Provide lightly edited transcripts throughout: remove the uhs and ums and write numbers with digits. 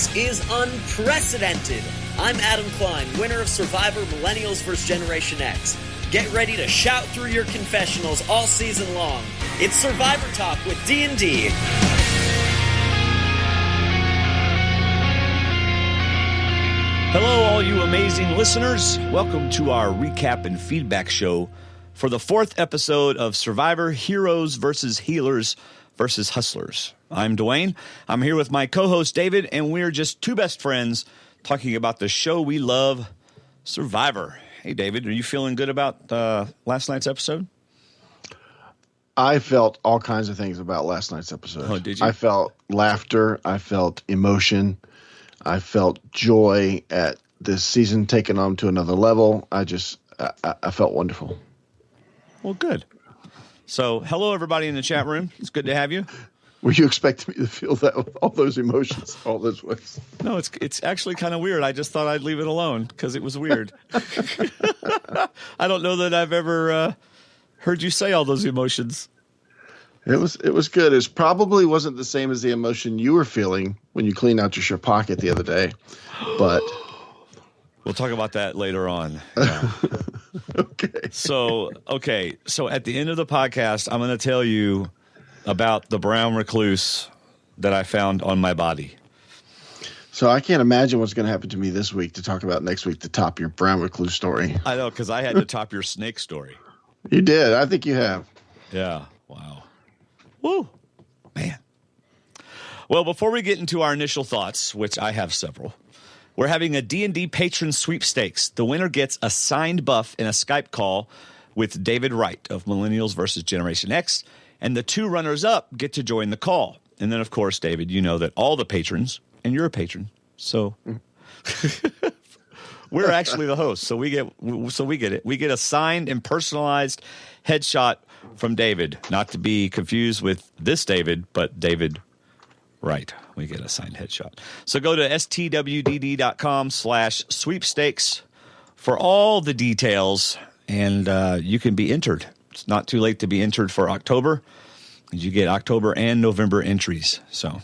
This is unprecedented. I'm Adam Klein, winner of Survivor Millennials vs. Generation X. Get ready to shout through your confessionals all season long. It's Survivor Talk with D&D. Hello, all you amazing listeners. Welcome to our recap and feedback show for the 4th episode of Survivor Heroes vs. Healers vs. Hustlers. I'm Dwayne. I'm here with my co-host David, and we're just two best friends talking about the show we love, Survivor. Hey, David, are you feeling good about last night's episode? I felt all kinds of things about last night's episode. Oh, did you? I felt laughter. I felt emotion. I felt joy at this season taking on to another level. I felt wonderful. Well, good. So, hello, everybody in the chat room. It's good to have you. Were you expecting me to feel that with all those emotions, all those ways? No, it's actually kind of weird. I just thought I'd leave it alone because it was weird. I don't know that I've ever heard you say all those emotions. It was good. It probably wasn't the same as the emotion you were feeling when you cleaned out your shirt pocket the other day, but we'll talk about that later on. Yeah. Okay. So at the end of the podcast, I'm going to tell you about the brown recluse that I found on my body. So I can't imagine what's going to happen to me this week to talk about next week to top your brown recluse story. I know, because I had to top your snake story. You did. I think you have. Yeah. Wow. Woo. Man. Well, before we get into our initial thoughts, which I have several, we're having a D&D patron sweepstakes. The winner gets a signed buff in a Skype call with David Wright of Millennials vs. Generation X, and the two runners-up get to join the call. And then, of course, David, you know that all the patrons, and you're a patron, so we're actually the hosts. So we get it. We get a signed and personalized headshot from David, not to be confused with this David, but David Wright. We get a signed headshot. So go to stwdd.com/sweepstakes for all the details, and you can be entered. It's not too late to be entered for October. You get October and November entries. So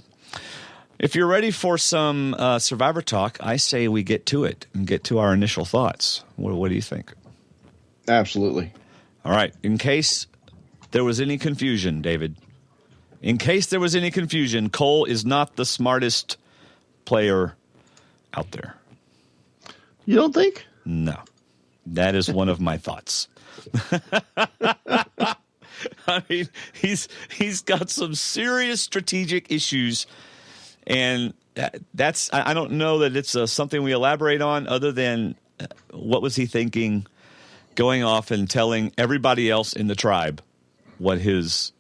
if you're ready for some Survivor talk, I say we get to it and get to our initial thoughts. What do you think? Absolutely. All right. In case there was any confusion, David, Cole is not the smartest player out there. You don't think? No. That is one of my thoughts. I mean, he's got some serious strategic issues, and that's I don't know that it's something we elaborate on other than what was he thinking going off and telling everybody else in the tribe what his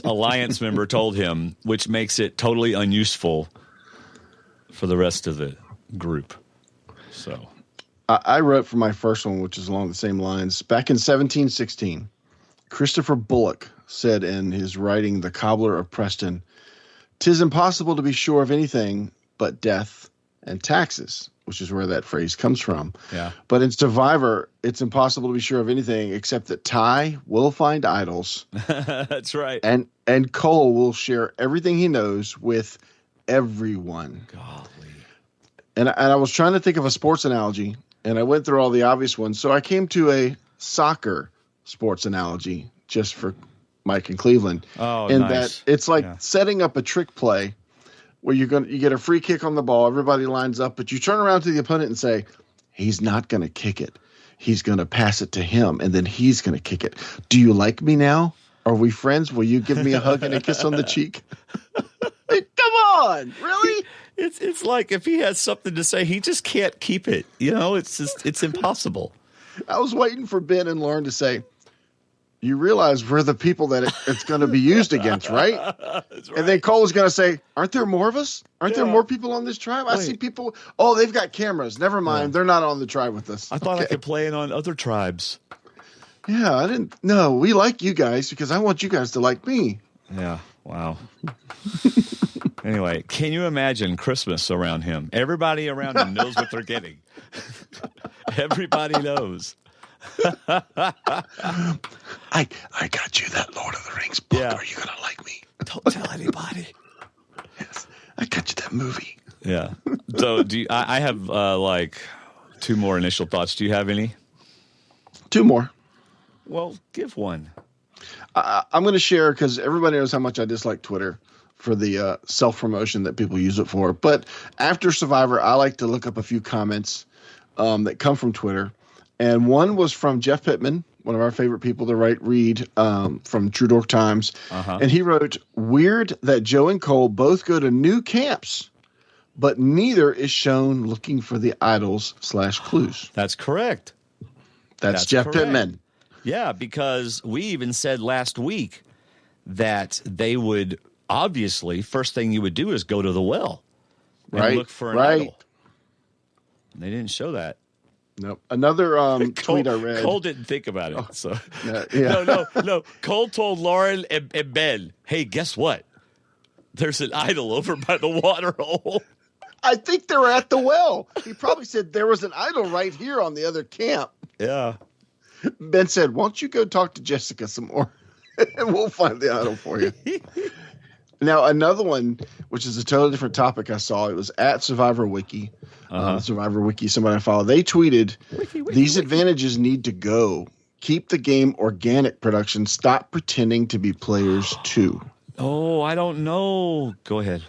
alliance member told him, which makes it totally unuseful for the rest of the group. So I wrote for my first one, which is along the same lines. Back in 1716, Christopher Bullock said in his writing, The Cobbler of Preston, "'Tis impossible to be sure of anything but death and taxes," which is where that phrase comes from. Yeah. But in Survivor, it's impossible to be sure of anything except that Ty will find idols. That's right. And Cole will share everything he knows with everyone. Golly. And I was trying to think of a sports analogy, and I went through all the obvious ones. So I came to a soccer sports analogy just for Mike and Cleveland. Oh, and nice. that it's like setting up a trick play where you get a free kick on the ball, everybody lines up, but you turn around to the opponent and say, he's not going to kick it. He's going to pass it to him, and then he's going to kick it. Do you like me now? Are we friends? Will you give me a hug and a kiss on the cheek? Come on, really? It's like if he has something to say, he just can't keep it. You know, it's impossible. I was waiting for Ben and Lauren to say, you realize we're the people that it's going to be used against, right? That's right. And then Cole is going to say, aren't there more of us? Aren't there more people on this tribe? I see people. Oh, they've got cameras. Never mind. They're not on the tribe with us. I thought I could play it on other tribes. Yeah, I didn't. No, we like you guys because I want you guys to like me. Yeah. Wow. Anyway, can you imagine Christmas around him? Everybody around him knows what they're getting. Everybody knows. I got you that Lord of the Rings book. Yeah. Are you going to like me? Don't tell anybody. Yes. I got you that movie. Yeah. So I have like two more initial thoughts. Do you have any? Two more. Well, give one. I'm going to share because everybody knows how much I dislike Twitter for the self-promotion that people use it for. But after Survivor, I like to look up a few comments that come from Twitter. And one was from Jeff Pittman, one of our favorite people to read from True Dork Times. Uh-huh. And he wrote, "Weird that Joe and Cole both go to new camps, but neither is shown looking for the idols / clues." That's correct. That's Jeff correct. Pittman. Yeah, because we even said last week that they would obviously, first thing you would do is go to the well and look for an idol. And they didn't show that. Nope. Another tweet I read. Cole didn't think about it. So yeah. No. Cole told Lauren and Ben, "Hey, guess what? There's an idol over by the water hole." I think they were at the well. He probably said there was an idol right here on the other camp. Yeah. Ben said, "Why don't you go talk to Jessica some more, and we'll find the idol for you." Now, another one, which is a totally different topic I saw, it was at Survivor Wiki. Survivor Wiki, somebody I follow. They tweeted, "These advantages need to go. Keep the game organic production. Stop pretending to be players too." Oh, I don't know. Go ahead.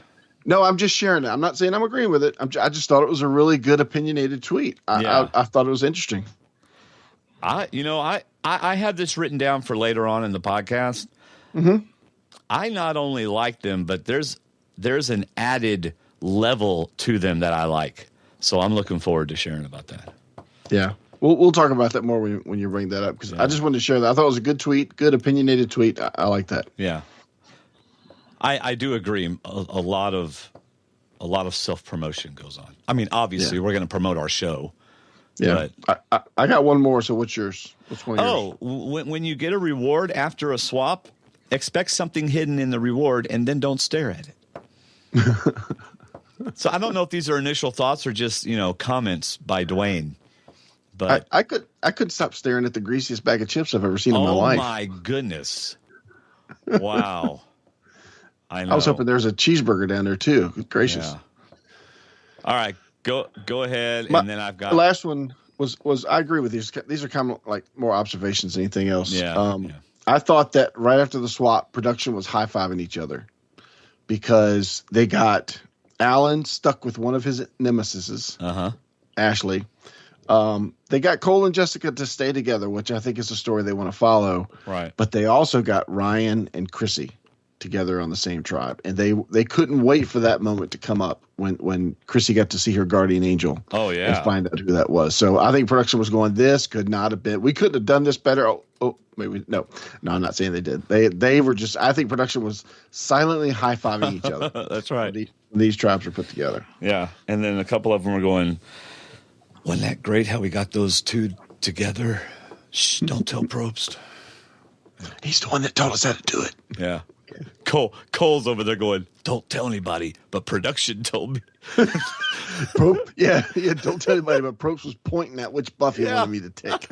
No, I'm just sharing it. I'm not saying I'm agreeing with it. I just thought it was a really good opinionated tweet. I thought it was interesting. I had this written down for later on in the podcast. Mm-hmm. I not only like them, but there's an added level to them that I like. So I'm looking forward to sharing about that. Yeah. We'll talk about that more when you bring that up, because I just wanted to share that. I thought it was a good tweet, good opinionated tweet. I like that. Yeah. I do agree. A lot of self-promotion goes on. I mean, obviously, we're going to promote our show. Yeah. But I got one more. So what's yours? What's one of yours? When you get a reward after a swap, expect something hidden in the reward and then don't stare at it. So I don't know if these are initial thoughts or just, comments by Dwayne. But I couldn't stop staring at the greasiest bag of chips I've ever seen in my life. Oh my goodness. Wow. I know. I was hoping there was a cheeseburger down there too. Good gracious. Yeah. All right. Go ahead, and then I've got... The last one was I agree with these. These are kind of like more observations than anything else. Yeah. I thought that right after the swap, production was high-fiving each other because they got Alan stuck with one of his nemesis, Ashley. They got Cole and Jessica to stay together, which I think is a story they want to follow. Right. But they also got Ryan and Chrissy together on the same tribe, and they couldn't wait for that moment to come up when Chrissy got to see her guardian angel. Oh yeah, and find out who that was. So I think production was going, this could not have been. We couldn't have done this better. Oh, maybe no. I'm not saying they did. They were just. I think production was silently high fiving each other. That's right. These tribes were put together. Yeah, and then a couple of them were going, "Wasn't that great how we got those two together?" Shh, don't tell Probst. He's the one that told us how to do it. Yeah. Cole's over there going, "Don't tell anybody," but production told me. Yeah, don't tell anybody, but Probst was pointing at which buff he wanted me to take.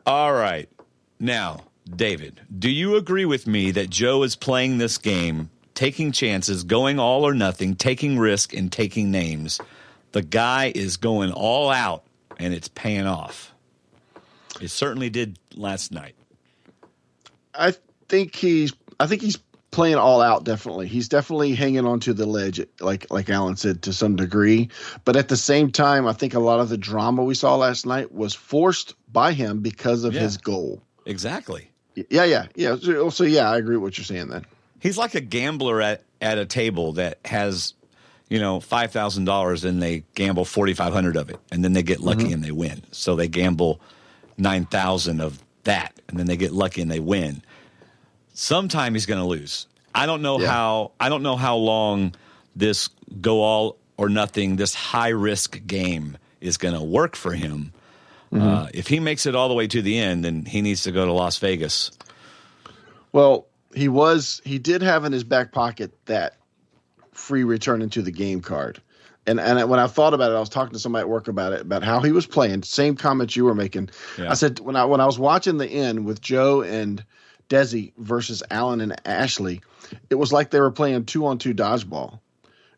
All right. Now, David, do you agree with me that Joe is playing this game, taking chances, going all or nothing, taking risk, and taking names? The guy is going all out, and it's paying off. It certainly did last night. I think he's playing all out. Definitely, he's definitely hanging onto the ledge, like Alan said, to some degree. But at the same time, I think a lot of the drama we saw last night was forced by him because of his goal. Exactly. Yeah. So I agree with what you're saying. Then he's like a gambler at a table that has, $5,000 and they gamble 4,500 of it, and then they get lucky and they win. So they gamble 9,000 of that, and then they get lucky and they win. Sometime he's going to lose. I don't know how long this go all or nothing, this high risk game is going to work for him. If he makes it all the way to the end, then he needs to go to Las Vegas. Well, he did have in his back pocket that free return into the game card. And when I thought about it, I was talking to somebody at work about it, about how he was playing. Same comments you were making. Yeah. I said when I was watching the end with Joe and Desi versus Alan and Ashley, it was like they were playing 2-on-2 dodgeball.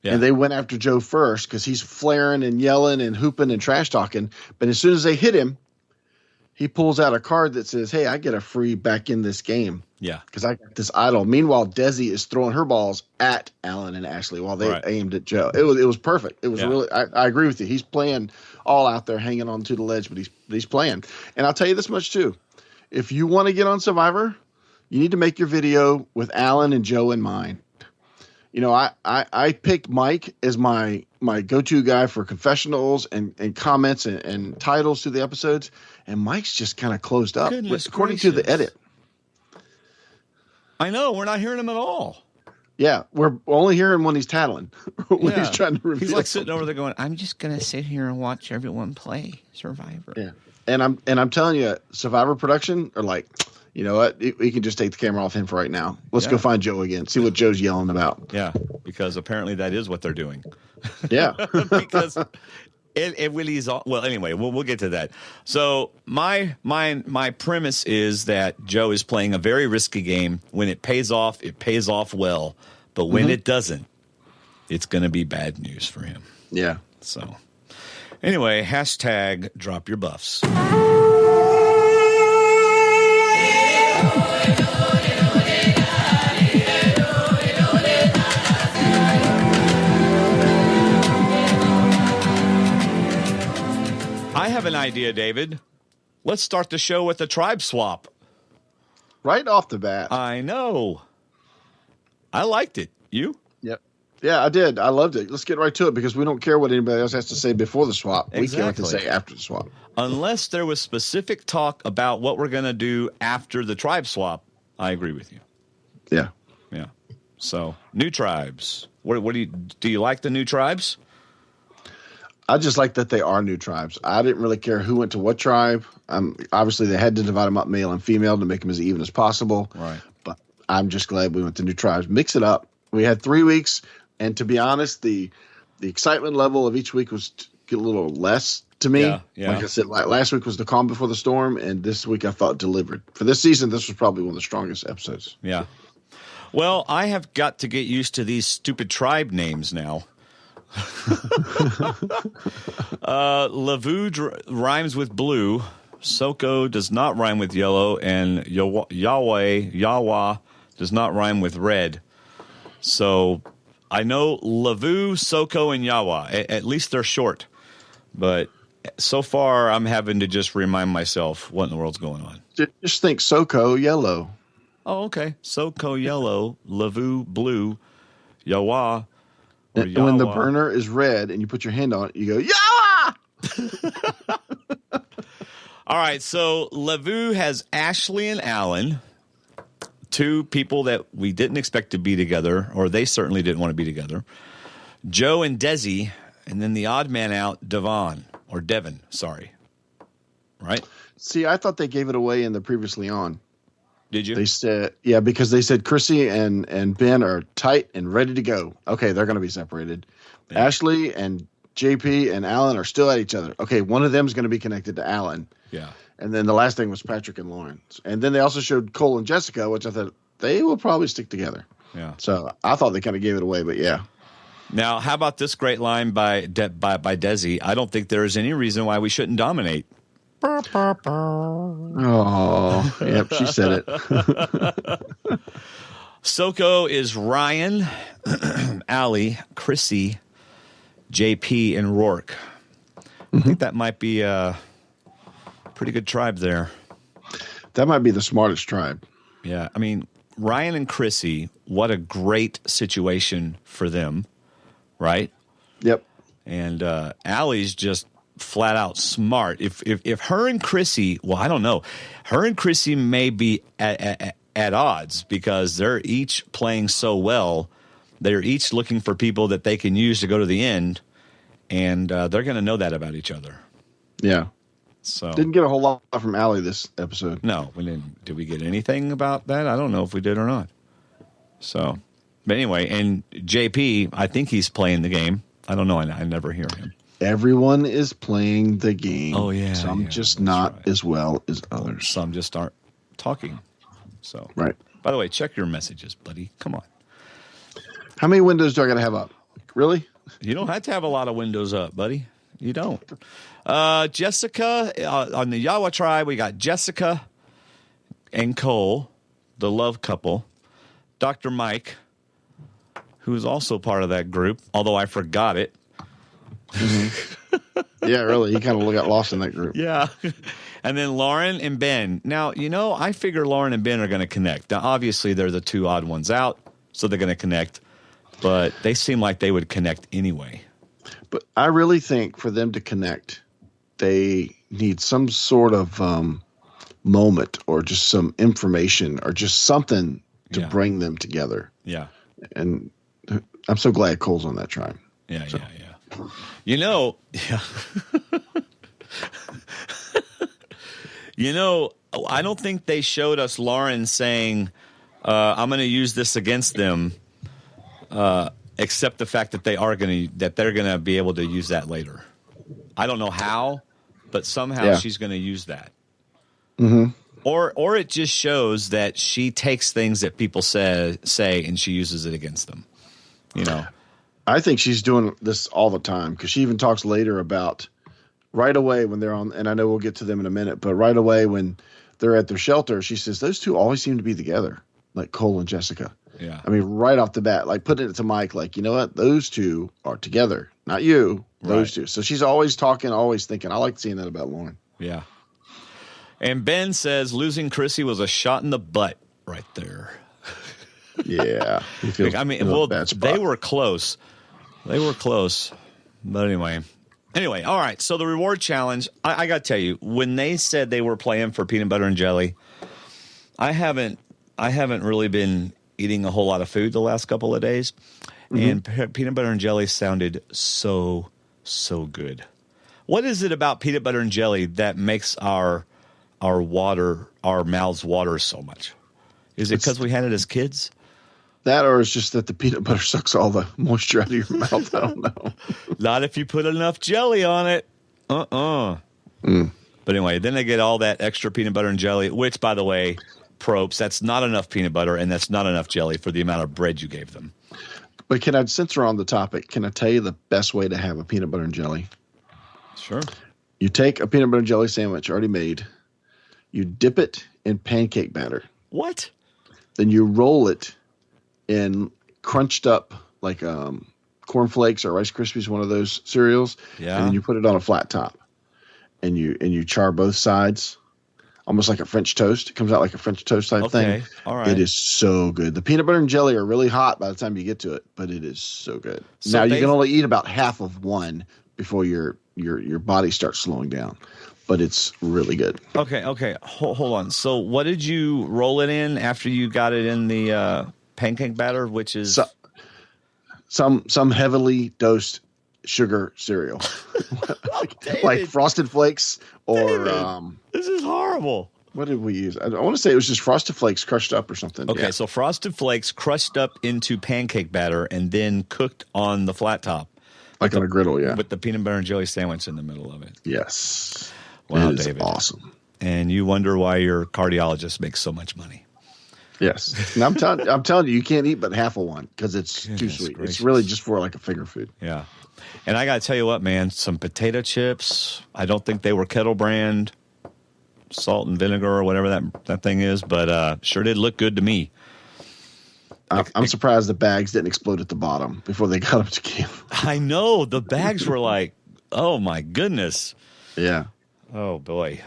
Yeah. And they went after Joe first because he's flaring and yelling and hooping and trash talking. But as soon as they hit him, he pulls out a card that says, "Hey, I get a free back in this game." Yeah. Because I got this idol. Meanwhile, Desi is throwing her balls at Alan and Ashley while they aimed at Joe. It was perfect. It was really. I agree with you. He's playing all out there, hanging on to the ledge, but he's playing. And I'll tell you this much too: if you want to get on Survivor, you need to make your video with Alan and Joe in mind. You know, I picked Mike as my go-to guy for confessionals and comments and titles to the episodes, and Mike's just kind of closed up, according to the edit. I know, we're not hearing him at all. Yeah, we're only hearing when he's tattling. When he's trying to reveal. He's like sitting over there going, "I'm just gonna sit here and watch everyone play Survivor." Yeah, and I'm telling you, Survivor production are like, you know what? We can just take the camera off him for right now. Let's go find Joe again. See what Joe's yelling about. Yeah, because apparently that is what they're doing. Yeah, because it really is. Well, anyway, we'll get to that. So my premise is that Joe is playing a very risky game. When it pays off well. But when it doesn't, it's going to be bad news for him. Yeah. So anyway, hashtag drop your buffs. I have an idea, David. Let's start the show with a tribe swap. Right off the bat. I know. I liked it. You? Yep. Yeah, I did. I loved it. Let's get right to it because we don't care what anybody else has to say before the swap. Exactly. We care what to say after the swap. Unless there was specific talk about what we're going to do after the tribe swap, I agree with you. Yeah. Yeah. So, new tribes. What do you like the new tribes? I just like that they are new tribes. I didn't really care who went to what tribe. Obviously, they had to divide them up male and female to make them as even as possible. Right. But I'm just glad we went to new tribes. Mix it up. We had 3 weeks, and to be honest, the excitement level of each week was a little less to me. Yeah. Like I said, last week was the calm before the storm, and this week I thought delivered. For this season, this was probably one of the strongest episodes. Yeah. Well, I have got to get used to these stupid tribe names now. Lavu rhymes with blue. Soko does not rhyme with yellow, and Yawa does not rhyme with red. So I know Lavu, Soko, and Yawa. At least they're short. But so far, I'm having to just remind myself what in the world's going on. Just think Soko yellow. Oh, okay. Soko yellow, Lavu blue, Yawa. And when the burner is red and you put your hand on it, you go, Yawa! All right, so Lavu has Ashley and Alan, two people that we didn't expect to be together, or they certainly didn't want to be together. Joe and Desi, and then the odd man out, Devon. Right? See, I thought they gave it away in the previously on. Did you? They said, yeah, because they said Chrissy and Ben are tight and ready to go. Okay, they're going to be separated. Yeah. Ashley and JP and Alan are still at each other. Okay, one of them is going to be connected to Alan. Yeah. And then the last thing was Patrick and Lauren. And then they also showed Cole and Jessica, which I thought they will probably stick together. Yeah. So I thought they kind of gave it away, but yeah. Now, how about this great line by Desi? I don't think there is any reason why we shouldn't dominate. Oh, yep, she said it. Soko is Ryan, Allie, Chrissy, JP, and Rourke. I think that might be a pretty good tribe there. That might be the smartest tribe. Yeah, I mean, Ryan and Chrissy, what a great situation for them, right? Yep. And Allie's just flat out smart. If her and Chrissy, well, I don't know, her and Chrissy may be at odds because they're each playing so well. They're each looking for people that they can use to go to the end, and they're going to know that about each other. Yeah. So didn't get a whole lot from Allie this episode. No, we didn't. Did we get anything about that? I don't know if we did or not. So, but anyway, and JP, I think he's playing the game. I don't know. I never hear him. Everyone is playing the game. Oh, yeah. Some just not right. As well as others. Some just aren't talking. So, right. By the way, check your messages, buddy. Come on. How many windows do I got to have up? Really? You don't have to have a lot of windows up, buddy. You don't. Jessica, on the Yawa tribe, we got Jessica and Cole, the love couple. Dr. Mike, who is also part of that group, although I forgot it. Mm-hmm. Yeah, really. He kind of got lost in that group. Yeah. And then Lauren and Ben. Now, I figure Lauren and Ben are going to connect. Now, obviously, they're the two odd ones out, so they're going to connect. But they seem like they would connect anyway. But I really think for them to connect, they need some sort of moment or just some information or just something to bring them together. Yeah. And I'm so glad Cole's on that tribe. Yeah. I don't think they showed us Lauren saying, I'm going to use this against them, except the fact that they're going to be able to use that later. I don't know how, but somehow she's going to use that. Mm-hmm. Or it just shows that she takes things that people say and she uses it against them. I think she's doing this all the time because she even talks later about right away when they're on, and I know we'll get to them in a minute, but right away when they're at their shelter, she says, those two always seem to be together, like Cole and Jessica. Yeah. I mean, right off the bat, like putting it to Mike, like, you know what? Those two are together, not you, those two. So she's always talking, always thinking. I like seeing that about Lauren. Yeah. And Ben says losing Chrissy was a shot in the butt right there. Yeah. I mean, they were close. They were close. But anyway, all right. So the reward challenge, I got to tell you, when they said they were playing for peanut butter and jelly, I haven't really been eating a whole lot of food the last couple of days. Mm-hmm. And peanut butter and jelly sounded so good. What is it about peanut butter and jelly that makes our mouths water so much? Is it because we had it as kids? That, or it's just that the peanut butter sucks all the moisture out of your mouth. I don't know. Not if you put enough jelly on it. But anyway, then they get all that extra peanut butter and jelly, which, by the way, propes, that's not enough peanut butter and that's not enough jelly for the amount of bread you gave them. But since we're on the topic, can I tell you the best way to have a peanut butter and jelly? Sure. You take a peanut butter and jelly sandwich already made. You dip it in pancake batter. What? Then you roll it in crunched up like cornflakes or Rice Krispies, one of those cereals. Yeah. And then you put it on a flat top. And you char both sides. Almost like a French toast. It comes out like a French toast type thing. All right. It is so good. The peanut butter and jelly are really hot by the time you get to it, but it is so good. So now you can only eat about half of one before your body starts slowing down, but it's really good. Okay. Hold on. So what did you roll it in after you got it in the pancake batter, which is some heavily dosed sugar cereal, like Frosted Flakes or this is horrible. What did we use? I want to say it was just Frosted Flakes crushed up or something. Okay, so Frosted Flakes crushed up into pancake batter and then cooked on the flat top, like on a griddle, with the peanut butter and jelly sandwich in the middle of it. Yes, wow, it is David, awesome. And you wonder why your cardiologist makes so much money. Yes, and I'm telling you, you can't eat but half of one because it's too sweet. Gracious. It's really just for like a finger food. Yeah. And I got to tell you what, man, some potato chips. I don't think they were Kettle brand, salt and vinegar or whatever that thing is, but sure did look good to me. I'm surprised the bags didn't explode at the bottom before they got up to camp. I know. The bags were like, oh, my goodness. Yeah. Oh, boy.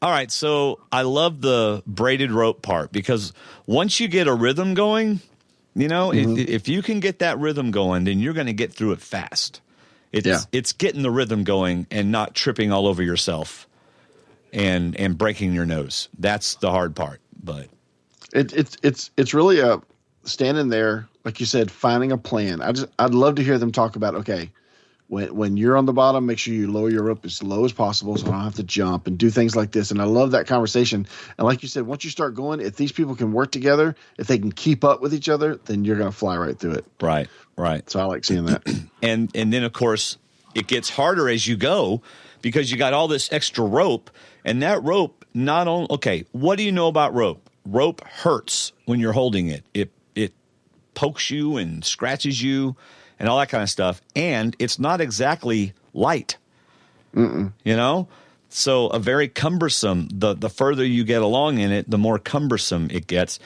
All right, so I love the braided rope part because once you get a rhythm going, if you can get that rhythm going, then you're going to get through it fast. It's getting the rhythm going and not tripping all over yourself and breaking your nose. That's the hard part. But it's really standing there, like you said, finding a plan. I'd love to hear them talk about, okay, when you're on the bottom, make sure you lower your rope as low as possible so I don't have to jump and do things like this. And I love that conversation. And like you said, once you start going, if these people can work together, if they can keep up with each other, then you're going to fly right through it. Right. So I like seeing that. And then, of course, it gets harder as you go because you got all this extra rope. And that rope not only – okay, what do you know about rope? Rope hurts when you're holding it. It pokes you and scratches you. and all that kind of stuff. And it's not exactly light, So a very cumbersome, the further you get along in it, the more cumbersome it gets.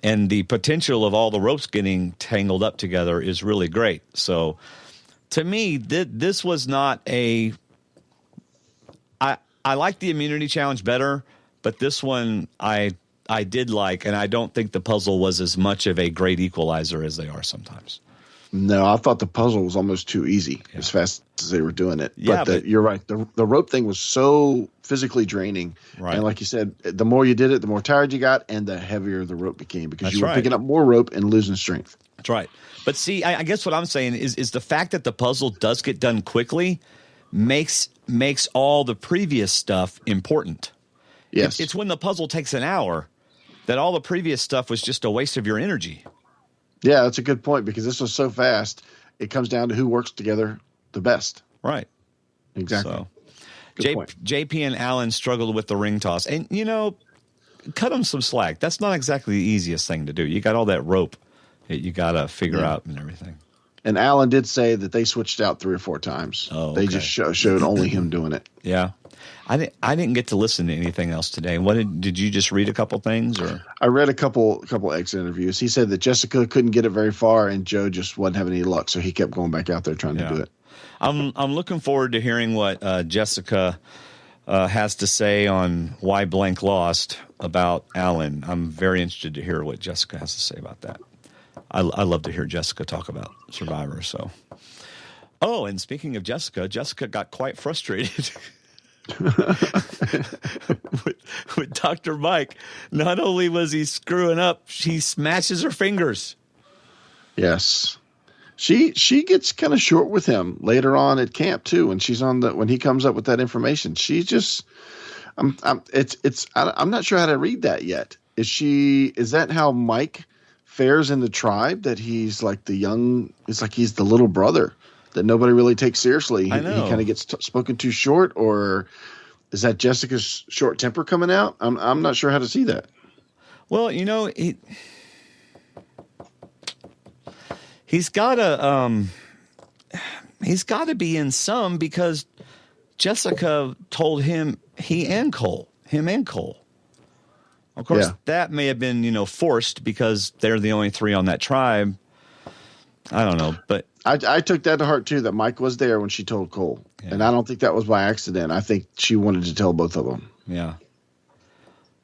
And the potential of all the ropes getting tangled up together is really great. So to me, this was not I like the immunity challenge better, but this one I did like, and I don't think the puzzle was as much of a great equalizer as they are sometimes. No, I thought the puzzle was almost too easy as fast as they were doing it. Yeah, but you're right. The rope thing was so physically draining. Right. And like you said, the more you did it, the more tired you got and the heavier the rope became because you were right. picking up more rope and losing strength. That's right. But see, I guess what I'm saying is the fact that the puzzle does get done quickly makes all the previous stuff important. Yes. It's when the puzzle takes an hour that all the previous stuff was just a waste of your energy. Yeah, that's a good point because this was so fast. It comes down to who works together the best. Right. Exactly. So, Good point. JP and Allen struggled with the ring toss. And, cut them some slack. That's not exactly the easiest thing to do. You got all that rope that you got to figure out and everything. And Allen did say that they switched out 3 or 4 times. Oh, They just showed only him doing it. Yeah. I didn't get to listen to anything else today. Did you just read a couple things or? I read a couple exit interviews. He said that Jessica couldn't get it very far and Joe just wasn't having any luck, so he kept going back out there trying to do it. I'm looking forward to hearing what Jessica has to say on why blank lost about Allen. I'm very interested to hear what Jessica has to say about that. I love to hear Jessica talk about Survivor. So, and speaking of Jessica got quite frustrated. with Dr. Mike. Not only was he screwing up, she smashes her fingers. Yes. She gets kind of short with him later on at camp too, when she's when he comes up with that information. She just I'm not sure how to read that yet. Is that how Mike fares in the tribe, that he's like he's the little brother that nobody really takes seriously? He kind of gets spoken to short, or is that Jessica's short temper coming out? I'm not sure how to see that. Well, he's got to be in some, because Jessica told him and Cole. Of course, that may have been, forced because they're the only 3 on that tribe. I don't know, but I took that to heart too, that Mike was there when she told Cole. Yeah. And I don't think that was by accident. I think she wanted to tell both of them. Yeah.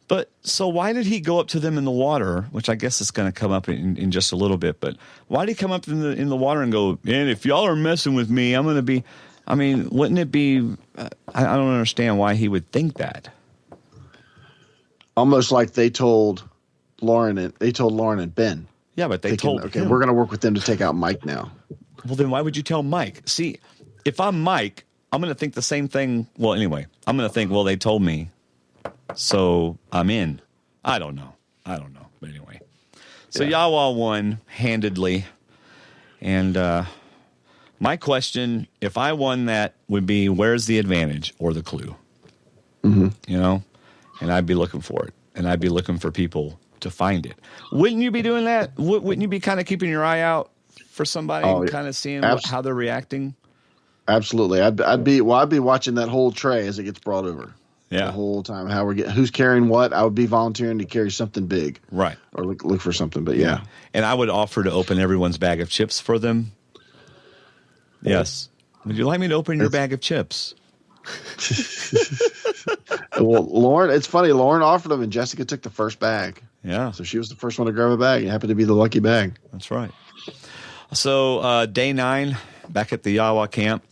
But so why did he go up to them in the water, which I guess is going to come up in just a little bit, but why did he come up in the water and go, and if y'all are messing with me, I'm going to be, wouldn't it be, I don't understand why he would think that. Almost like they told Lauren and Ben. Yeah, but they told okay, him. We're going to work with them to take out Mike now. Well, then why would you tell Mike? See, if I'm Mike, I'm going to think the same thing. Well, anyway, I'm going to think, well, they told me, so I'm in. I don't know. But anyway. So Yawa won handedly. And my question, if I won that, would be, where's the advantage or the clue? Mm-hmm. And I'd be looking for it. And I'd be looking for people to find it. Wouldn't you be doing that? Wouldn't you be kind of keeping your eye out for somebody and kind of seeing how they're reacting? Absolutely. I'd be watching that whole tray as it gets brought over. Yeah. The whole time, who's carrying what. I would be volunteering to carry something big. Right. Or look for something, but yeah. And I would offer to open everyone's bag of chips for them. Yes. Would you like me to open your bag of chips? Well, Lauren, it's funny. Lauren offered them and Jessica took the first bag. Yeah. So she was the first one to grab a bag. It happened to be the lucky bag. That's right. So day 9, back at the Yawa camp,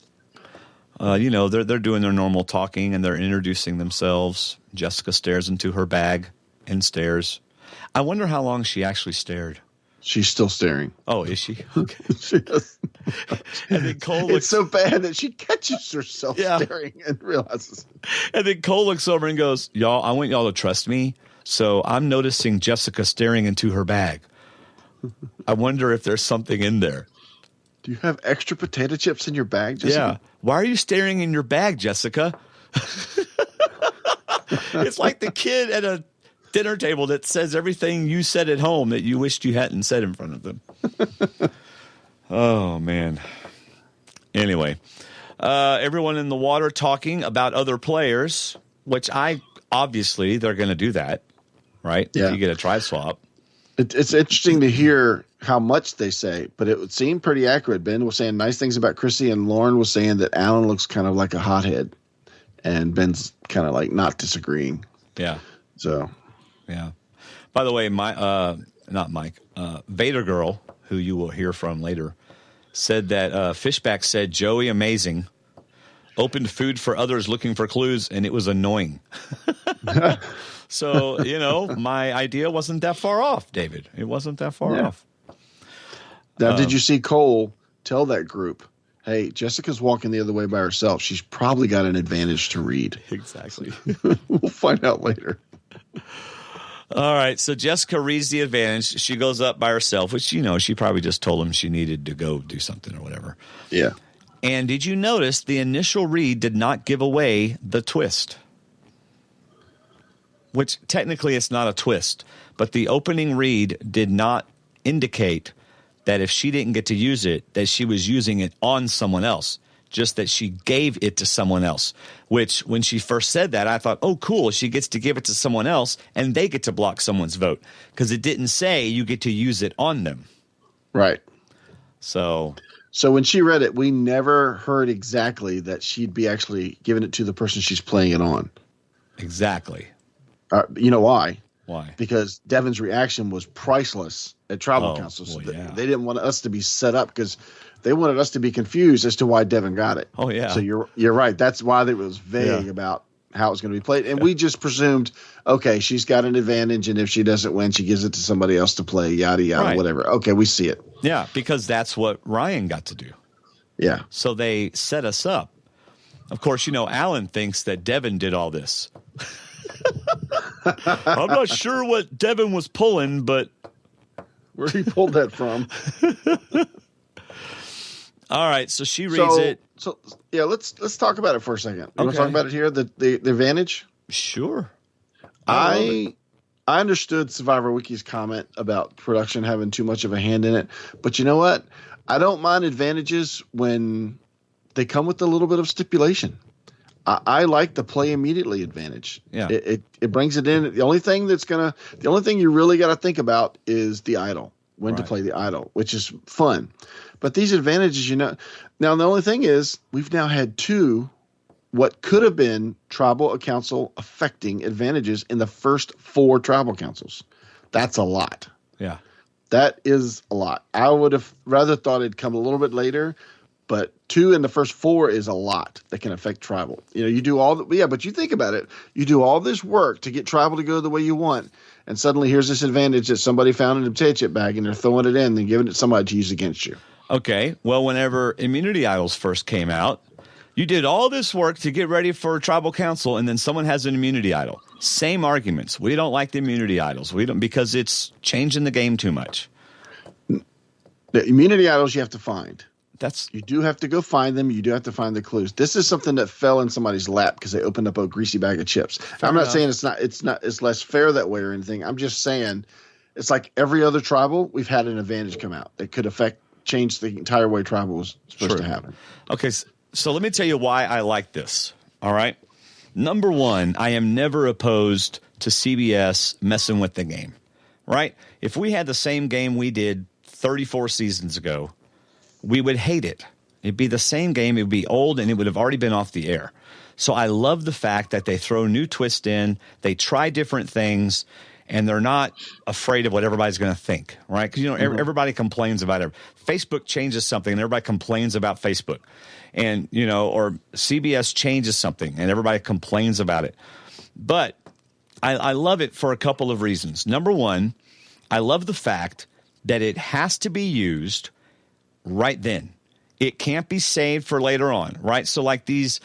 they're doing their normal talking and they're introducing themselves. Jessica stares into her bag and stares. I wonder how long she actually stared. She's still staring. Oh, is she? Okay. She is. And then Cole looks, it's so bad that she catches herself staring and realizes. And then Cole looks over and goes, y'all, I want y'all to trust me. So I'm noticing Jessica staring into her bag. I wonder if there's something in there. Do you have extra potato chips in your bag, Jessica? Yeah. Why are you staring in your bag, Jessica? It's like the kid at a dinner table that says everything you said at home that you wished you hadn't said in front of them. Oh, man. Anyway, everyone in the water talking about other players, which obviously they're going to do that, right? Yeah. If you get a tribe swap. It's interesting to hear how much they say, but it would seem pretty accurate. Ben was saying nice things about Chrissy, and Lauren was saying that Alan looks kind of like a hothead, and Ben's kind of like not disagreeing. Yeah. So, yeah. By the way, not Mike, Vader Girl, who you will hear from later, said that Fishback said, Joey amazing, opened food for others looking for clues, and it was annoying. So, my idea wasn't that far off, David. It wasn't that far off. Now, did you see Cole tell that group, hey, Jessica's walking the other way by herself. She's probably got an advantage to read. Exactly. We'll find out later. All right, so Jessica reads the advantage. She goes up by herself, which, she probably just told him she needed to go do something or whatever. Yeah. And did you notice the initial read did not give away the twist? Which technically it's not a twist, but the opening read did not indicate that if she didn't get to use it, that she was using it on someone else, just that she gave it to someone else, which when she first said that, I thought, oh, cool, she gets to give it to someone else and they get to block someone's vote, because it didn't say you get to use it on them. Right. So when she read it, we never heard exactly that she'd be actually giving it to the person she's playing it on. Exactly. You know why? Why? Because Devin's reaction was priceless at Tribal Council. So yeah. They didn't want us to be set up because they wanted us to be confused as to why Devin got it. Oh, yeah. So you're right. That's why it was vague about how it was going to be played. And we just presumed, okay, she's got an advantage, and if she doesn't win, she gives it to somebody else to play, yada, yada, whatever. Okay, we see it. Yeah, because that's what Ryan got to do. Yeah. So they set us up. Of course, Alan thinks that Devin did all this. I'm not sure what Devin was pulling, but where he pulled that from. All right, so she reads it. So yeah, let's talk about it for a second. You want to talk about it here? The advantage? Sure. I understood Survivor Wiki's comment about production having too much of a hand in it, but you know what? I don't mind advantages when they come with a little bit of stipulation. I like the play immediately advantage. Yeah. It brings it in. The only thing you really got to think about is the idol, when to play the idol, which is fun. But these advantages, now the only thing is we've now had two what could have been tribal council affecting advantages in the first 4 tribal councils. That's a lot. Yeah. That is a lot. I would have rather thought it'd come a little bit later. But 2 in the first 4 is a lot that can affect tribal. You do all but you think about it. You do all this work to get tribal to go the way you want, and suddenly here's this advantage that somebody found in a potato chip bag, and they're throwing it in and giving it to somebody to use against you. Okay. Well, whenever immunity idols first came out, you did all this work to get ready for tribal council, and then someone has an immunity idol. Same arguments. We don't like the immunity idols. We don't, because it's changing the game too much. The immunity idols you have to find. You do have to go find them. You do have to find the clues. This is something that fell in somebody's lap because they opened up a greasy bag of chips. I'm not saying it's less fair that way or anything. I'm just saying it's like every other tribal, we've had an advantage come out that could change the entire way tribal was supposed to happen. Okay, so let me tell you why I like this. All right. Number one, I am never opposed to CBS messing with the game. Right? If we had the same game we did 34 seasons ago, we would hate it. It'd be the same game. It would be old, and it would have already been off the air. So I love the fact that they throw new twists in. They try different things, and they're not afraid of what everybody's going to think, right? Because, everybody complains about it. Facebook changes something, and everybody complains about Facebook. And, or CBS changes something, and everybody complains about it. But I love it for a couple of reasons. Number one, I love the fact that it has to be used right then. It can't be saved for later on, right? So like these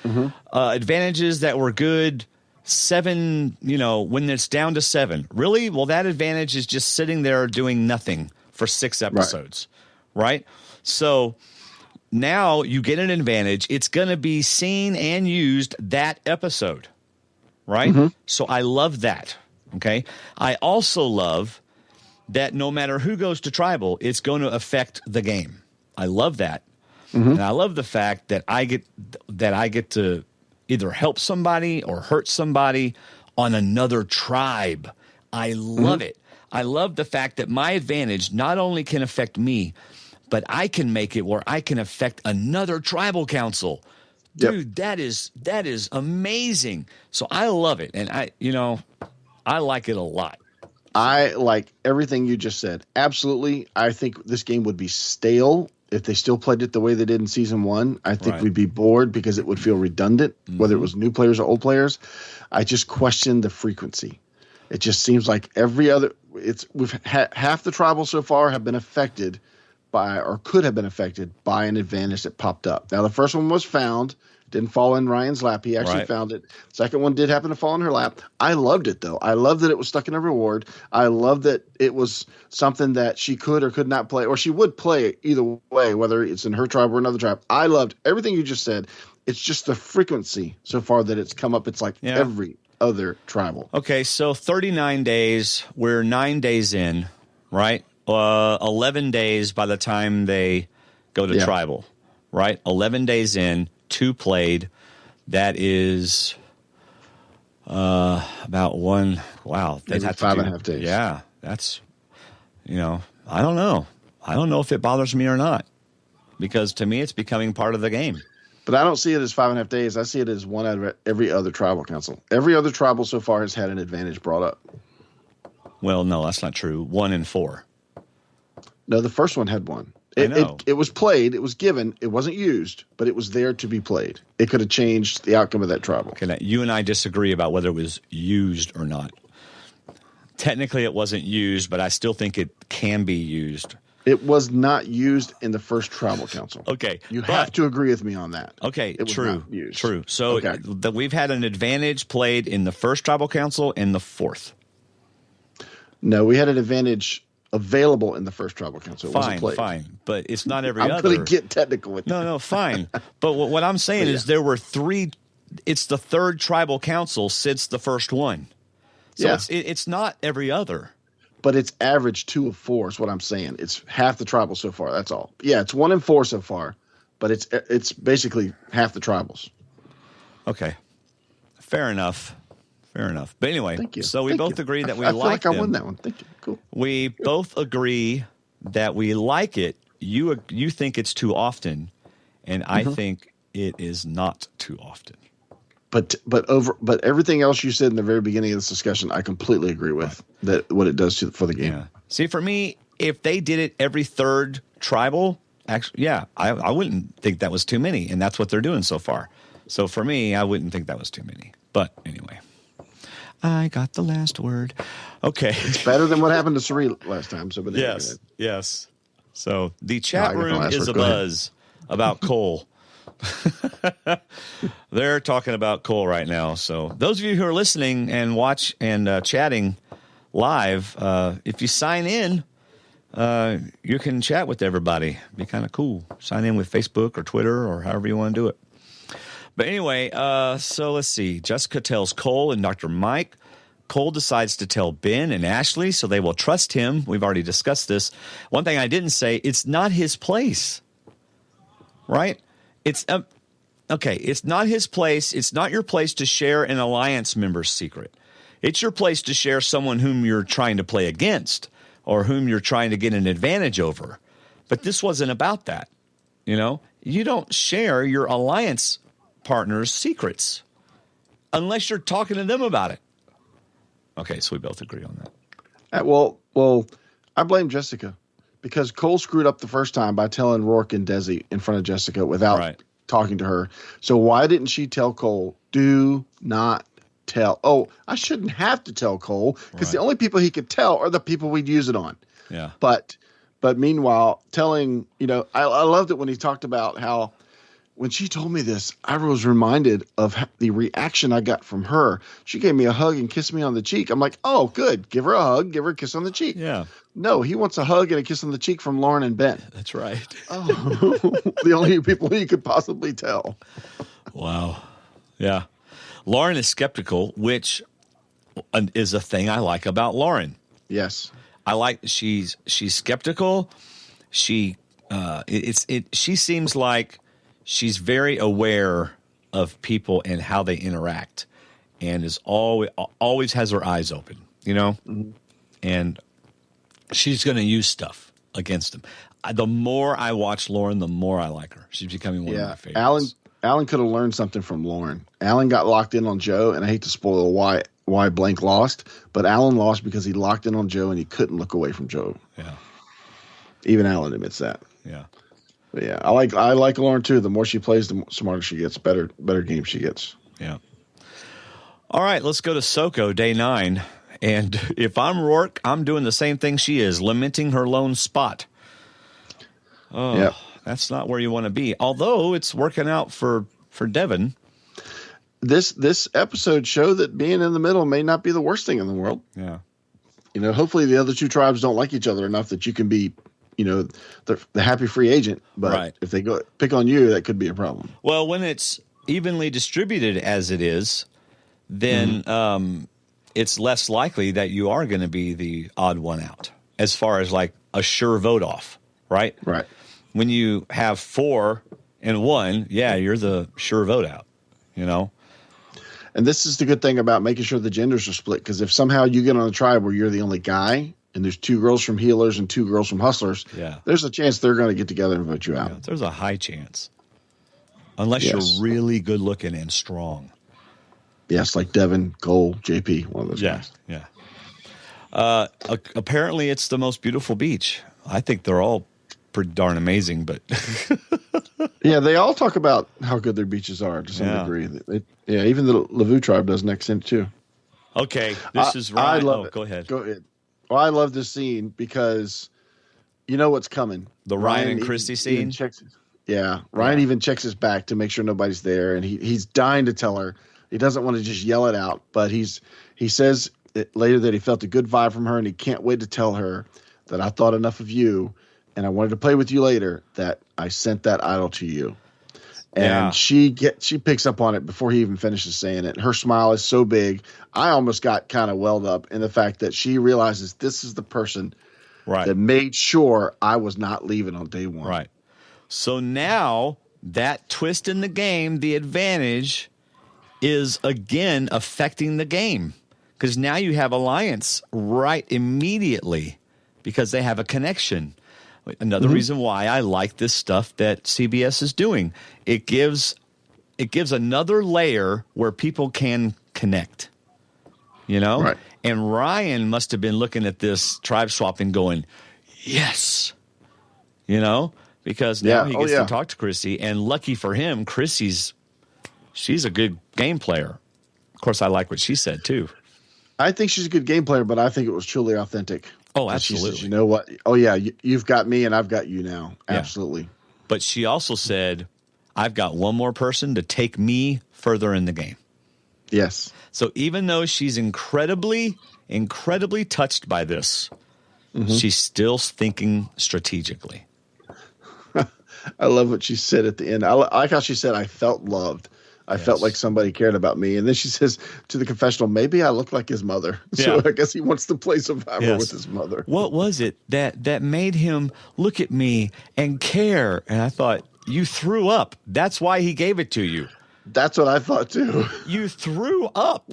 advantages that were good 7, when it's down to 7. Really? Well, that advantage is just sitting there doing nothing for 6 episodes, right? So now you get an advantage. It's going to be seen and used that episode, right? So I love that, okay? I also love that no matter who goes to tribal, it's going to affect the game. I love that. And I love the fact that I get to either help somebody or hurt somebody on another tribe. I love it. I love the fact that my advantage not only can affect me, but I can make it where I can affect another tribal council. Dude, that is amazing. So I love it, and I like it a lot. I like everything you just said. Absolutely. I think this game would be stale if they still played it the way they did in season 1. I think we'd be bored because it would feel redundant, whether it was new players or old players. I just question the frequency. It just seems like every other half the tribals so far have been affected by, or could have been affected by, an advantage that popped up. Now, the first one was found, didn't fall in Ryan's lap. He actually found it. Second one did happen to fall in her lap. I loved it, though. I loved that it was stuck in a reward. I loved that it was something that she could or could not play, or she would play either way, whether it's in her tribe or another tribe. I loved everything you just said. It's just the frequency so far that it's come up. It's like every other tribal. Okay, so 39 days. We're 9 days in, right? 11 days by the time they go to tribal, right? 11 days in, 2 played. That is about one. Wow. That's 5.5 days. Yeah, that's, I don't know. I don't know if it bothers me or not, because to me it's becoming part of the game. But I don't see it as 5.5 days. I see it as one out of every other tribal council. Every other tribal so far has had an advantage brought up. Well, no, that's not true. 1 in 4. No, the first one had one. It was played. It was given. It wasn't used, but it was there to be played. It could have changed the outcome of that tribal. Okay, now, you and I disagree about whether it was used or not. Technically, it wasn't used, but I still think it can be used. It was not used in the first tribal council. Okay. You have to agree with me on that. Okay, it was true. Not used. True. So we've had an advantage played in the first tribal council and the fourth. No, we had an advantage available in the first tribal council. It wasn't played. Fine. But it's not every I'm other. going to get technical with that. No, fine. But what I'm saying is there were 3. It's the third tribal council since the first one. So it's not every other. But it's average 2 of 4 is what I'm saying. It's half the tribals so far. That's all. Yeah, it's 1 in 4 so far, but it's basically half the tribals. Okay, fair enough. But anyway, thank you. So we both agree that we I like feel like them. I won that one. Thank you. Cool. We both agree that we like it. You think it's too often, and I think it is not too often. But everything else you said in the very beginning of this discussion, I completely agree with that. What it does for the game. Yeah. See, for me, if they did it every third tribal, actually, I wouldn't think that was too many, and that's what they're doing so far. So for me, I wouldn't think that was too many. But anyway, I got the last word. Okay, it's better than what happened to Sari last time. So, but yes. So the chat room is abuzz about Cole. They're talking about Cole right now. So those of you who are listening and watch and chatting live, if you sign in, you can chat with everybody. Be kind of cool. Sign in with Facebook or Twitter or however you want to do it. But anyway, so let's see. Jessica tells Cole and Dr. Mike. Cole decides to tell Ben and Ashley, so they will trust him. We've already discussed this. One thing I didn't say, it's not his place, right? It's okay. It's not his place. It's not your place to share an alliance member's secret. It's your place to share someone whom you're trying to play against or whom you're trying to get an advantage over. But this wasn't about that. You don't share your alliance partner's secrets unless you're talking to them about it. Okay, so we both agree on that. Well, I blame Jessica because Cole screwed up the first time by telling Rourke and Desi in front of Jessica without talking to her. So why didn't she tell Cole, do not tell? Oh, I shouldn't have to tell Cole because the only people he could tell are the people we'd use it on. Yeah. But meanwhile, telling, I loved it when he talked about how when she told me this, I was reminded of the reaction I got from her. She gave me a hug and kissed me on the cheek. I'm like, oh, good. Give her a hug. Give her a kiss on the cheek. Yeah. No, he wants a hug and a kiss on the cheek from Lauren and Ben. That's right. Oh, the only people he could possibly tell. Wow. Yeah. Lauren is skeptical, which is a thing I like about Lauren. Yes. I like she's skeptical. She She seems like she's very aware of people and how they interact, and is always has her eyes open, Mm-hmm. and she's going to use stuff against them. The more I watch Lauren, the more I like her. She's becoming one of my favorites. Alan could have learned something from Lauren. Alan got locked in on Joe, and I hate to spoil why Blank lost, but Alan lost because he locked in on Joe and he couldn't look away from Joe. Yeah. Even Alan admits that. Yeah. But yeah, I like Lauren too. The more she plays, the smarter she gets, better game she gets. Yeah. All right, let's go to Soko, day 9. And if I'm Rourke, I'm doing the same thing she is, lamenting her lone spot. Oh, yeah. That's not where you want to be. Although it's working out for Devin. This episode showed that being in the middle may not be the worst thing in the world. Yeah. Hopefully the other two tribes don't like each other enough that you can be, the happy free agent. But if they go pick on you, that could be a problem. Well, when it's evenly distributed as it is, then it's less likely that you are going to be the odd one out as far as like a sure vote off, right? Right. When you have 4 and 1, yeah, you're the sure vote out, And this is the good thing about making sure the genders are split, because if somehow you get on a tribe where you're the only guy and there's 2 girls from healers and 2 girls from hustlers, there's a chance they're going to get together and vote you out. Yeah, there's a high chance. Unless you're really good looking and strong. Yes, like Devin, Cole, JP, one of those guys. Yeah. Apparently it's the most beautiful beach. I think they're all pretty darn amazing, but yeah, they all talk about how good their beaches are to some degree. Even the Lavu tribe does an accent too. Okay, this is right. I love it. Go ahead. Well, I love this scene because you know what's coming. The Ryan and Christy scene. Ryan even checks his back to make sure nobody's there, and he's dying to tell her. He doesn't want to just yell it out, but he says later that he felt a good vibe from her, and he can't wait to tell her that I thought enough of you, and I wanted to play with you later, that I sent that idol to you. And she picks up on it before he even finishes saying it. Her smile is so big. I almost got kind of welled up in the fact that she realizes this is the person that made sure I was not leaving on day 1. Right. So now that twist in the game, the advantage is again affecting the game, because now you have alliance right immediately because they have a connection. Another reason why I like this stuff that CBS is doing. It gives another layer where people can connect, Right. And Ryan must have been looking at this tribe swap and going, yes, because now he gets to talk to Chrissy, and lucky for him, she's a good game player. Of course, I like what she said too. I think she's a good game player, but I think it was truly authentic. Oh, absolutely. Says, you know what? Oh, yeah, you've got me and I've got you now. Absolutely. But she also said, I've got one more person to take me further in the game. Yes. So even though she's incredibly, incredibly touched by this, she's still thinking strategically. I love what she said at the end. I like how she said, I felt loved. I felt like somebody cared about me. And then she says to the confessional, maybe I look like his mother. So I guess he wants to play Survivor with his mother. What was it that made him look at me and care? And I thought, you threw up. That's why he gave it to you. That's what I thought too. You threw up.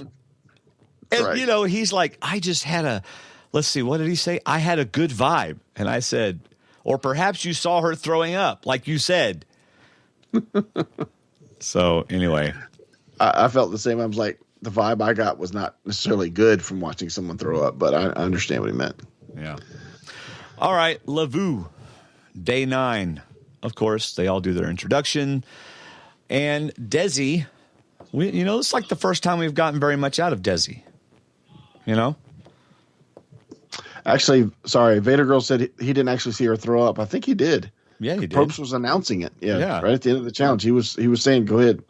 And, he's like, I just had let's see, what did he say? I had a good vibe. And I said, or perhaps you saw her throwing up, like you said. So anyway, I felt the same. I was like, the vibe I got was not necessarily good from watching someone throw up, but I understand what he meant. Yeah. All right, Lavu, day 9. Of course, they all do their introduction, and Desi. It's like the first time we've gotten very much out of Desi. Actually, sorry, Vader Girl said he didn't actually see her throw up. I think he did. Yeah, he did. Probst was announcing it. Yeah, right at the end of the challenge, he was saying, "Go ahead."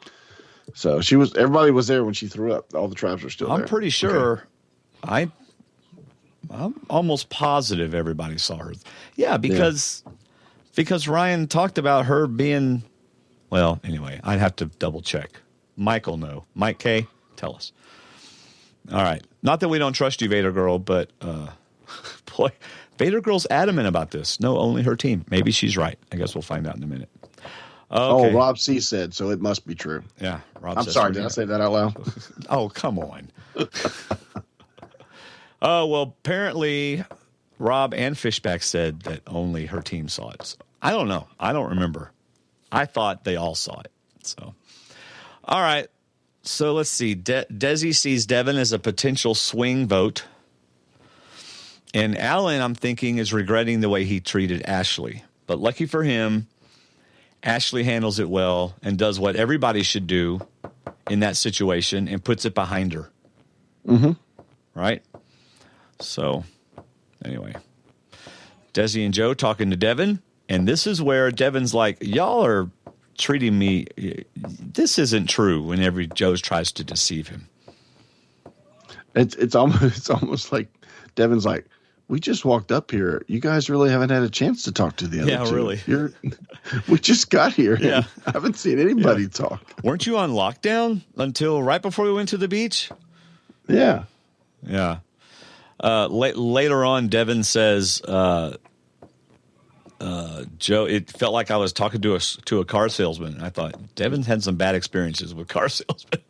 So everybody was there when she threw up. All the tribes were still there. I'm pretty sure. Okay. I'm almost positive everybody saw her. Yeah, because Ryan talked about her being. Well, anyway, I'd have to double check. Mike will know. Mike K, tell us. All right. Not that we don't trust you, Vader Girl, but Boy, Vader Girl's adamant about this. No, only her team. Maybe she's right. I guess we'll find out in a minute. Okay. Oh, Rob C. said, so it must be true. Yeah, Rob I'm says sorry, so. did I say that out loud? Oh, come on. Oh, well, apparently Rob and Fishback said that only her team saw it. So, I don't know. I don't remember. I thought they all saw it. So, all right. So let's see. Desi sees Devin as a potential swing vote. And Alan, I'm thinking, is regretting the way he treated Ashley. But lucky for him, Ashley handles it well and does what everybody should do in that situation and puts it behind her. Mm-hmm. Right? So, anyway. Desi and Joe talking to Devin. And this is where Devin's like, y'all are treating me. This isn't true whenever Joe tries to deceive him. It's almost like Devin's like, we just walked up here. You guys really haven't had a chance to talk to the other two. Really. We just got here. Yeah. I haven't seen anybody talk. Weren't you on lockdown until right before we went to the beach? Yeah. Yeah. Later on, Devin says, Joe, it felt like I was talking to a car salesman. I thought Devin's had some bad experiences with car salesmen.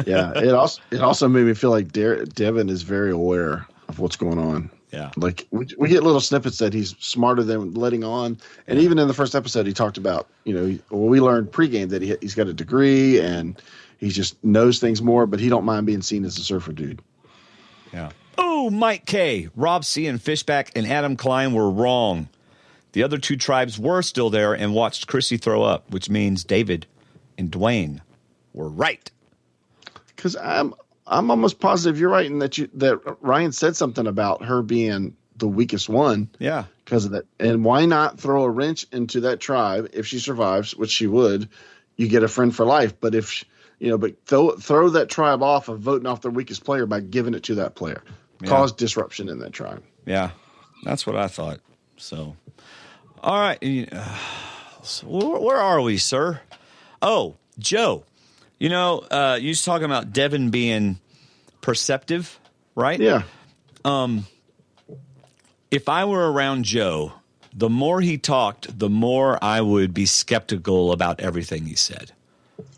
Yeah. It also made me feel like Devin is very aware of what's going on. Yeah. Like we get little snippets that he's smarter than letting on. And even in the first episode, he talked about, we learned pregame that he's got a degree and he just knows things more, but he don't mind being seen as a surfer dude. Yeah. Oh, Mike K, Rob C, and Fishback and Adam Klein were wrong. The other two tribes were still there and watched Chrissy throw up, which means David and Dwayne were right. Because I'm almost positive you're right in that Ryan said something about her being the weakest one. Yeah. Because of that. And why not throw a wrench into that tribe if she survives, which she would? You get a friend for life. But throw that tribe off of voting off their weakest player by giving it to that player. Yeah. Cause disruption in that tribe. Yeah, that's what I thought. So, all right. So where are we, sir? Oh, Joe. You was talking about Devin being perceptive, right? Yeah. If I were around Joe, the more he talked, the more I would be skeptical about everything he said.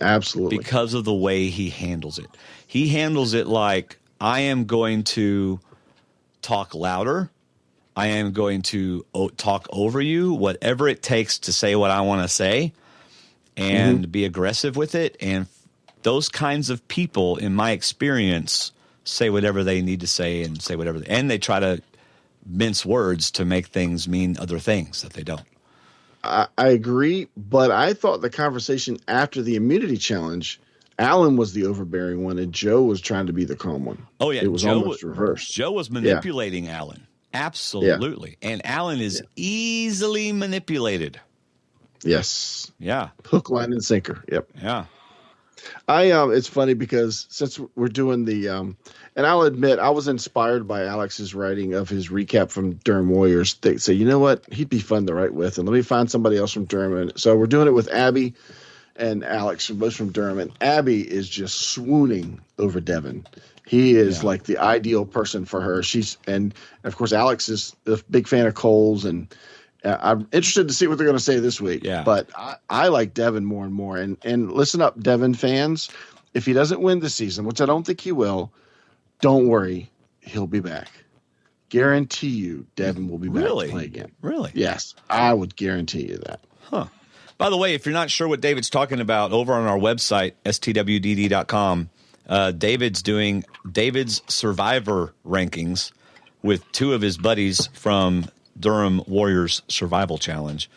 Absolutely. Because of the way he handles it. He handles it like, I am going to talk louder. I am going to talk over you, whatever it takes to say what I want to say and be aggressive with it. And those kinds of people, in my experience, say whatever they need to say and say whatever. And they try to mince words to make things mean other things that they don't. I agree, but I thought the conversation after the immunity challenge, Alan was the overbearing one and Joe was trying to be the calm one. Oh, yeah. It was almost reversed. Joe was manipulating Alan. Absolutely. Yeah. And Alan is easily manipulated. Yes. Yeah. Hook, line, and sinker. Yep. Yeah. It's funny because since we're doing the and I'll admit I was inspired by Alex's writing of his recap from Durham Warriors. They say, you know what, he'd be fun to write with, and let me find somebody else from Durham. And so we're doing it with Abby and Alex, both from Durham, and Abby is just swooning over Devin. He is like the ideal person for her. And of course Alex is a big fan of Cole's, and I'm interested to see what they're going to say this week. Yeah. But I like Devin more and more. And listen up, Devin fans. If he doesn't win this season, which I don't think he will, don't worry. He'll be back. Guarantee you Devin will be back to play again. Really? Yes. I would guarantee you that. Huh. By the way, if you're not sure what David's talking about, over on our website, stwdd.com, David's doing David's Survivor rankings with two of his buddies from Durham Warriors Survival Challenge.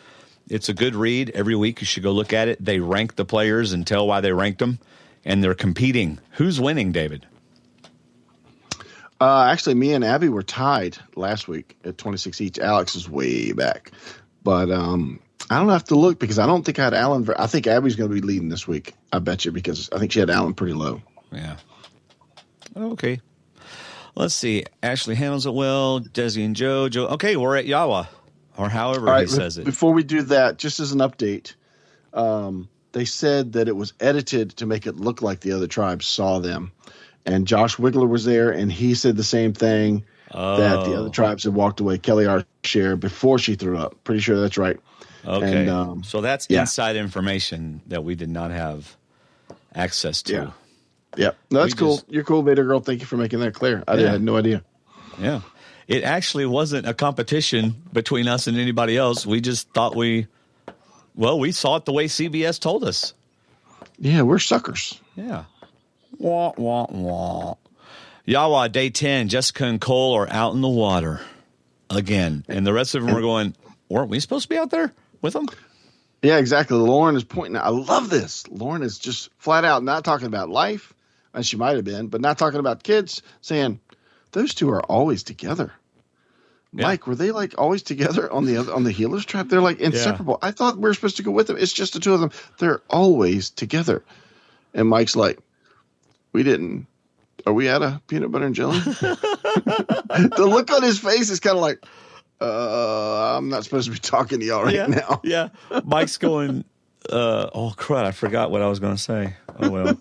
It's a good read. Every week you should go look at it. They rank the players and tell why they ranked them, and they're competing. Who's winning, David? Actually, me and Abby were tied last week at 26 each. Alex is way back. But I don't have to look because I don't think I had Alan. I think Abby's going to be leading this week. I bet you, because I think she had Alan pretty low. Yeah. Okay. Let's see. Ashley handles it well. Desi and Joe. Okay, we're at Yawa, or however he says it. Before we do that, just as an update, they said that it was edited to make it look like the other tribes saw them. And Josh Wiggler was there, and he said the same thing. that the other tribes had walked away. Kelly our share before she threw up. Pretty sure that's right. Okay. And, so that's inside information that we did not have access to. Yeah. Yeah. No, that's cool. You're cool, Vader Girl. Thank you for making that clear. I had no idea. Yeah. It actually wasn't a competition between us and anybody else. We just thought we saw it the way CBS told us. Yeah, we're suckers. Yeah. Wah, wah, wah. Yawa, day 10, Jessica and Cole are out in the water again. And the rest of them are going, weren't we supposed to be out there with them? Yeah, exactly. Lauren is pointing out. I love this. Lauren is just flat out not talking about life, and she might have been, but not talking about kids, saying those two are always together. Yeah. Mike, were they like always together on the healer's trap? They're like inseparable. Yeah. I thought we were supposed to go with them. It's just the two of them. They're always together. And Mike's like, we didn't. Are we out of peanut butter and jelly? The look on his face is kind of like, I'm not supposed to be talking to y'all right now. Yeah. Mike's going, oh, crud. I forgot what I was going to say. Oh, well.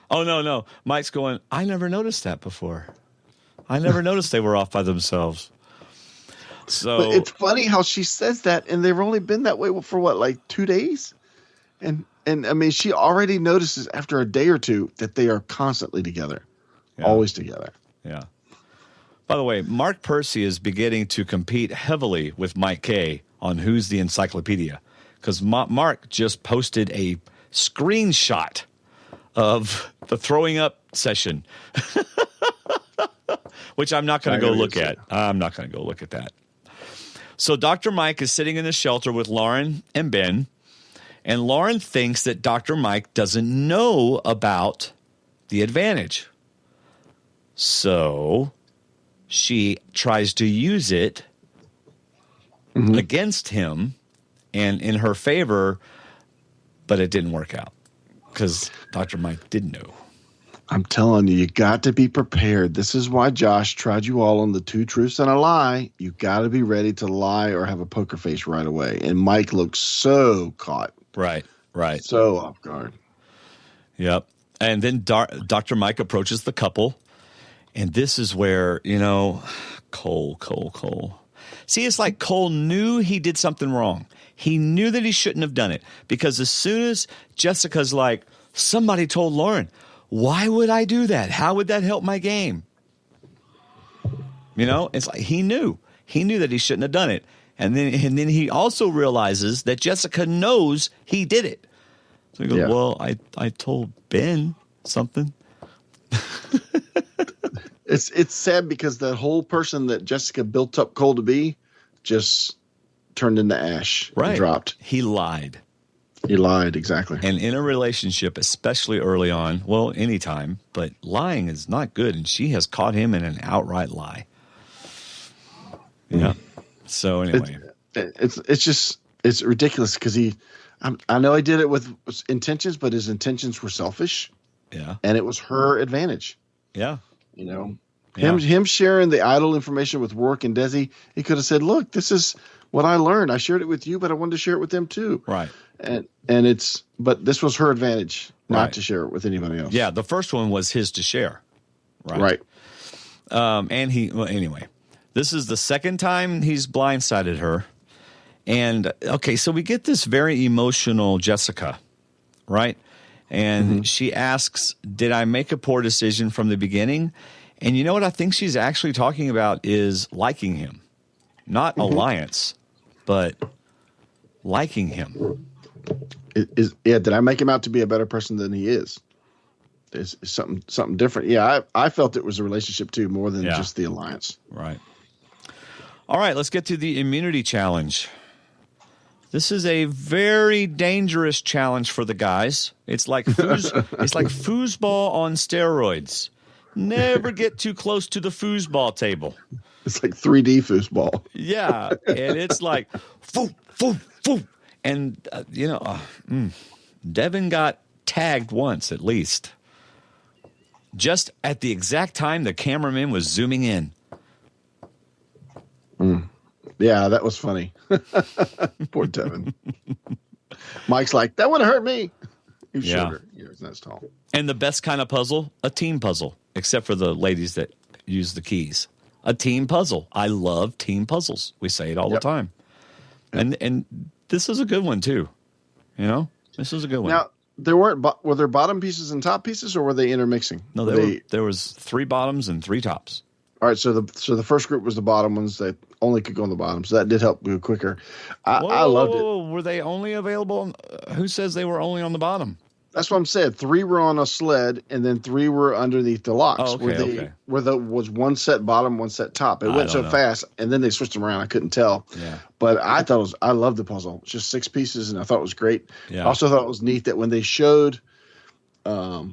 Oh, no. Mike's going, I never noticed that before. I never noticed they were off by themselves. So but it's funny how she says that, and they've only been that way for what, like 2 days? And I mean, she already notices after a day or two that they are constantly together, always together. Yeah. By the way, Mark Percy is beginning to compete heavily with Mike K on Who's the Encyclopedia, because Mark just posted a screenshot of the throwing up session, which I'm not going to go look at. I'm not going to go look at that. So Dr. Mike is sitting in the shelter with Lauren and Ben, and Lauren thinks that Dr. Mike doesn't know about the advantage. So she tries to use it against him and in her favor, but it didn't work out because Dr. Mike didn't know. I'm telling you, you got to be prepared. This is why Josh tried you all on the 2 truths and a lie. You got to be ready to lie or have a poker face right away. And Mike looks so caught. Right. So off guard. Yep. And then Dr. Mike approaches the couple. And this is where, Cole. See, it's like Cole knew he did something wrong. He knew that he shouldn't have done it. Because as soon as Jessica's like, somebody told Lauren, why would I do that? How would that help my game? It's like he knew that he shouldn't have done it. And then he also realizes that Jessica knows he did it. So he goes, well, I told Ben something. It's sad because that whole person that Jessica built up Cole to be just turned into ash and dropped. He lied. He lied, exactly. And in a relationship, especially early on, well, anytime, but lying is not good, and she has caught him in an outright lie. Yeah. So anyway. It's ridiculous because I know he did it with intentions, but his intentions were selfish. Yeah. And it was her advantage. Yeah. Him sharing the idle information with Rourke and Desi, he could have said, look, this is what I learned. I shared it with you, but I wanted to share it with them too. Right. But this was her advantage not to share it with anybody else. Yeah. The first one was his to share. Right. Anyway, this is the second time he's blindsided her. And okay, so we get this very emotional Jessica, right? And she asks, did I make a poor decision from the beginning? And you know what I think she's actually talking about is liking him. Not alliance, but liking him. Did I make him out to be a better person than he is? Is something different. Yeah, I felt it was a relationship too, more than just the alliance. Right. All right, let's get to the immunity challenge. This is a very dangerous challenge for the guys. It's like foosball on steroids. Never get too close to the foosball table. It's like 3D foosball. Yeah, and it's like foo, foo, foo. And, Devin got tagged once at least. Just at the exact time the cameraman was zooming in. Yeah, that was funny. Poor Devin. Mike's like, that would have hurt me. He's shorter. He's not as tall. And the best kind of puzzle, a team puzzle, except for the ladies that use the keys. a team puzzle. I love team puzzles. We say it all the time. And this is a good one too. You know, this is a good one. Now, were there bottom pieces and top pieces, or were they intermixing? No, there was 3 bottoms and 3 tops. All right, so the first group was the bottom ones that only could go on the bottom, so that did help go quicker. I loved it. Were they only available? Who says they were only on the bottom? That's what I'm saying. 3 were on a sled, and then 3 were underneath the locks. Oh, okay, where was one set bottom, one set top. It went so fast, and then they switched them around. I couldn't tell. Yeah. But I loved the puzzle. It's just 6 pieces, and I thought it was great. Yeah. I also thought it was neat that when they showed Yawa's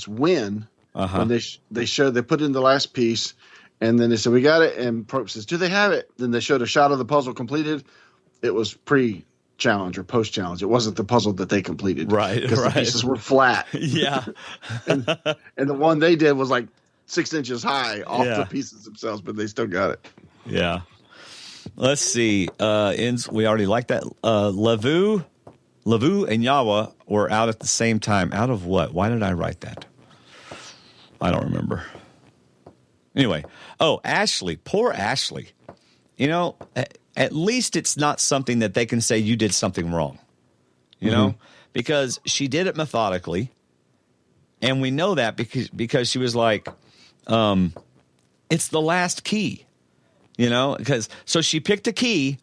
win, when they put in the last piece, and then they said, "We got it," and Probe says, "Do they have it?" Then they showed a shot of the puzzle completed. It was pre-challenge or post-challenge. It wasn't the puzzle that they completed. Right, because the pieces were flat. Yeah. and the one they did was like 6 inches high off the pieces themselves, but they still got it. Yeah. Let's see. We already like that. Lavu and Yawa were out at the same time. Out of what? Why did I write that? I don't remember. Anyway. Oh, Ashley. Poor Ashley. You know, at least it's not something that they can say you did something wrong. You know? Because she did it methodically. And we know that because she was like, it's the last key. You know? So she picked a key,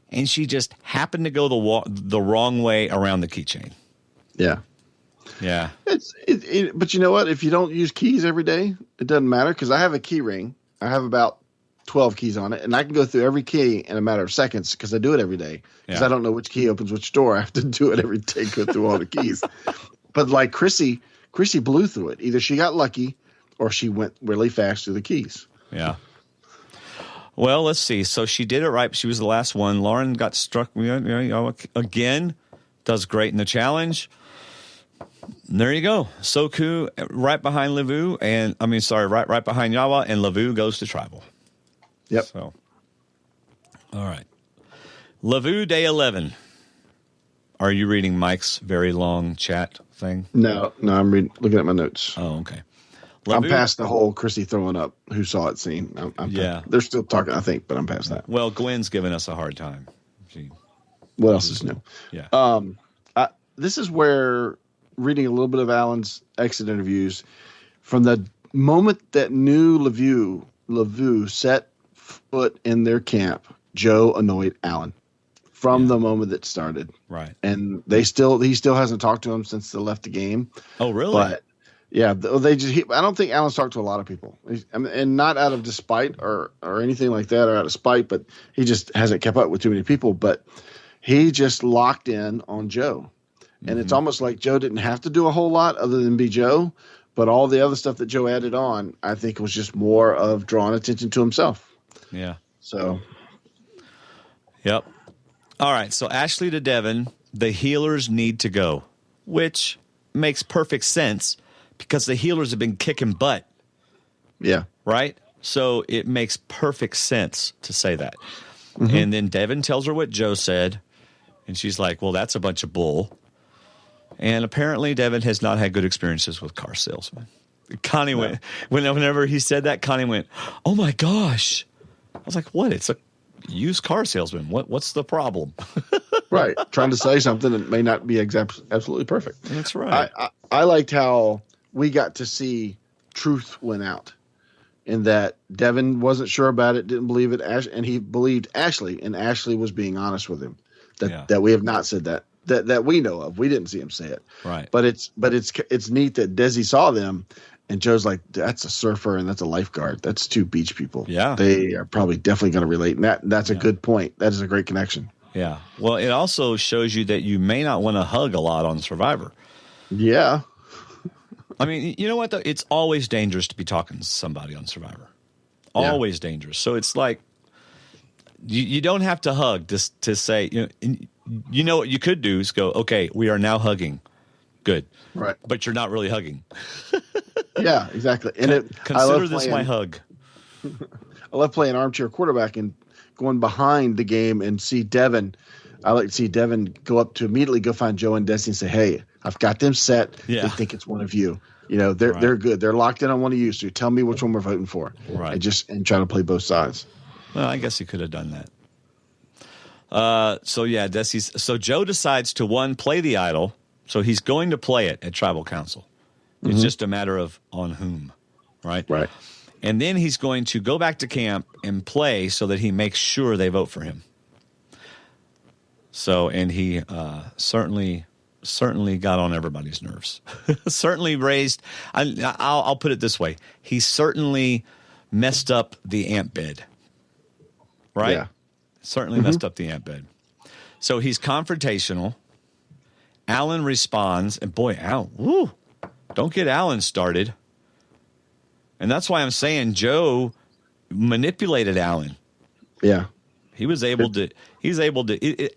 and she just happened to go the wrong way around the keychain. Yeah. Yeah. But you know what? If you don't use keys every day, it doesn't matter, because I have a key ring. I have about 12 keys on it, and I can go through every key in a matter of seconds because I do it every day. Because I don't know which key opens which door. I have to do it every day, go through all the keys. But like Chrissy blew through it. Either she got lucky or she went really fast through the keys. Yeah. Well, let's see. So she did it right. She was the last one. Lauren got struck again. Does great in the challenge. And there you go. Soku right behind Lavu, right behind Yawa, and Lavu goes to tribal. Yep. So, all right. Lavu day 11. Are you reading Mike's very long chat thing? No, I'm looking at my notes. Oh, okay. Lavu, I'm past the whole Chrissy throwing up who saw it scene. They're still talking, I think, but I'm past that. Well, Gwen's giving us a hard time. What else is new? Yeah. This is where reading a little bit of Alan's exit interviews, from the moment that new Lavu set foot in their camp, Joe annoyed Alan from the moment it started. Right. And he still hasn't talked to him since they left the game. Oh, really? But yeah, I don't think Alan's talked to a lot of people, and not out of despite or anything like that, or out of spite, but he just hasn't kept up with too many people. But he just locked in on Joe. And it's almost like Joe didn't have to do a whole lot other than be Joe. But all the other stuff that Joe added on, I think, was just more of drawing attention to himself. Yeah. So. Yep. All right. So Ashley to Devin, the healers need to go, which makes perfect sense because the healers have been kicking butt. Yeah. Right? So it makes perfect sense to say that. Mm-hmm. And then Devin tells her what Joe said. And she's like, well, that's a bunch of bull. And apparently Devin has not had good experiences with car salesmen. Connie went, whenever he said that, Connie went, oh my gosh. I was like, what? It's a used car salesman. What's the problem? Right. Trying to say something that may not be absolutely perfect. That's right. I liked how we got to see truth win out, in that Devin wasn't sure about it, didn't believe it, and he believed Ashley, and Ashley was being honest with him. That we have not said that we know of. We didn't see him say it. Right. But it's neat that Desi saw them, and Joe's like, that's a surfer and that's a lifeguard. That's 2 beach people. Yeah. They are probably definitely going to relate. And that's a good point. That is a great connection. Yeah. Well, it also shows you that you may not want to hug a lot on Survivor. Yeah. I mean, you know what, though? It's always dangerous to be talking to somebody on Survivor. Always dangerous. So it's like, you don't have to hug to say, you know what you could do is go, okay, we are now hugging. Good. Right. But you're not really hugging. Yeah, exactly. And consider this my hug. I love playing armchair quarterback and going behind the game and see Devin. I like to see Devin immediately go find Joe and Desi and say, hey, I've got them set. Yeah. They think it's one of you. They're good. They're locked in on one of you. So tell me which one we're voting for. Right. And try to play both sides. Well, I guess he could have done that. So Joe decides to play the idol. So he's going to play it at tribal council. It's just a matter of on whom, right? Right. And then he's going to go back to camp and play so that he makes sure they vote for him. So, and he certainly got on everybody's nerves. Certainly raised. I'll put it this way: he certainly messed up the ant bed. Right? Yeah. Certainly messed up the ant bed. So he's confrontational. Alan responds, and boy, Alan, don't get Alan started. And that's why I'm saying Joe manipulated Alan. Yeah. He's able to,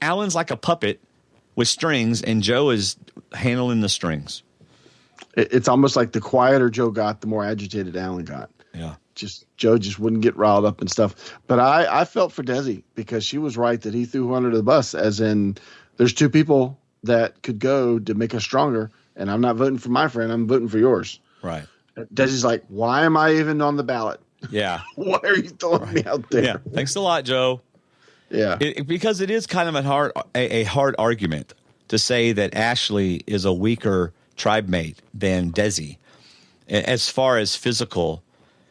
Alan's like a puppet with strings, and Joe is handling the strings. It's almost like the quieter Joe got, the more agitated Alan got. Yeah. Joe just wouldn't get riled up and stuff. But I felt for Desi because she was right that he threw her under the bus, as in there's two people that could go to make us stronger, and I'm not voting for my friend. I'm voting for yours. Right. Desi's like, why am I even on the ballot? Yeah. Why are you throwing me out there? Yeah. Thanks a lot, Joe. Yeah. Because it is kind of a hard argument to say that Ashley is a weaker tribe mate than Desi as far as physical,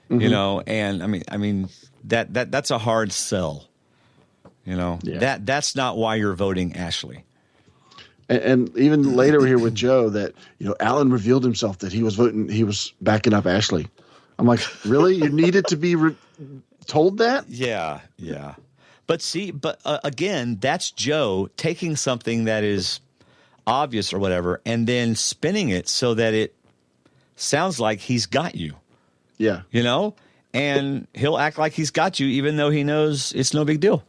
and I mean that's a hard sell. That's not why you're voting Ashley. And even later here with Joe, that Alan revealed himself that he was backing up Ashley. I'm like, really? You needed to be told that? Yeah. But again, that's Joe taking something that is obvious or whatever, and then spinning it so that it sounds like he's got you. Yeah. And he'll act like he's got you, even though he knows it's no big deal.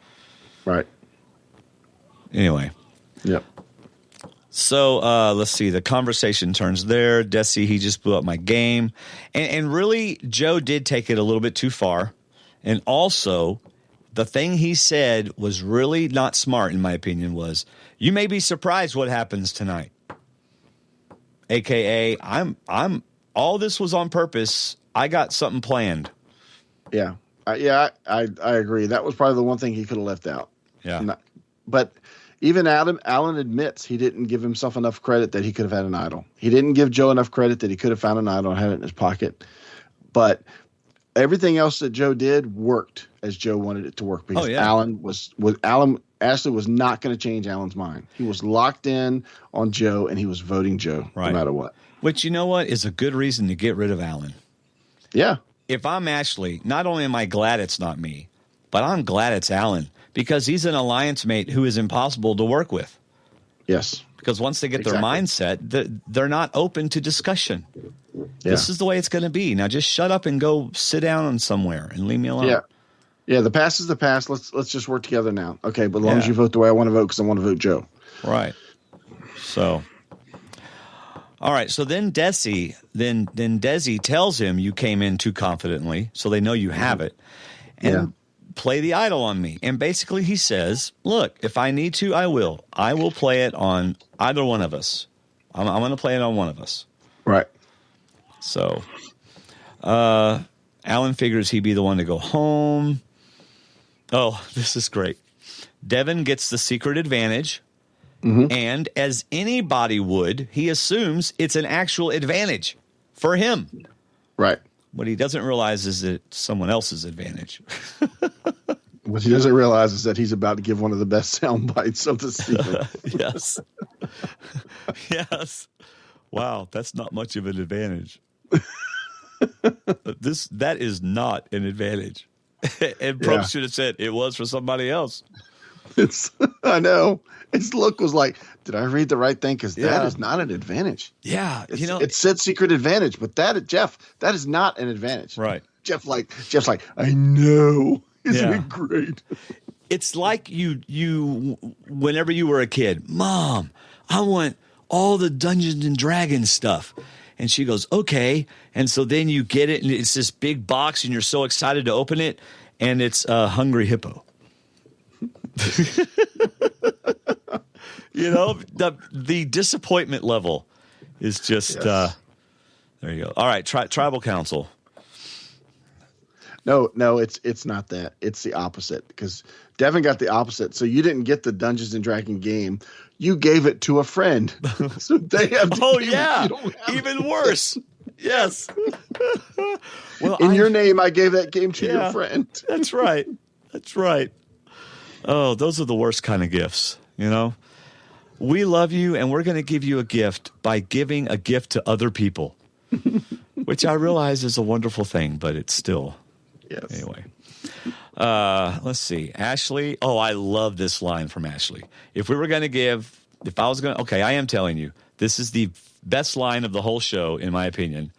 Right. Anyway. Yep. So let's see. The conversation turns there. Desi, he just blew up my game. And really, Joe did take it a little bit too far. And also, the thing he said was really not smart, in my opinion, was, you may be surprised what happens tonight. AKA, I'm all this was on purpose. I got something planned. Yeah. I agree. That was probably the one thing he could have left out. Yeah. But even Alan admits he didn't give himself enough credit that he could have had an idol. He didn't give Joe enough credit that he could have found an idol and had it in his pocket. But everything else that Joe did worked as Joe wanted it to work, because Ashley was not going to change Alan's mind. He was locked in on Joe, and he was voting Joe no matter what. Which, you know what, is a good reason to get rid of Alan. Yeah. If I'm Ashley, not only am I glad it's not me, but I'm glad it's Alan, because he's an alliance mate who is impossible to work with. Yes. Because once they get their mindset, they're not open to discussion. Yeah. This is the way it's going to be. Now just shut up and go sit down somewhere and leave me alone. Yeah. Yeah, the past is the past. Let's just work together now. Okay, but as long as you vote the way I want to vote, because I want to vote Joe. Right. So, all right. So then Desi tells him you came in too confidently, so they know you have it, and play the idol on me. And basically he says, look, if I need to, I will. I will play it on either one of us. I'm going to play it on one of us. Right. So, Alan figures he'd be the one to go home. Oh, this is great. Devin gets the secret advantage, and as anybody would, he assumes it's an actual advantage for him. Right. What he doesn't realize is that it's someone else's advantage. What he doesn't realize is that he's about to give one of the best sound bites of the season. Yes. Yes. Wow, that's not much of an advantage. That is not an advantage. And Probst should have said it was for somebody else. I know. His look was like, did I read the right thing? Because that is not an advantage. Yeah. It said secret advantage, but that is not an advantage. Right. Jeff's like, I know. Isn't it great? It's like you whenever you were a kid, Mom, I want all the Dungeons and Dragons stuff. And she goes, okay. And so then you get it, and it's this big box, and you're so excited to open it, and it's a hungry hippo. The disappointment level is just Yes. there you go. All right, tribal council. No, it's not that. It's the opposite because Devin got the opposite. So you didn't get the Dungeons and Dragons game. You gave it to a friend. So they have the Oh game, yeah, you don't have even worse. Yes. Well, In your name, I gave that game to your friend. That's right. That's right. Oh, those are the worst kind of gifts, you know? We love you, and we're going to give you a gift by giving a gift to other people, which I realize is a wonderful thing, but it's still. Yes. Anyway. Let's see. Ashley. Oh, I love this line from Ashley. If I was going to, okay, I am telling you, this is the best line of the whole show, in my opinion.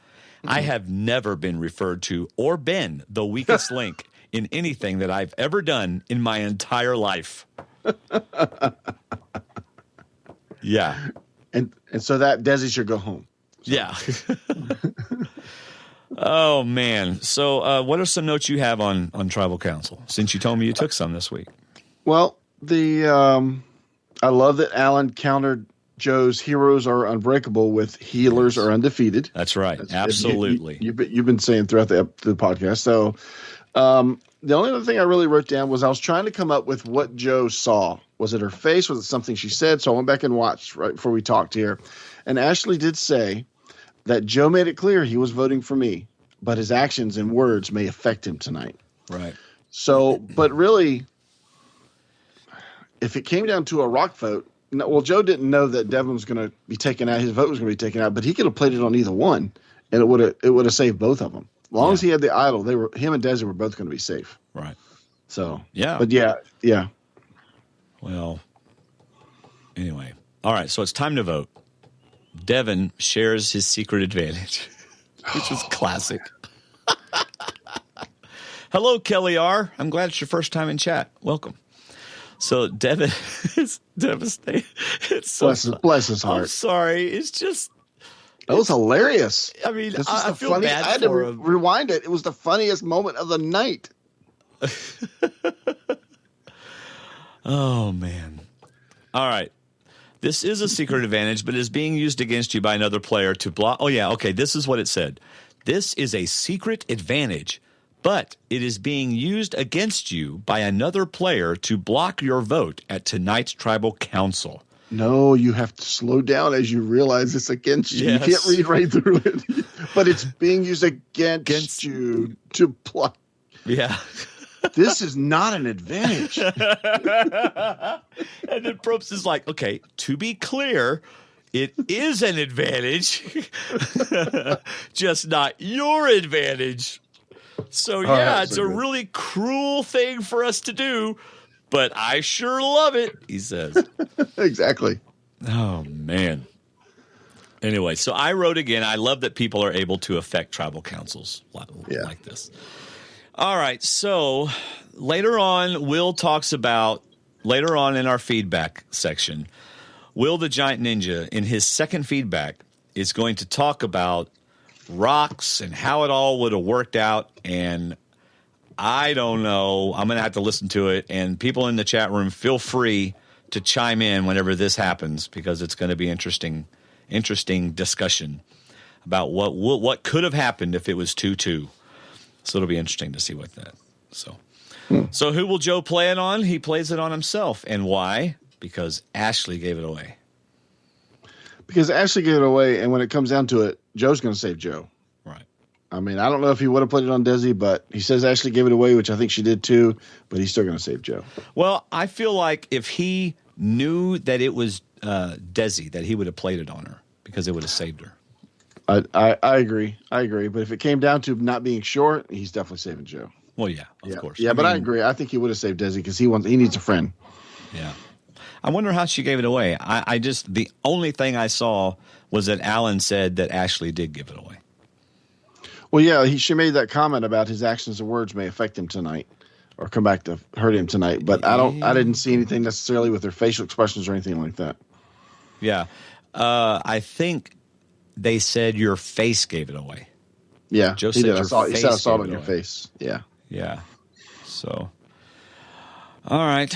I have never been referred to or been the weakest link in anything that I've ever done in my entire life. Yeah. And so that Desi should go home. So. Yeah. Oh, man. So what are some notes you have on Tribal Council, since you told me you took some this week? Well, I love that Alan countered Joe's heroes are unbreakable with healers are undefeated. That's right. Absolutely. You've been saying throughout the podcast. So the only other thing I really wrote down was I was trying to come up with what Joe saw. Was it her face? Was it something she said? So I went back and watched right before we talked here. And Ashley did say that Joe made it clear he was voting for me, but his actions and words may affect him tonight. Right. So, but really, if it came down to a rock vote, well, Joe didn't know that Devin was going to be taken out. His vote was going to be taken out, but he could have played it on either one, and it would have saved both of them. As long as he had the idol, him and Desi were both going to be safe. Right. So yeah, but yeah. Well, anyway, all right. So it's time to vote. Devin shares his secret advantage, which was classic. Hello, Kelly R. I'm glad it's your first time in chat. Welcome. So Devin is devastated. It's so bless his heart. I'm sorry. It's just that was hilarious. I mean, I feel bad I had to for him. rewind it. It was the funniest moment of the night. Oh man! All right. This is a secret advantage, but is being used against you by another player to block. Oh, yeah. Okay. This is what it said. This is a secret advantage, but it is being used against you by another player to block your vote at tonight's tribal council. No, you have to slow down as you realize it's against you. Yes. You can't read right through it. But it's being used against you to block. Yeah. This is not an advantage. And then Probst is like, okay, to be clear, it is an advantage, just not your advantage. So, yeah, it's a really cruel thing for us to do, but I sure love it, he says. Exactly. Oh, man. Anyway, so I wrote again, I love that people are able to affect tribal councils like this. All right, so later on, Will talks about, later on in our feedback section, Will the Giant Ninja, in his second feedback, is going to talk about rocks and how it all would have worked out, and I don't know. I'm going to have to listen to it, and people in the chat room, feel free to chime in whenever this happens, because it's going to be interesting discussion about what could have happened if it was 2-2. So it'll be interesting to see what that. So who will Joe play it on? He plays it on himself. And why? Because Ashley gave it away. Because Ashley gave it away, and when it comes down to it, Joe's going to save Joe. Right. I mean, I don't know if he would have put it on Desi, but he says Ashley gave it away, which I think she did too, but he's still going to save Joe. Well, I feel like if he knew that it was Desi, that he would have played it on her because it would have saved her. I agree. But if it came down to not being sure, he's definitely saving Joe. Well, yeah, of course. Yeah, I agree. I think he would have saved Desi because he needs a friend. Yeah. I wonder how she gave it away. I just, the only thing I saw was that Alan said that Ashley did give it away. Well, yeah, she made that comment about his actions and words may affect him tonight or come back to hurt him tonight. But I didn't see anything necessarily with her facial expressions or anything like that. Yeah. I think they said your face gave it away. Yeah, Joe he said did. your He said I face saw it gave on your away. face. Yeah. Yeah. So, all right.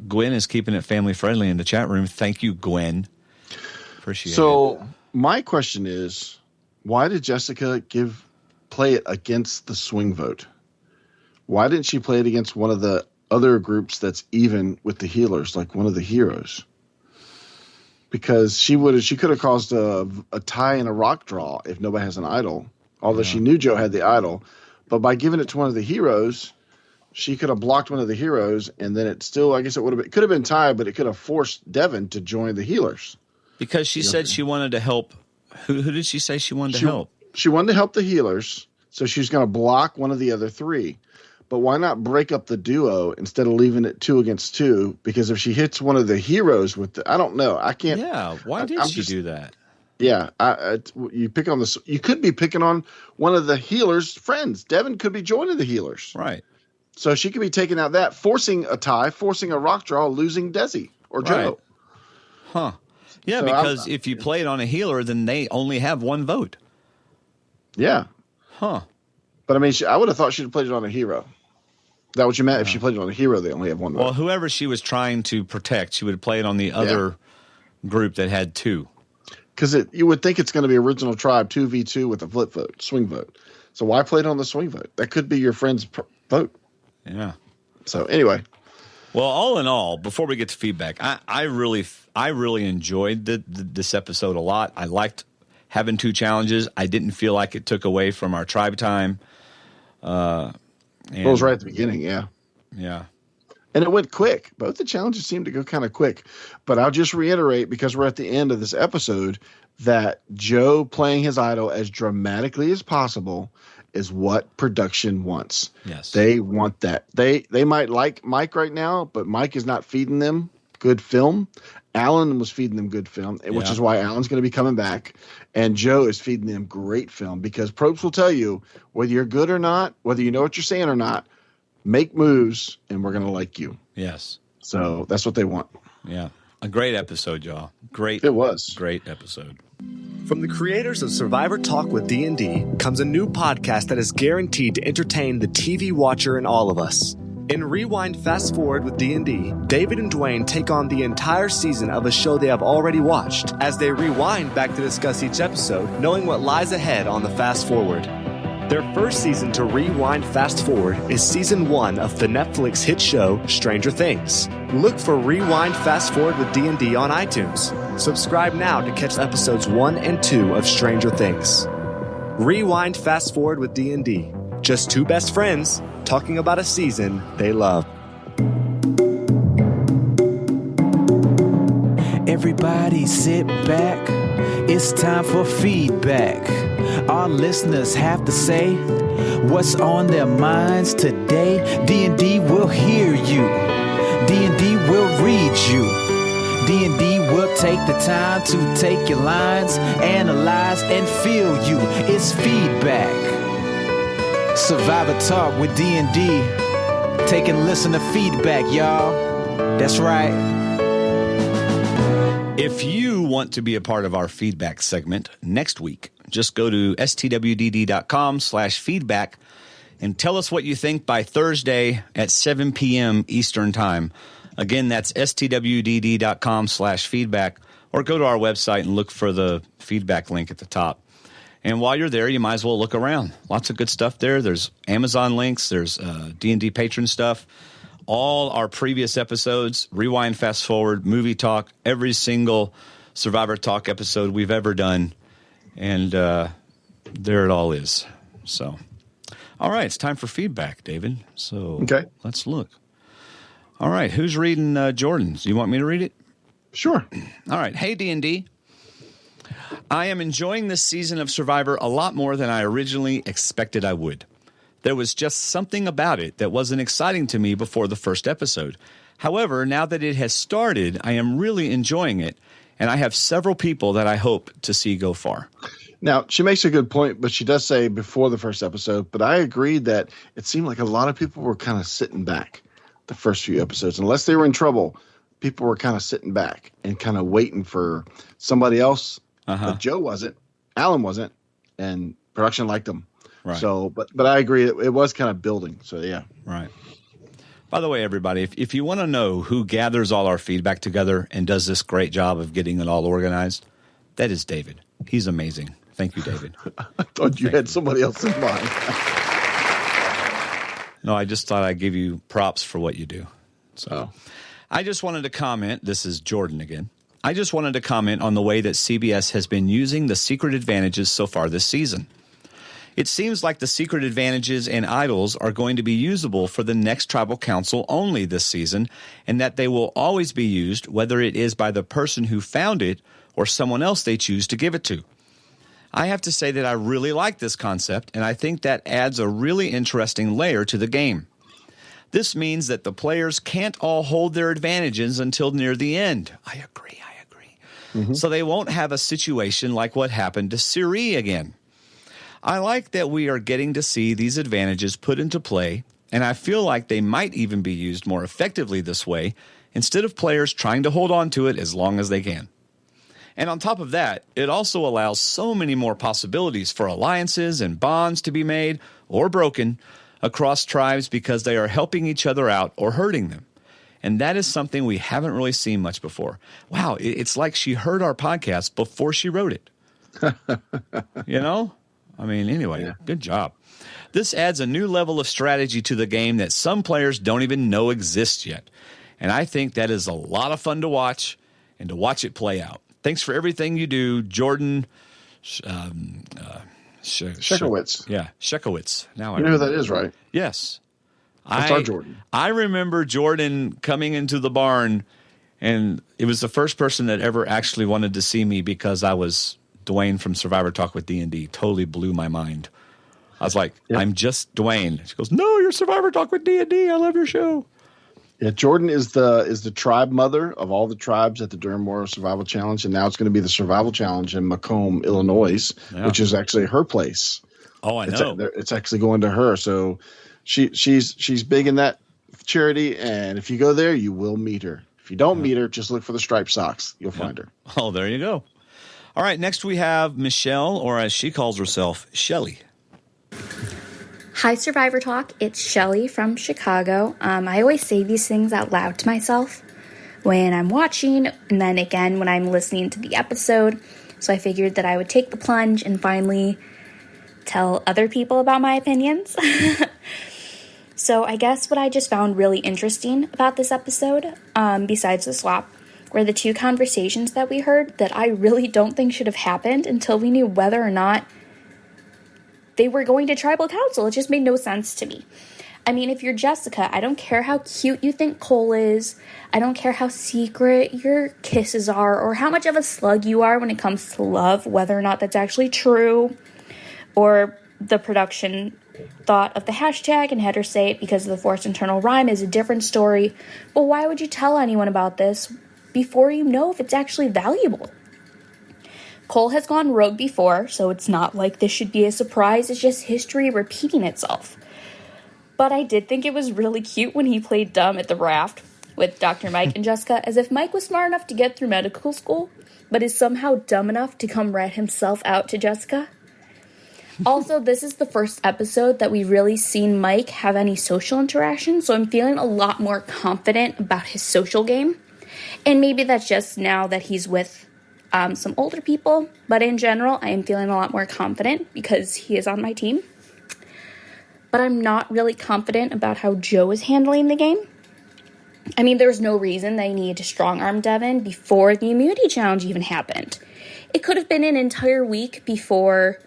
Gwen is keeping it family friendly in the chat room. Thank you, Gwen, Appreciate it. So my question is, why did Jessica play it against the swing vote? Why didn't she play it against one of the other groups that's even with the healers, like one of the heroes? Because she could have caused a tie and a rock draw if nobody has an idol. Although she knew Joe had the idol, but by giving it to one of the heroes, she could have blocked one of the heroes, and then it still, I guess it could have been tied, but it could have forced Devin to join the healers. Because she said she wanted to help. Who did she say she wanted to help? She wanted to help the healers, so she's going to block one of the other three. But why not break up the duo instead of leaving it 2 against 2? Because if she hits one of the heroes I don't know. I can't. Yeah, why did she do that? Yeah, you pick on this. You could be picking on one of the healers' friends. Devin could be joining the healers, right? So she could be taking out that, forcing a tie, forcing a rock draw, losing Desi or Joe. Huh? Yeah, so because if you play it on a healer, then they only have one vote. Yeah. Huh. But I mean, I would have thought she'd have played it on a hero. Is that what you meant? If she played it on a hero, they only have one vote. Well, whoever she was trying to protect, she would play it on the other group that had 2. Because you would think it's going to be original tribe 2v2 with a flip vote, swing vote. So why play it on the swing vote? That could be your friend's vote. Yeah. So anyway. Well, all in all, before we get to feedback, I really enjoyed this episode a lot. I liked having 2 challenges. I didn't feel like it took away from our tribe time. It was right at the beginning, yeah. Yeah. And it went quick. Both the challenges seemed to go kind of quick. But I'll just reiterate, because we're at the end of this episode, that Joe playing his idol as dramatically as possible is what production wants. Yes. They want that. They might like Mike right now, but Mike is not feeding them good film. Alan was feeding them good film, which is why Alan's going to be coming back. And Joe is feeding them great film, because Probst will tell you, whether you're good or not, whether you know what you're saying or not, make moves, and we're going to like you. Yes. So that's what they want. Yeah. A great episode, y'all. Great. It was. Great episode. From the creators of Survivor Talk with D&D comes a new podcast that is guaranteed to entertain the TV watcher in all of us. In Rewind Fast Forward with D&D, David and Dwayne take on the entire season of a show they have already watched as they rewind back to discuss each episode, knowing what lies ahead on the Fast Forward. Their first season to Rewind Fast Forward is Season 1 of the Netflix hit show Stranger Things. Look for Rewind Fast Forward with D&D on iTunes. Subscribe now to catch episodes 1 and 2 of Stranger Things. Rewind Fast Forward with D&D. Just 2 best friends talking about a season they love. Everybody sit back. It's time for feedback. Our listeners have to say what's on their minds today. D&D will hear you. D&D will read you. D&D will take the time to take your lines, analyze, and feel you. It's feedback. Survivor Talk with D&D. Take and listen to feedback, y'all. That's right. If you want to be a part of our feedback segment next week, just go to stwdd.com/feedback and tell us what you think by Thursday at 7 p.m. Eastern Time. Again, that's stwdd.com/feedback, or go to our website and look for the feedback link at the top. And while you're there, you might as well look around. Lots of good stuff there. There's Amazon links. There's D&D patron stuff. All our previous episodes, Rewind, Fast Forward, Movie Talk, every single Survivor Talk episode we've ever done. And there it all is. So, all right, it's time for feedback, David. So let's look. All right, who's reading Jordan's? You want me to read it? Sure. All right. Hey, D&D. I am enjoying this season of Survivor a lot more than I originally expected I would. There was just something about it that wasn't exciting to me before the first episode. However, now that it has started, I am really enjoying it, and I have several people that I hope to see go far. Now, she makes a good point, but she does say before the first episode, but I agreed that it seemed like a lot of people were kind of sitting back the first few episodes. Unless they were in trouble, people were kind of sitting back and kind of waiting for somebody else. But Joe wasn't, Alan wasn't, and production liked them. Right. So, but I agree, it was kind of building. So, yeah. Right. By the way, everybody, if you want to know who gathers all our feedback together and does this great job of getting it all organized, That is David. He's amazing. Thank you, David. I thought you had somebody else in mind. No, I just thought I'd give you props for what you do. So I just wanted to comment. This is Jordan again. I just wanted to comment on the way that CBS has been using the secret advantages so far this season. It seems like the secret advantages and idols are going to be usable for the next tribal council only this season, and that they will always be used, whether it is by the person who found it or someone else they choose to give it to. I have to say that I really like this concept, and I think that adds a really interesting layer to the game. This means that the players can't all hold their advantages until near the end. I agree. Mm-hmm. So they won't have a situation like what happened to Siri again. I like that we are getting to see these advantages put into play, and I feel like they might even be used more effectively this way, instead of players trying to hold on to it as long as they can. And on top of that, it also allows so many more possibilities for alliances and bonds to be made or broken across tribes because they are helping each other out or hurting them. And that is something we haven't really seen much before. Wow, it's like she heard our podcast before she wrote it. You know? I mean, anyway, Good job. This adds a new level of strategy to the game that some players don't even know exists yet. And I think that is a lot of fun to watch and to watch it play out. Thanks for everything you do, Jordan Shekowitz. Yeah, Shekowitz. Now you know who that is, right? Yes. That's our Jordan. I remember Jordan coming into the barn, and it was the first person that ever actually wanted to see me because I was Dwayne from Survivor Talk with D&D. Totally blew my mind. I was like, I'm just Dwayne. She goes, no, you're Survivor Talk with D&D. I love your show. Yeah, Jordan is the tribe mother of all the tribes at the Durham Survival Challenge, and now it's going to be the Survival Challenge in Macomb, Illinois, which is actually her place. Oh, I know. It's actually going to her. So she's big in that charity, and if you go there, you will meet her. If you don't meet her, just look for the striped socks. You'll find her. Oh, there you go. All right, next we have Michelle, or as she calls herself, Shelly. Hi, Survivor Talk. It's Shelly from Chicago. I always say these things out loud to myself when I'm watching, and then again when I'm listening to the episode. So I figured that I would take the plunge and finally tell other people about my opinions. So I guess what I just found really interesting about this episode, besides the swap, were the two conversations that we heard that I really don't think should have happened until we knew whether or not they were going to tribal council. It just made no sense to me. I mean, if you're Jessica, I don't care how cute you think Cole is. I don't care how secret your kisses are or how much of a slug you are when it comes to love, whether or not that's actually true. Or the production thought of the hashtag and had her say it because of the forced internal rhyme is a different story. But why would you tell anyone about this before you know if it's actually valuable? Cole has gone rogue before, so it's not like this should be a surprise. It's just history repeating itself. But I did think it was really cute when he played dumb at the raft with Dr. Mike and Jessica, as if Mike was smart enough to get through medical school, but is somehow dumb enough to come rat himself out to Jessica. Also, this is the first episode that we've really seen Mike have any social interaction, so I'm feeling a lot more confident about his social game. And maybe that's just now that he's with some older people, but in general, I am feeling a lot more confident because he is on my team. But I'm not really confident about how Joe is handling the game. I mean, there's no reason they needed to strong-arm Devin before the immunity challenge even happened. It could have been an entire week before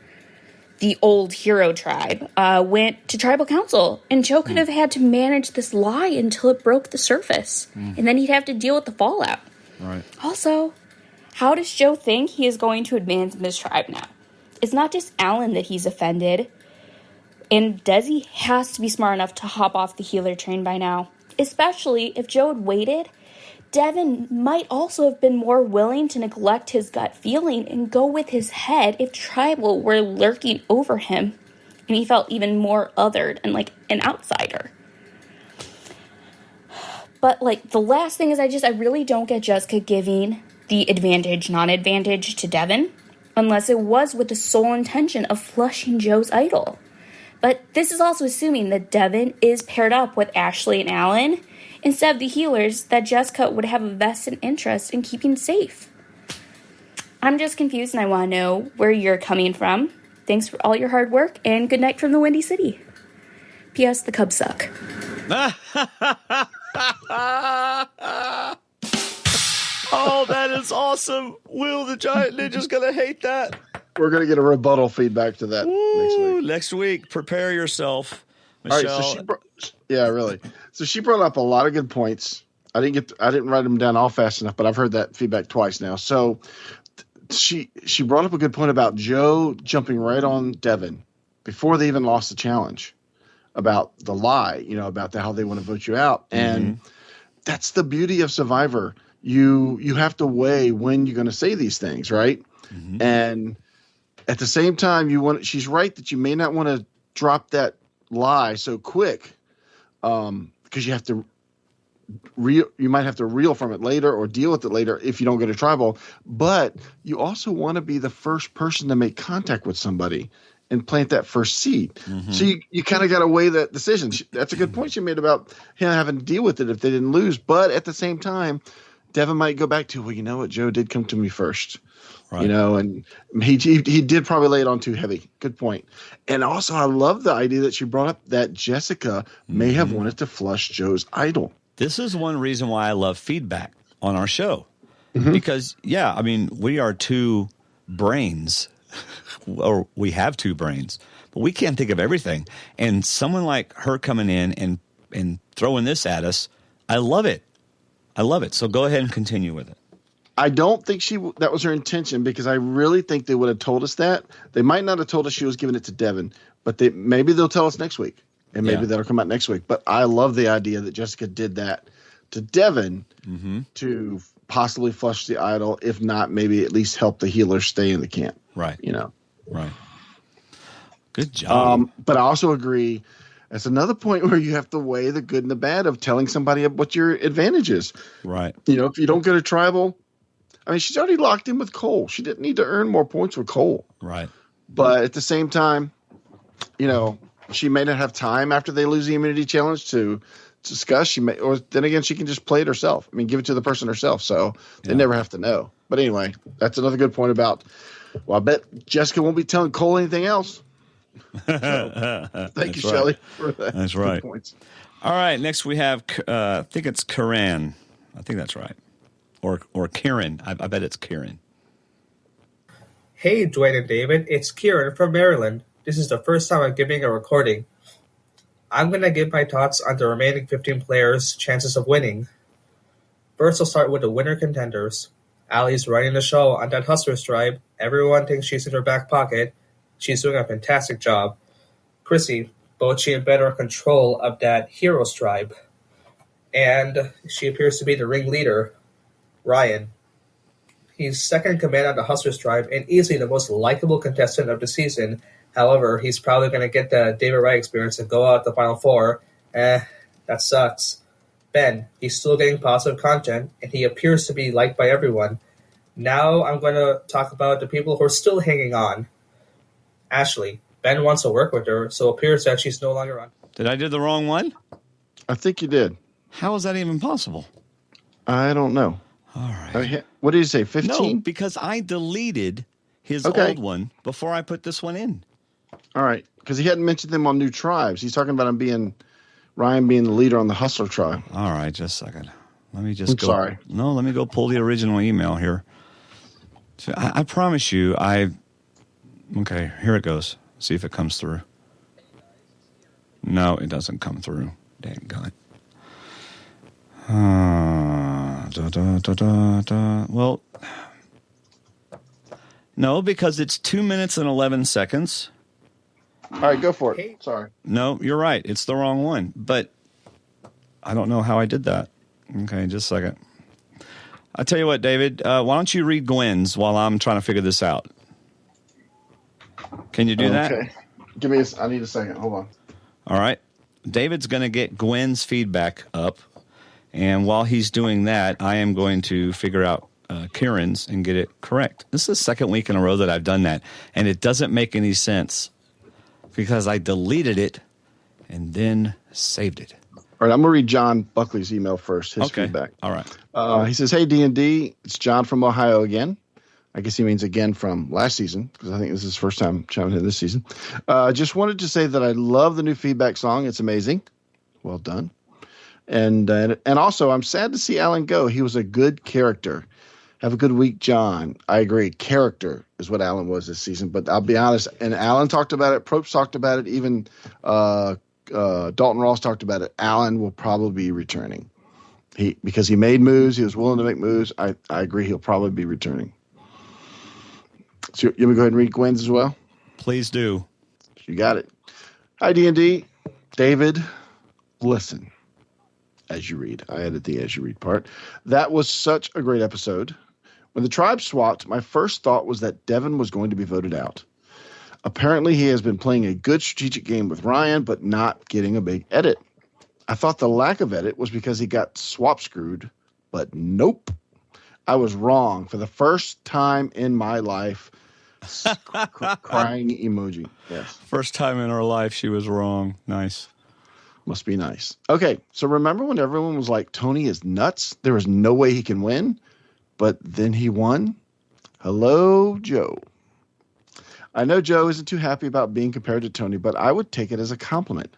the old hero tribe went to tribal council, and Joe could have had to manage this lie until it broke the surface, and then he'd have to deal with the fallout. Right. Also, how does Joe think he is going to advance in this tribe now? It's not just Alan that he's offended, and Desi has to be smart enough to hop off the healer train by now. Especially if Joe had waited, Devin might also have been more willing to neglect his gut feeling and go with his head if tribal were lurking over him and he felt even more othered and like an outsider. But like the last thing is I really don't get Jessica giving the advantage, non-advantage to Devin unless it was with the sole intention of flushing Joe's idol. But this is also assuming that Devin is paired up with Ashley and Alan instead of the healers that Jessica would have a vested interest in keeping safe. I'm just confused and I want to know where you're coming from. Thanks for all your hard work and good night from the Windy City. P.S. The Cubs suck. Oh, that is awesome. Will the Giant Ninja's going to hate that. We're going to get a rebuttal feedback to that next week. Next week, prepare yourself, Michelle. All right, so really. So she brought up a lot of good points. I didn't write them down all fast enough, but I've heard that feedback twice now. So she brought up a good point about Joe jumping right on Devin before they even lost the challenge about the lie, about how they want to vote you out. And that's the beauty of Survivor. You have to weigh when you're going to say these things, right? Mm-hmm. And at the same time, she's right that you may not want to drop that lie so quick, because you have to you might have to reel from it later or deal with it later if you don't get a tribal. But you also want to be the first person to make contact with somebody and plant that first seed. Mm-hmm. So you kind of got to weigh that decision. That's a good point she made about him having to deal with it if they didn't lose. But at the same time, Devin might go back to, well, you know what, Joe did come to me first. Right. And he did probably lay it on too heavy. Good point. And also, I love the idea that she brought up that Jessica may have wanted to flush Joe's idol. This is one reason why I love feedback on our show. Mm-hmm. Because, we are two brains, or we have two brains, but we can't think of everything. And someone like her coming in and throwing this at us, I love it. So go ahead and continue with it. I don't think that was her intention, because I really think they would have told us that. They might not have told us she was giving it to Devin, but maybe they'll tell us next week, and maybe that'll come out next week. But I love the idea that Jessica did that to Devin to possibly flush the idol, if not maybe at least help the healer stay in the camp. Right. Right. Good job. But I also agree. That's another point where you have to weigh the good and the bad of telling somebody what your advantage is. Right. If you don't get a tribal, she's already locked in with Cole. She didn't need to earn more points with Cole. Right. But at the same time, she may not have time after they lose the immunity challenge to discuss. Or then again, she can just play it herself. Give it to the person herself. So they never have to know. But anyway, that's another good point about, I bet Jessica won't be telling Cole anything else. So, thank you, Shelley, for that. That's right. Points. All right. Next we have, I think it's Karen. I think that's right. Or Karen. I bet it's Karen. Hey, Dwayne and David. It's Kieran from Maryland. This is the first time I'm giving a recording. I'm going to give my thoughts on the remaining 15 players' chances of winning. First, I'll start with the winner contenders. Allie's running the show on that Hustler's Tribe. Everyone thinks she's in her back pocket. She's doing a fantastic job. Chrissy, both she and Ben are in control of that Heroes Tribe. And she appears to be the ringleader. Ryan. He's second in command on the Hustlers Tribe and easily the most likable contestant of the season. However, he's probably going to get the David Wright experience and go out the Final Four. That sucks. Ben, he's still getting positive content, and he appears to be liked by everyone. Now I'm going to talk about the people who are still hanging on. Ashley. Ben wants to work with her, so it appears that she's no longer on. Did I do the wrong one? I think you did. How is that even possible? I don't know. All right. What did you say, 15? No, because I deleted his old one before I put this one in. All right, because he hadn't mentioned them on new tribes. He's talking about Ryan being the leader on the Hustler Tribe. All right, just a second. Let me just go. Sorry. No, let me go pull the original email here. So I promise you, okay, here it goes. See if it comes through. No, it doesn't come through. Dang it. Well, no, because it's 2 minutes and 11 seconds. All right, go for it. Sorry. No, you're right. It's the wrong one. But I don't know how I did that. Okay, just a second. I'll tell you what, David. Why don't you read Gwen's while I'm trying to figure this out? Can you do that? Okay. I need a second. Hold on. All right. David's going to get Gwen's feedback up. And while he's doing that, I am going to figure out Kieran's and get it correct. This is the second week in a row that I've done that. And it doesn't make any sense because I deleted it and then saved it. All right, I'm going to read John Buckley's email first, his feedback. All right. He says, hey, D&D, it's John from Ohio again. I guess he means again from last season, because I think this is his first time chiming in this season. Just wanted to say that I love the new feedback song. It's amazing. Well done. And also, I'm sad to see Alan go. He was a good character. Have a good week, John. I agree. Character is what Alan was this season. But I'll be honest, and Alan talked about it. Probst talked about it. Even Dalton Ross talked about it. Alan will probably be returning. Because he made moves. He was willing to make moves. I agree. He'll probably be returning. So you want me to go ahead and read Gwen's as well? Please do. You got it. Hi, D&D. David, listen as you read. I added the as you read part. That was such a great episode. When the tribe swapped, my first thought was that Devin was going to be voted out. Apparently, he has been playing a good strategic game with Ryan, but not getting a big edit. I thought the lack of edit was because he got swap screwed, but nope. I was wrong for the first time in my life. Crying emoji. Yes. First time in her life she was wrong. Nice. Must be nice. Okay, so remember when everyone was like, Tony is nuts? There was no way he can win, but then he won? Hello, Joe. I know Joe isn't too happy about being compared to Tony, but I would take it as a compliment.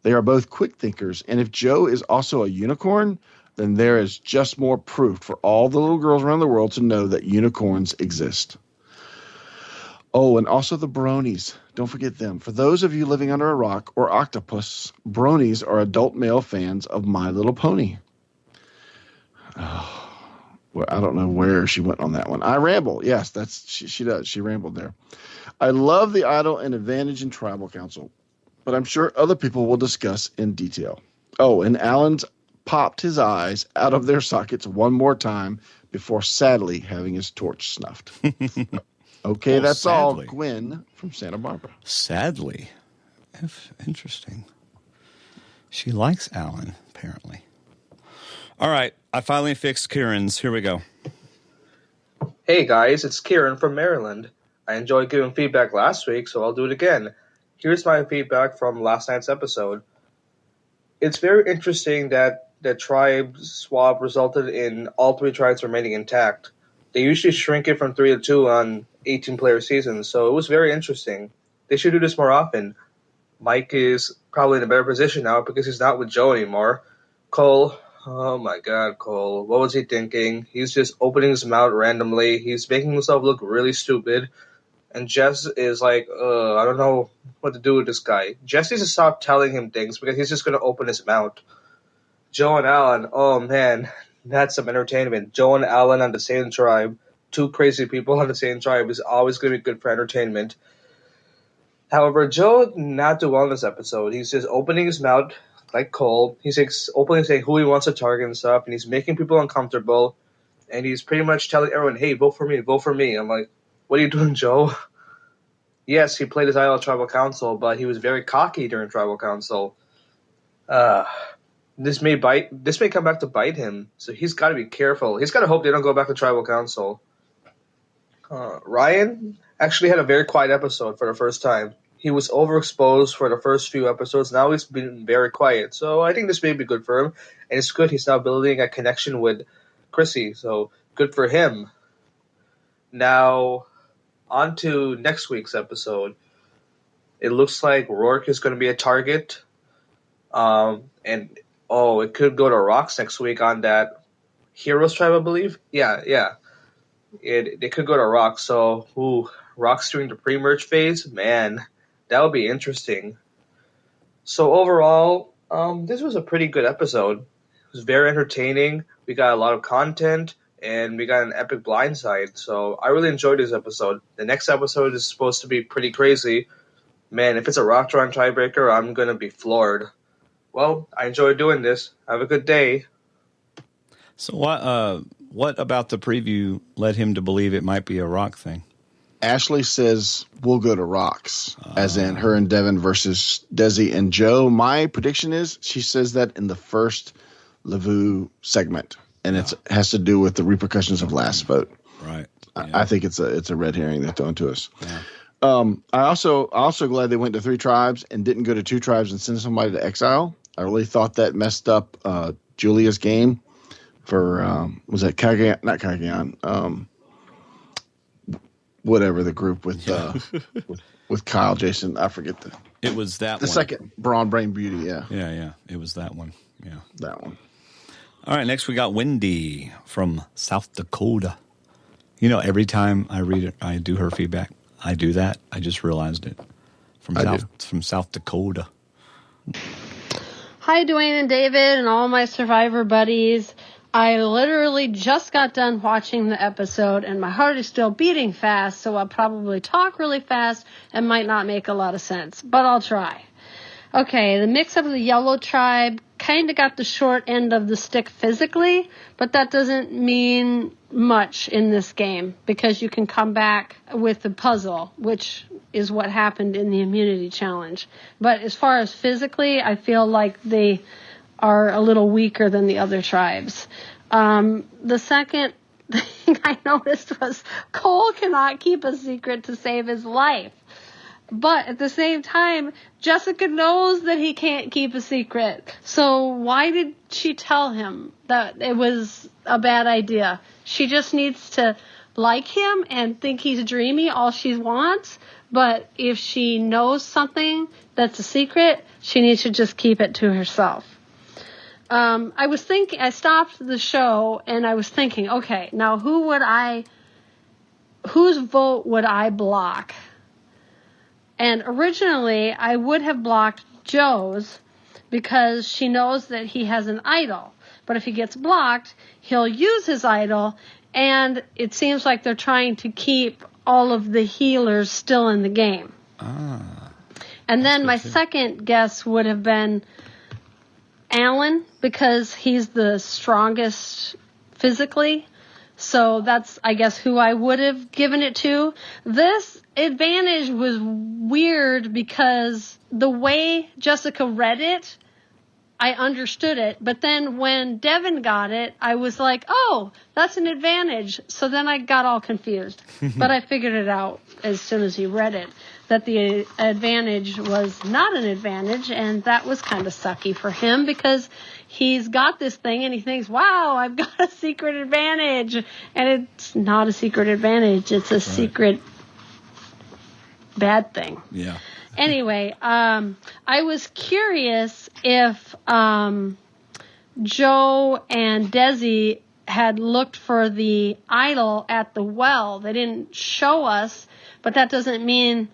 They are both quick thinkers, and if Joe is also a unicorn, then there is just more proof for all the little girls around the world to know that unicorns exist. Oh, and also the bronies. Don't forget them. For those of you living under a rock or octopus, bronies are adult male fans of My Little Pony. Oh, well, I don't know where she went on that one. I ramble. Yes, she does. She rambled there. I love the idol and advantage in tribal council, but I'm sure other people will discuss in detail. Oh, and Alan's popped his eyes out of their sockets one more time before sadly having his torch snuffed. Okay, that's sadly. All. Gwen from Santa Barbara. Sadly. Interesting. She likes Alan, apparently. All right, I finally fixed Kieran's. Here we go. Hey guys, it's Kieran from Maryland. I enjoyed giving feedback last week, so I'll do it again. Here's my feedback from last night's episode. It's very interesting that the tribe swap resulted in all three tribes remaining intact. They usually shrink it from 3 to 2 on 18-player seasons, so it was very interesting. They should do this more often. Mike is probably in a better position now because he's not with Joe anymore. Cole, oh my God, Cole, what was he thinking? He's just opening his mouth randomly. He's making himself look really stupid. And Jess is like, I don't know what to do with this guy. Jess needs to stop telling him things because he's just going to open his mouth. Joe and Alan, oh man, that's some entertainment. Joe and Alan on the same tribe, two crazy people on the same tribe is always going to be good for entertainment. However, Joe did not do well in this episode. He's just opening his mouth like Cole. He's openly saying who he wants to target and stuff, and he's making people uncomfortable. And he's pretty much telling everyone, hey, vote for me, vote for me. I'm like, what are you doing, Joe? Yes, he played his idol at Tribal Council, but he was very cocky during Tribal Council. This may come back to bite him, so he's got to be careful. He's got to hope they don't go back to Tribal Council. Ryan actually had a very quiet episode for the first time. He was overexposed for the first few episodes. Now he's been very quiet, so I think this may be good for him. And it's good he's now building a connection with Chrissy, so good for him. Now, on to next week's episode. It looks like Rourke is going to be a target. It could go to Rocks next week on that Heroes tribe, I believe. Yeah. It could go to Rocks. So, Rocks during the pre-merge phase? Man, that would be interesting. So, overall, this was a pretty good episode. It was very entertaining. We got a lot of content, and we got an epic blindside. So, I really enjoyed this episode. The next episode is supposed to be pretty crazy. Man, if it's a Rocktron tiebreaker, I'm going to be floored. Well, I enjoyed doing this. Have a good day. So what about the preview led him to believe it might be a Rock thing? Ashley says we'll go to Rocks, as in her and Devin versus Desi and Joe. My prediction is she says that in the first Lavu segment, and it has to do with the repercussions of last vote. Right. Yeah. I think it's a red herring they're throwing to us. Yeah. I also glad they went to 3 tribes and didn't go to 2 tribes and send somebody to exile. I really thought that messed up Julia's game for was that Kagayan? Not Kagayan. whatever the group with with Kyle, Jason. I forget It was that the one. second Brawn Brain Beauty. Yeah. Yeah. It was that one. Yeah. That one. All right. Next, we got Wendy from South Dakota. You know, every time I read it, I do her feedback. I do that. I just realized it. From South Dakota. Hi, Dwayne and David and all my Survivor buddies. I literally just got done watching the episode and my heart is still beating fast, so I'll probably talk really fast and might not make a lot of sense, but I'll try. Okay, the mix-up of the Yellow Tribe kind of got the short end of the stick physically, but that doesn't mean much in this game because you can come back with the puzzle, which is what happened in the immunity challenge. But as far as physically, I feel like they are a little weaker than the other tribes. The second thing I noticed was Cole cannot keep a secret to save his life. But at the same time, Jessica knows that he can't keep a secret. So why did she tell him that it was a bad idea? She just needs to like him and think he's dreamy all she wants. But if she knows something that's a secret, she needs to just keep it to herself. I stopped the show and I was thinking, okay, now whose vote would I block? And originally I would have blocked Joe's because she knows that he has an idol. But if he gets blocked, he'll use his idol, and it seems like they're trying to keep all of the healers still in the game. And then my second guess would have been Alan, because he's the strongest physically. So that's, I guess, who I would have given it to. This advantage was weird because the way Jessica read it, I understood it. But then when Devin got it, I was like, oh, that's an advantage. So then I got all confused. But I figured it out as soon as he read it, that the advantage was not an advantage. And that was kind of sucky for him because he's got this thing and he thinks, wow, I've got a secret advantage. And it's not a secret advantage. It's a secret bad thing. Yeah. Anyway, I was curious if Joe and Desi had looked for the idol at the well. They didn't show us, but that doesn't mean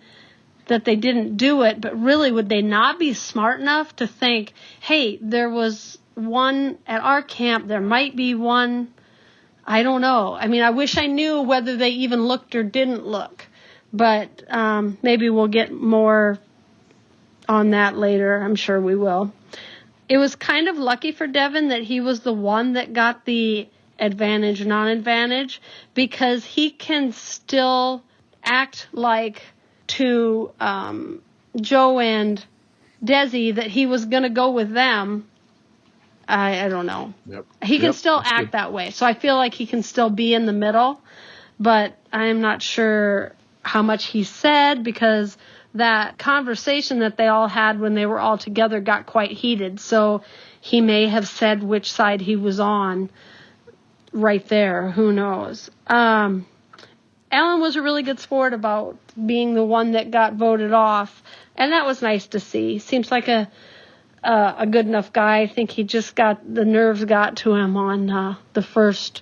that they didn't do it. But really, would they not be smart enough to think, hey, there was one at our camp, there might be one, I don't know. I mean, I wish I knew whether they even looked or didn't look. But maybe we'll get more on that later. I'm sure we will. It was kind of lucky for Devin that he was the one that got the advantage, non-advantage, because he can still act like to Joe and Desi that he was going to go with them. I don't know. Yep. He can still act that way. So I feel like he can still be in the middle, but I'm not sure how much he said because that conversation that they all had when they were all together got quite heated. So he may have said which side he was on right there. Who knows? Alan was a really good sport about being the one that got voted off, and that was nice to see. Seems like a good enough guy. I think he just the nerves got to him on the first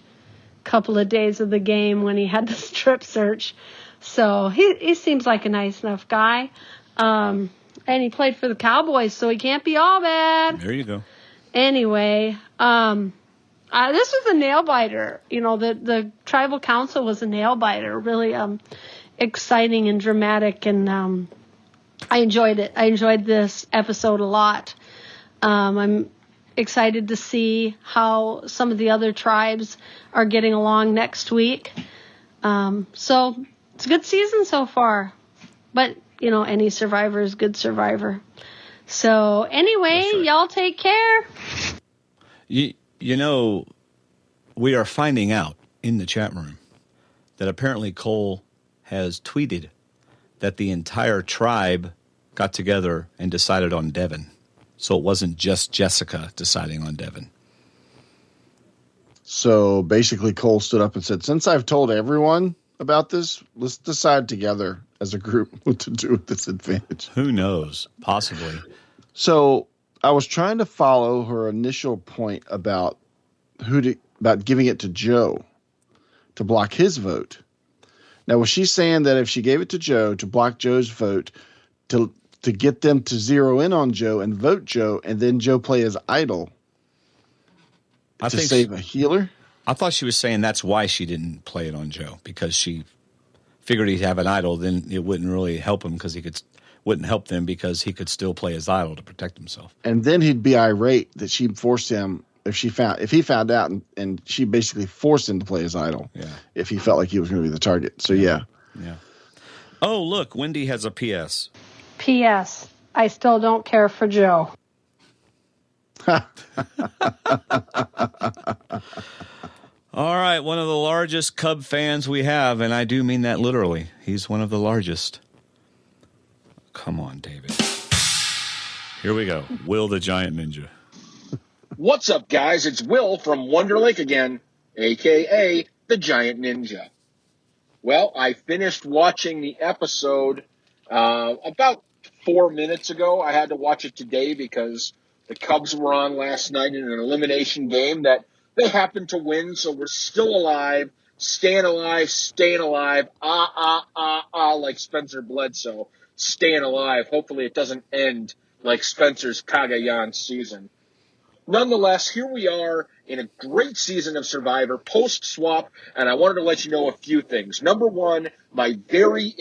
couple of days of the game when he had the strip search. So he seems like a nice enough guy. And he played for the Cowboys, so he can't be all bad. There you go. Anyway, this was a nail biter. You know, the tribal council was a nail biter. Really exciting and dramatic, and I enjoyed it. I enjoyed this episode a lot. I'm excited to see how some of the other tribes are getting along next week. So it's a good season so far. But, you know, any survivor is good survivor. So anyway, right. Y'all take care. You know, we are finding out in the chat room that apparently Cole has tweeted that the entire tribe got together and decided on Devin. So it wasn't just Jessica deciding on Devin. So basically Cole stood up and said, since I've told everyone, about this? Let's decide together as a group what to do with this advantage. Who knows? Possibly. So I was trying to follow her initial point about about giving it to Joe to block his vote. Now, was she saying that if she gave it to Joe to block Joe's vote, to get them to zero in on Joe and vote Joe, and then Joe play as idol to save a healer? I thought she was saying that's why she didn't play it on Joe, because she figured he'd have an idol, then it wouldn't really help him wouldn't help them because he could still play his idol to protect himself. And then he'd be irate that she forced him if he found out and she basically forced him to play his idol. Yeah. If he felt like he was going to be the target. So yeah. Yeah. Oh, look, Wendy has a PS. P.S. I still don't care for Joe. All right, one of the largest Cub fans we have, and I do mean that literally. He's one of the largest. Come on, David. Here we go. Will the Giant Ninja. What's up, guys? It's Will from Wonder Lake again, a.k.a. the Giant Ninja. Well, I finished watching the episode about 4 minutes ago. I had to watch it today because the Cubs were on last night in an elimination game that they happened to win, so we're still alive, staying alive, like Spencer Bledsoe, staying alive. Hopefully it doesn't end like Spencer's Kagayan season. Nonetheless, here we are in a great season of Survivor, post-swap, and I wanted to let you know a few things. Number one, my very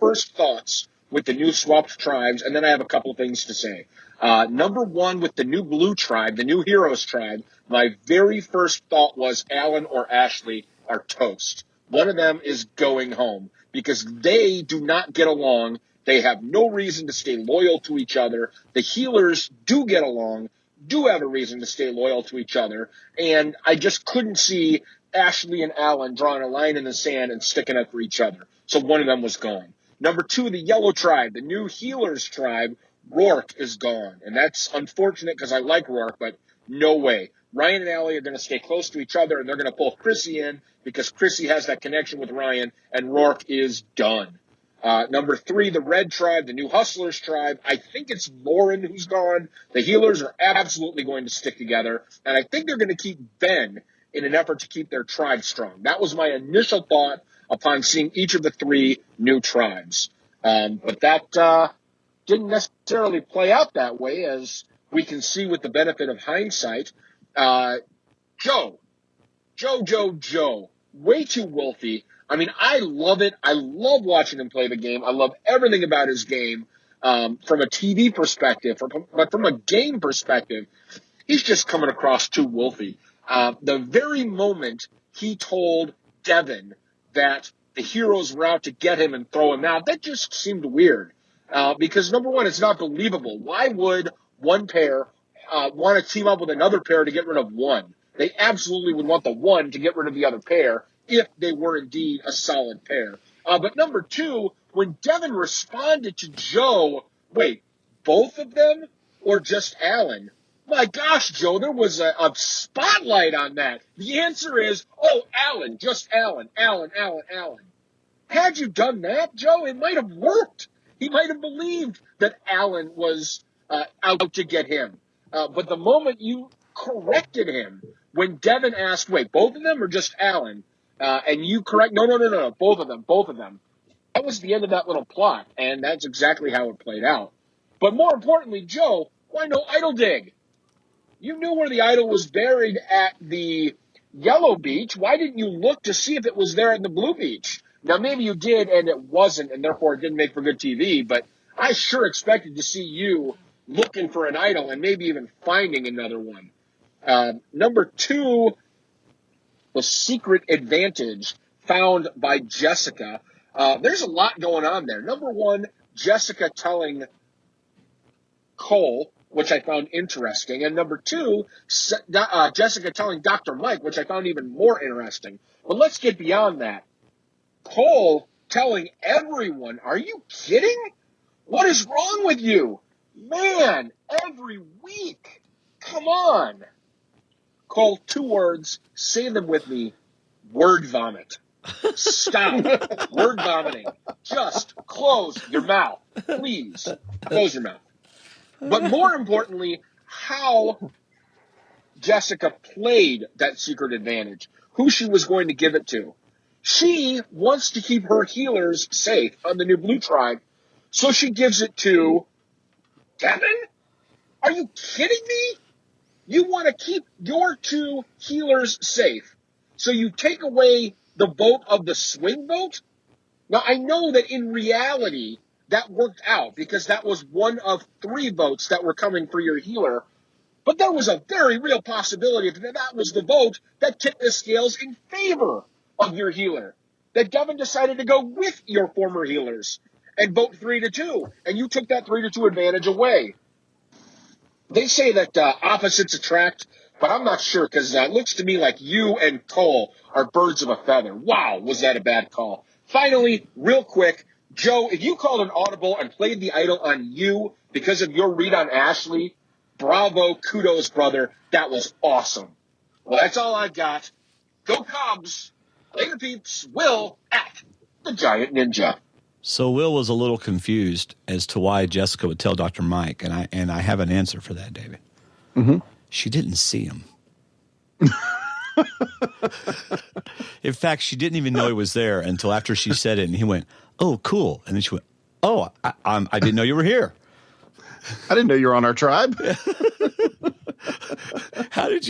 first thoughts with the new swapped tribes, and then I have a couple of things to say. Number one, with the new blue tribe, the new heroes tribe, my very first thought was Alan or Ashley are toast. One of them is going home because they do not get along. They have no reason to stay loyal to each other. The healers do get along, do have a reason to stay loyal to each other, and I just couldn't see Ashley and Alan drawing a line in the sand and sticking up for each other. So one of them was gone. Number two, the yellow tribe, the new healers tribe, Rourke is gone. And that's unfortunate because I like Rourke, but no way. Ryan and Allie are going to stay close to each other, and they're going to pull Chrissy in because Chrissy has that connection with Ryan, and Rourke is done. Number three, the red tribe, the new hustlers tribe. I think it's Lauren who's gone. The healers are absolutely going to stick together, and I think they're going to keep Ben in an effort to keep their tribe strong. That was my initial thought upon seeing each of the three new tribes. But that didn't necessarily play out that way, as we can see with the benefit of hindsight. Joe. Way too wolfy. I mean, I love it. I love watching him play the game. I love everything about his game from a TV perspective. But from a game perspective, he's just coming across too wolfy. The very moment he told Devin that the heroes were out to get him and throw him out, that just seemed weird. Because, number one, it's not believable. Why would one pair want to team up with another pair to get rid of one? They absolutely would want the one to get rid of the other pair if they were indeed a solid pair. But number two, when Devin responded to Joe, wait, both of them or just Alan? My gosh, Joe, there was a spotlight on that. The answer is, Alan, just Alan. Had you done that, Joe, it might have worked. He might have believed that Alan was out to get him. But the moment you corrected him, when Devin asked, wait, both of them or just Alan? And you correct, no, both of them. That was the end of that little plot, and that's exactly how it played out. But more importantly, Joe, why no idol dig? You knew where the idol was buried at the yellow beach. Why didn't you look to see if it was there at the blue beach? Now, maybe you did and it wasn't, and therefore it didn't make for good TV, but I sure expected to see you looking for an idol and maybe even finding another one. Number two, the secret advantage found by Jessica. There's a lot going on there. Number one, Jessica telling Cole, which I found interesting. And number two, Jessica telling Dr. Mike, which I found even more interesting. But let's get beyond that. Cole telling everyone, are you kidding? What is wrong with you? Man, every week. Come on. Cole, 2 words, say them with me, word vomit. Stop word vomiting. Just close your mouth. Please. Close your mouth. But more importantly, how Jessica played that secret advantage, who she was going to give it to. She wants to keep her healers safe on the new Blue Tribe, so she gives it to Devin? Are you kidding me? You want to keep your 2 healers safe, so you take away the vote of the swing vote? Now, I know that in reality, that worked out because that was one of 3 votes that were coming for your healer. But there was a very real possibility that that was the vote that tipped the scales in favor of your healer. That Devin decided to go with your former healers and vote 3-2, and you took that 3-2 advantage away. They say that opposites attract, but I'm not sure because it looks to me like you and Cole are birds of a feather. Wow, was that a bad call. Finally, real quick, Joe, if you called an audible and played the idol on you because of your read on Ashley, bravo, kudos, brother. That was awesome. Well, that's all I got. Go Cubs. Later, peeps. Will at the Giant Ninja. So Will was a little confused as to why Jessica would tell Dr. Mike, and I have an answer for that, David. Mm-hmm. She didn't see him. In fact, she didn't even know he was there until after she said it, and he went, "Oh, cool," and then she went, "Oh, I didn't know you were here. I didn't know you were on our tribe." How did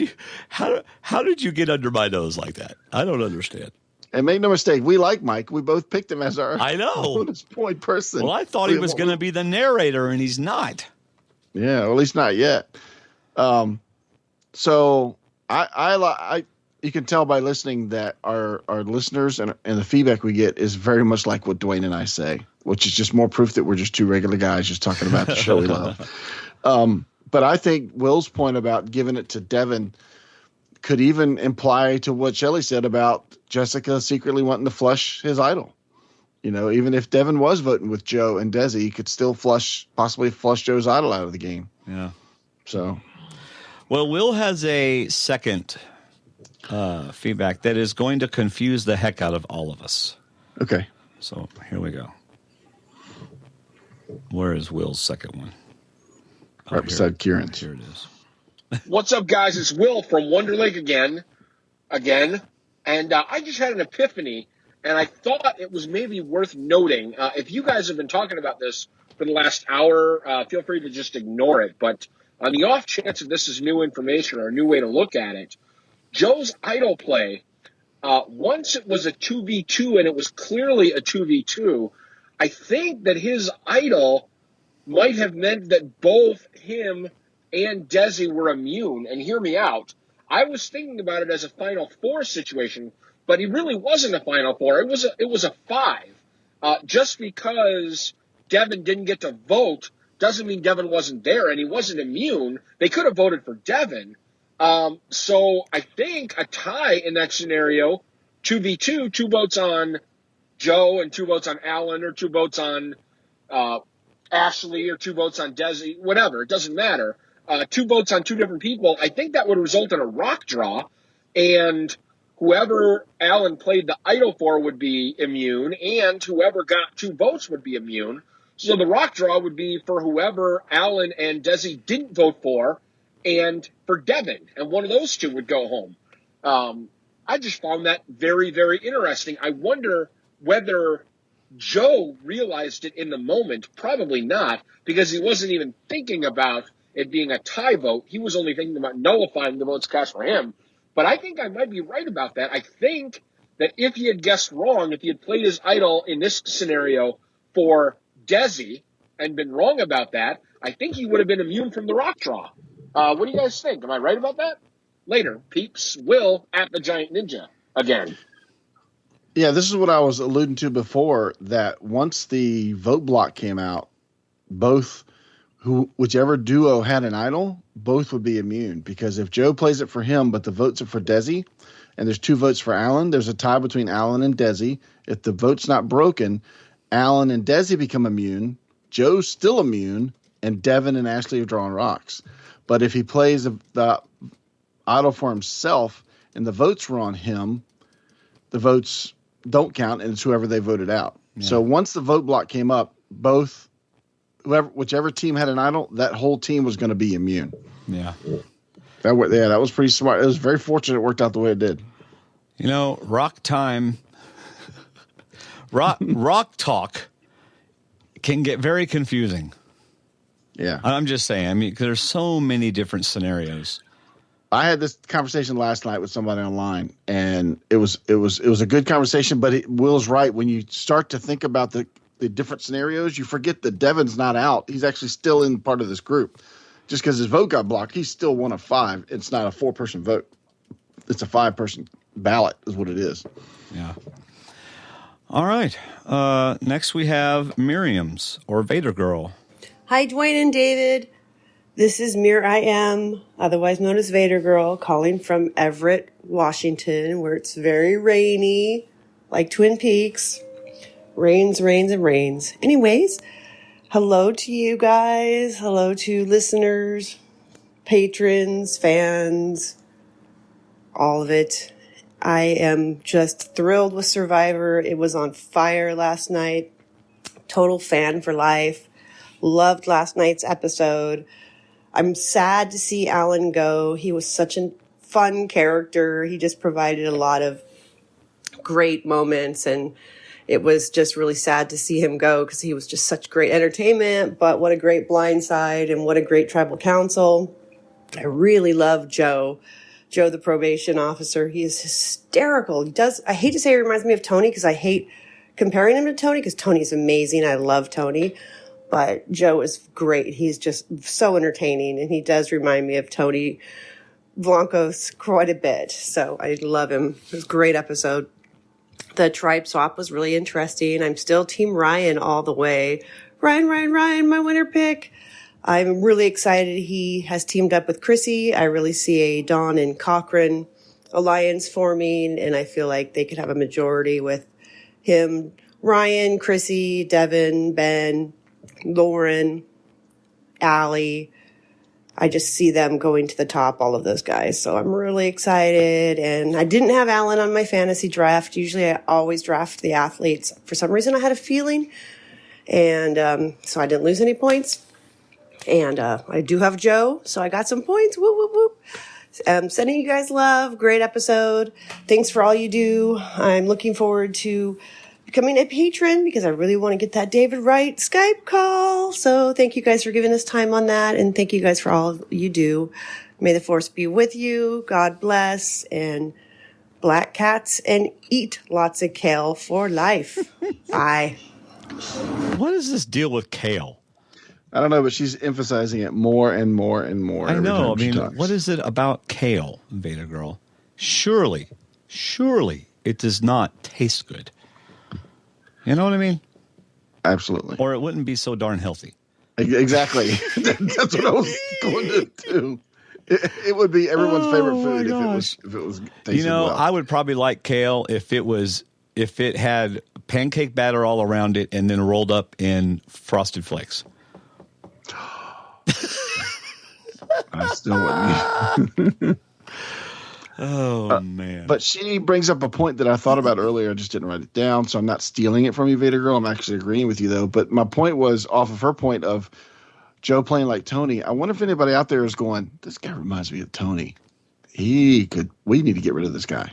you get under my nose like that? I don't understand. And make no mistake, we like Mike. We both picked him as our bonus point person. Well, I thought he was going to be the narrator, and he's not. Yeah, well, at least not yet. So I you can tell by listening that our listeners and the feedback we get is very much like what Dwayne and I say, which is just more proof that we're just 2 regular guys just talking about the show we love. But I think Will's point about giving it to Devin could even imply to what Shelley said about Jessica secretly wanting to flush his idol. You know, even if Devin was voting with Joe and Desi, he could still possibly flush Joe's idol out of the game. Yeah. So, well, Will has a second feedback that is going to confuse the heck out of all of us. Okay. So here we go. Where is Will's second one? Right beside Kieran's. Here it is. What's up, guys? It's Will from Wonder Lake again. And I just had an epiphany, and I thought it was maybe worth noting. If you guys have been talking about this for the last hour, feel free to just ignore it. But on the off chance that this is new information or a new way to look at it, Joe's idol play, once it was a 2v2 and it was clearly a 2v2, I think that his idol might have meant that both him and Desi were immune. And hear me out. I was thinking about it as a Final Four situation, but it really wasn't a Final Four. It was a 5. Just because Devin didn't get to vote doesn't mean Devin wasn't there and he wasn't immune. They could have voted for Devin. So I think a tie in that scenario, 2v2, 2 votes on Joe and 2 votes on Alan, or 2 votes on Ashley, or 2 votes on Desi, whatever. It doesn't matter. 2 votes on 2 different people. I think that would result in a rock draw, and whoever Alan played the idol for would be immune, and whoever got 2 votes would be immune. So the rock draw would be for whoever Alan and Desi didn't vote for, and for Devin, and one of those 2 would go home. I just found that very, very interesting. I wonder whether Joe realized it in the moment. Probably not, because he wasn't even thinking about it being a tie vote. He was only thinking about nullifying the votes cast for him. But I think I might be right about that. I think that if he had guessed wrong, if he had played his idol in this scenario for Desi and been wrong about that, I think he would have been immune from the rock draw. What do you guys think? Am I right about that? Later, peeps. Will at the Giant Ninja again. Yeah, this is what I was alluding to before, that once the vote block came out, whichever duo had an idol, both would be immune. Because if Joe plays it for him, but the votes are for Desi, and there's 2 votes for Alan, there's a tie between Alan and Desi. If the vote's not broken, Alan and Desi become immune, Joe's still immune, and Devin and Ashley are drawing rocks. But if he plays the idol for himself and the votes were on him, the votes don't count, and it's whoever they voted out. Yeah. So once the vote block came up, whichever team had an idol, that whole team was going to be immune. Yeah. That was pretty smart. It was very fortunate it worked out the way it did. You know, rock talk can get very confusing. Yeah. I'm just saying. I mean, 'cause there's so many different scenarios. I had this conversation last night with somebody online, and it was a good conversation. But Will's right. When you start to think about the different scenarios, you forget that Devin's not out. He's actually still in part of this group. Just because his vote got blocked, he's still one of 5. It's not a 4-person vote. It's a 5-person ballot is what it is. Yeah. All right. Next we have Miriam's or Vader Girl. Hi, Dwayne and David. This is I am, otherwise known as Vader Girl, calling from Everett, Washington, where it's very rainy, like Twin Peaks. Rains, rains, and rains. Anyways, hello to you guys. Hello to listeners, patrons, fans, all of it. I am just thrilled with Survivor. It was on fire last night. Total fan for life. Loved last night's episode. I'm sad to see Alan go. He was such a fun character. He just provided a lot of great moments, and it was just really sad to see him go because he was just such great entertainment, but what a great blindside and what a great tribal council. I really love Joe, the probation officer. He is hysterical. I hate to say he reminds me of Tony because I hate comparing him to Tony because Tony's amazing. I love Tony. But Joe is great. He's just so entertaining, and he does remind me of Tony Blancos quite a bit. So I love him. It was a great episode. The tribe swap was really interesting. I'm still Team Ryan all the way. Ryan, my winner pick. I'm really excited he has teamed up with Chrissy. I really see a Dawn and Cochran alliance forming, and I feel like they could have a majority with him, Ryan, Chrissy, Devin, Ben, Lauren, Allie. I just see them going to the top, all of those guys. So I'm really excited. And I didn't have Alan on my fantasy draft. Usually I always draft the athletes. For some reason I had a feeling. And so I didn't lose any points. And I do have Joe, so I got some points. Whoop, whoop, whoop. Sending you guys love. Great episode. Thanks for all you do. I'm looking forward to becoming a patron because I really want to get that David Wright Skype call. So thank you guys for giving us time on that. And thank you guys for all you do. May the force be with you. God bless. And black cats and eat lots of kale for life. Bye. What is this deal with kale? I don't know, but she's emphasizing it more and more and more. I know. I mean, what is it about kale, Vader Girl? Surely it does not taste good. You know what I mean? Absolutely. Or it wouldn't be so darn healthy. Exactly. That's what I was going to do. It would be everyone's favorite food if it was tasted well. I would probably like kale if it had pancake batter all around it and then rolled up in Frosted Flakes. I still wouldn't. Oh, man. But she brings up a point that I thought about earlier. I just didn't write it down, so I'm not stealing it from you, Vader Girl. I'm actually agreeing with you, though. But my point was off of her point of Joe playing like Tony. I wonder if anybody out there is going, this guy reminds me of Tony. We need to get rid of this guy.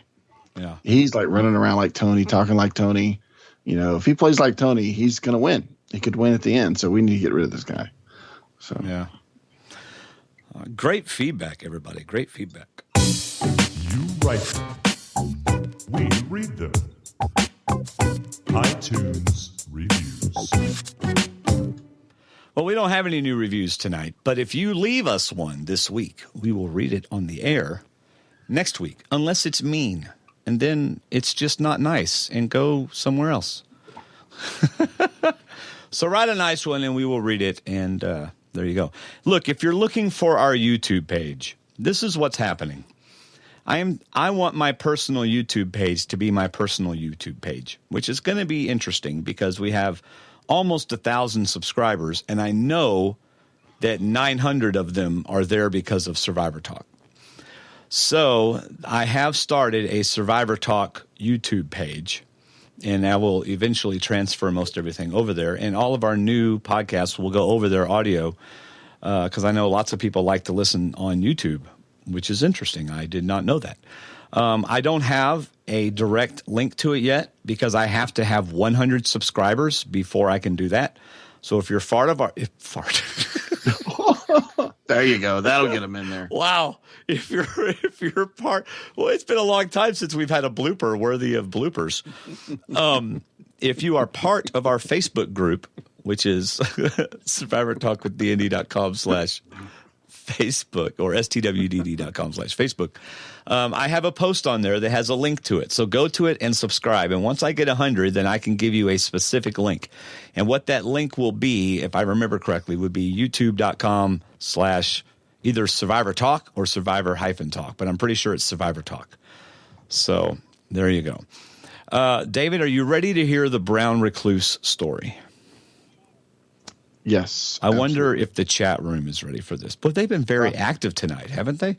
Yeah. He's like running around like Tony, talking like Tony. You know, if he plays like Tony, he's going to win. He could win at the end, so we need to get rid of this guy. So yeah. Great feedback, everybody. Great feedback. You write them. We read them. iTunes reviews. Well, we don't have any new reviews tonight, but if you leave us one this week, we will read it on the air next week, unless it's mean, and then it's just not nice, and go somewhere else. So write a nice one, and we will read it, and there you go. Look, if you're looking for our YouTube page, this is what's happening. I want my personal YouTube page to be my personal YouTube page, which is going to be interesting because we have almost 1,000 subscribers, and I know that 900 of them are there because of Survivor Talk. So I have started a Survivor Talk YouTube page, and I will eventually transfer most everything over there. And all of our new podcasts will go over their audio because I know lots of people like to listen on YouTube, which is interesting. I did not know that. I don't have a direct link to it yet because I have to have 100 subscribers before I can do that. So if you're There you go. That'll get them in there. Wow. If you're part, well, it's been a long time since we've had a blooper worthy of bloopers. If you are part of our Facebook group, which is survivortalkwithdnd.com/Facebook or stwdd.com/Facebook, I have a post on there that has a link to it. So go to it and subscribe. And once I get 100, then I can give you a specific link. And what that link will be, if I remember correctly, would be youtube.com/ either Survivor Talk or Survivor-Talk. But I'm pretty sure it's Survivor Talk. So there you go. David, are you ready to hear the brown recluse story? Yes. I wonder if the chat room is ready for this. But they've been very active tonight, haven't they?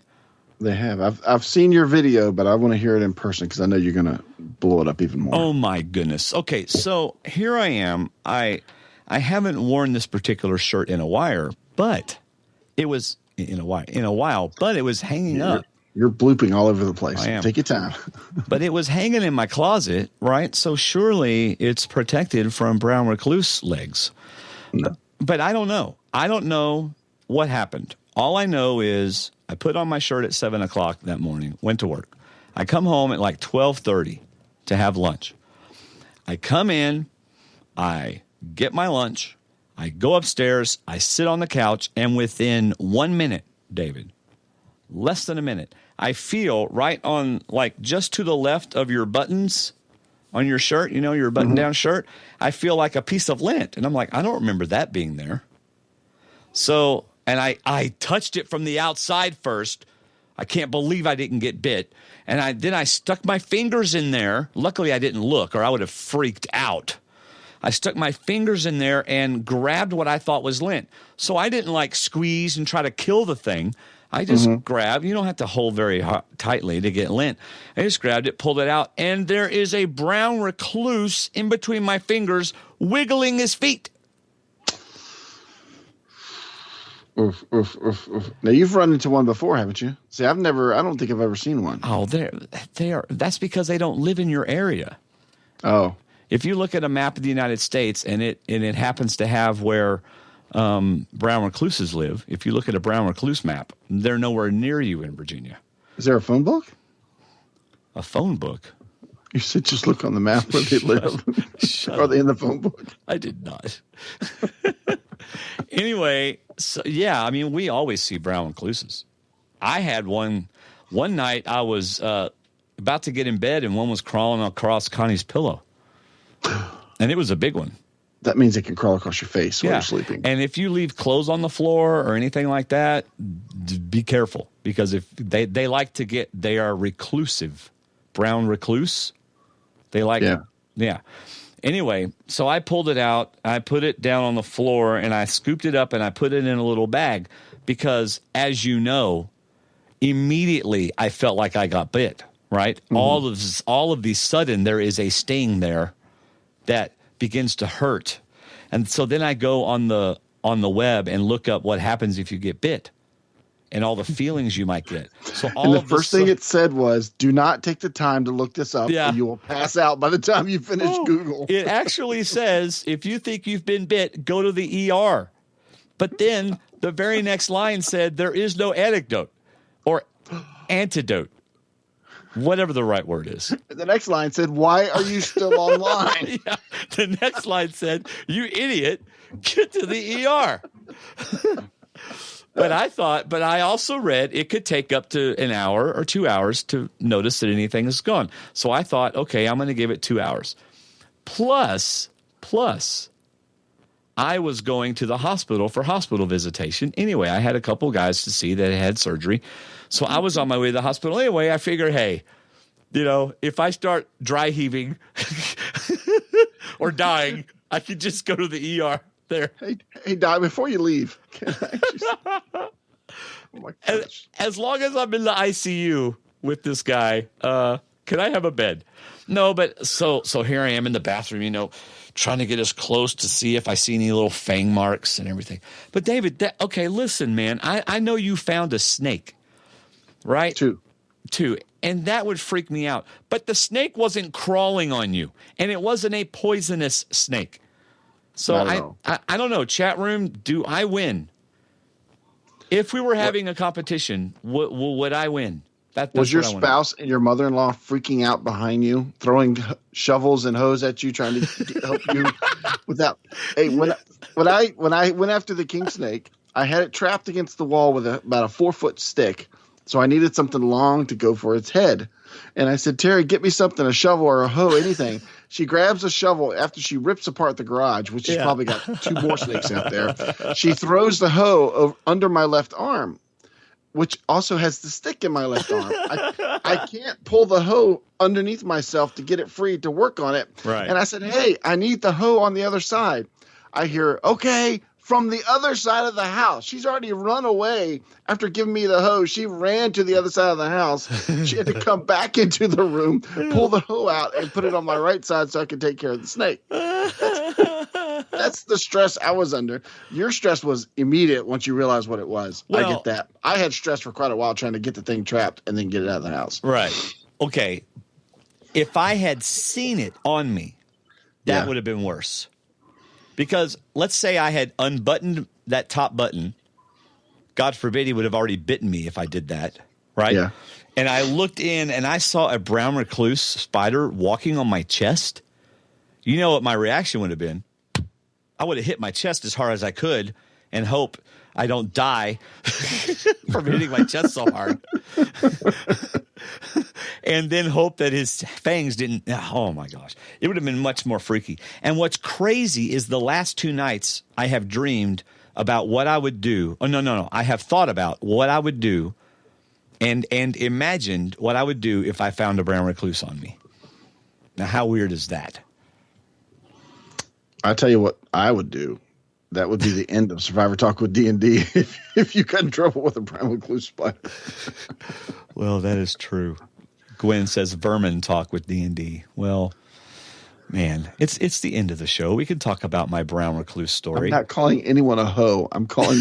They have. I've seen your video, but I want to hear it in person because I know you're going to blow it up even more. Oh, my goodness. Okay, so here I am. I haven't worn this particular shirt in a while, but it was in a while, but it was hanging up. You're blooping all over the place. I am. Take your time. But it was hanging in my closet, right? So surely it's protected from brown recluse legs. No. But I don't know. I don't know what happened. All I know is I put on my shirt at 7 o'clock that morning, went to work. I come home at like 12:30 to have lunch. I come in, I get my lunch, I go upstairs, I sit on the couch, and within 1 minute, David, less than a minute, I feel right on, like just to the left of your buttons on your shirt, you know, your button-down shirt, I feel like a piece of lint. And I'm like, I don't remember that being there. So, and I touched it from the outside first. I can't believe I didn't get bit. And then I stuck my fingers in there. Luckily, I didn't look, or I would have freaked out. I stuck my fingers in there and grabbed what I thought was lint. So I didn't like squeeze and try to kill the thing. I just grabbed. You don't have to hold very tightly to get lint. I just grabbed it, pulled it out, and there is a brown recluse in between my fingers wiggling his feet. Oof, oof, oof, oof. Now, you've run into one before, haven't you? See, I don't think I've ever seen one. Oh, they are. That's because they don't live in your area. Oh. If you look at a map of the United States and it happens to have where brown recluses live, if you look at a brown recluse map, they're nowhere near you in Virginia. Is there a phone book? A phone book? You said just look on the map where they live. Are they in the phone book? I did not. Anyway, so yeah, I mean, we always see brown recluses. I had one night. I was about to get in bed, and one was crawling across Connie's pillow, and it was a big one. That means it can crawl across your face while you're sleeping. And if you leave clothes on the floor or anything like that, be careful, because if they like to get, they are reclusive, brown recluse. They like, yeah. Anyway, so I pulled it out, I put it down on the floor, and I scooped it up and I put it in a little bag because, as you know, immediately I felt like I got bit, right? Mm-hmm. All of the sudden there is a sting there that begins to hurt. And so then I go on the web and look up what happens if you get bit and all the feelings you might get. So all and the first thing it said was, do not take the time to look this up, or you will pass out by the time you finish Google. It actually says, if you think you've been bit, go to the ER. But then the very next line said, there is no antidote or antidote, whatever the right word is. The next line said, why are you still online? Yeah. The next line said, you idiot, get to the ER. But I also read it could take up to an hour or 2 hours to notice that anything is gone. So I thought, okay, I'm going to give it 2 hours. Plus, I was going to the hospital for hospital visitation. Anyway, I had a couple guys to see that had surgery. So I was on my way to the hospital. Anyway, I figured, hey, if I start dry heaving or dying, I could just go to the ER there. Hey, Di, before you leave, can I just... oh my gosh. As long as I'm in the ICU with this guy, can I have a bed? No, but so here I am in the bathroom, trying to get as close to see if I see any little fang marks and everything. But David, okay, listen, man, I know you found a snake, right? Two. And that would freak me out. But the snake wasn't crawling on you, and it wasn't a poisonous snake. So I don't know. Chat room, do I win? If we were having a competition, would I win? That's was your spouse and your mother-in-law freaking out behind you, throwing shovels and hose at you, trying to help you without? Hey, when I went after the king snake, I had it trapped against the wall with about a 4-foot stick. So I needed something long to go for its head. And I said, Terry, get me something, a shovel or a hoe, anything. She grabs a shovel after she rips apart the garage, which has probably got 2 more snakes out there. She throws the hoe under my left arm, which also has the stick in my left arm. I can't pull the hoe underneath myself to get it free to work on it. Right. And I said, hey, I need the hoe on the other side. I hear, okay, from the other side of the house. She's already run away after giving me the hoe. She ran to the other side of the house. She had to come back into the room, pull the hoe out, and put it on my right side so I could take care of the snake. That's the stress I was under. Your stress was immediate once you realized what it was. Well, I get that. I had stress for quite a while trying to get the thing trapped and then get it out of the house. Right. Okay. If I had seen it on me, that would have been worse. Because let's say I had unbuttoned that top button. God forbid he would have already bitten me if I did that, right? Yeah. And I looked in and I saw a brown recluse spider walking on my chest. You know what my reaction would have been? I would have hit my chest as hard as I could and hope I don't die from hitting my chest so hard. And then hope that his fangs didn't. Oh, my gosh. It would have been much more freaky. And what's crazy is the last 2 nights I have dreamed about what I would do. Oh, no. I have thought about what I would do and imagined what I would do if I found a brown recluse on me. Now, how weird is that? I'll tell you what I would do. That would be the end of Survivor Talk with D&D if you got in trouble with a brown recluse spider. Well, that is true. Gwen says vermin talk with D&D. Well, man, it's the end of the show. We can talk about my brown recluse story. I'm not calling anyone a hoe. I'm calling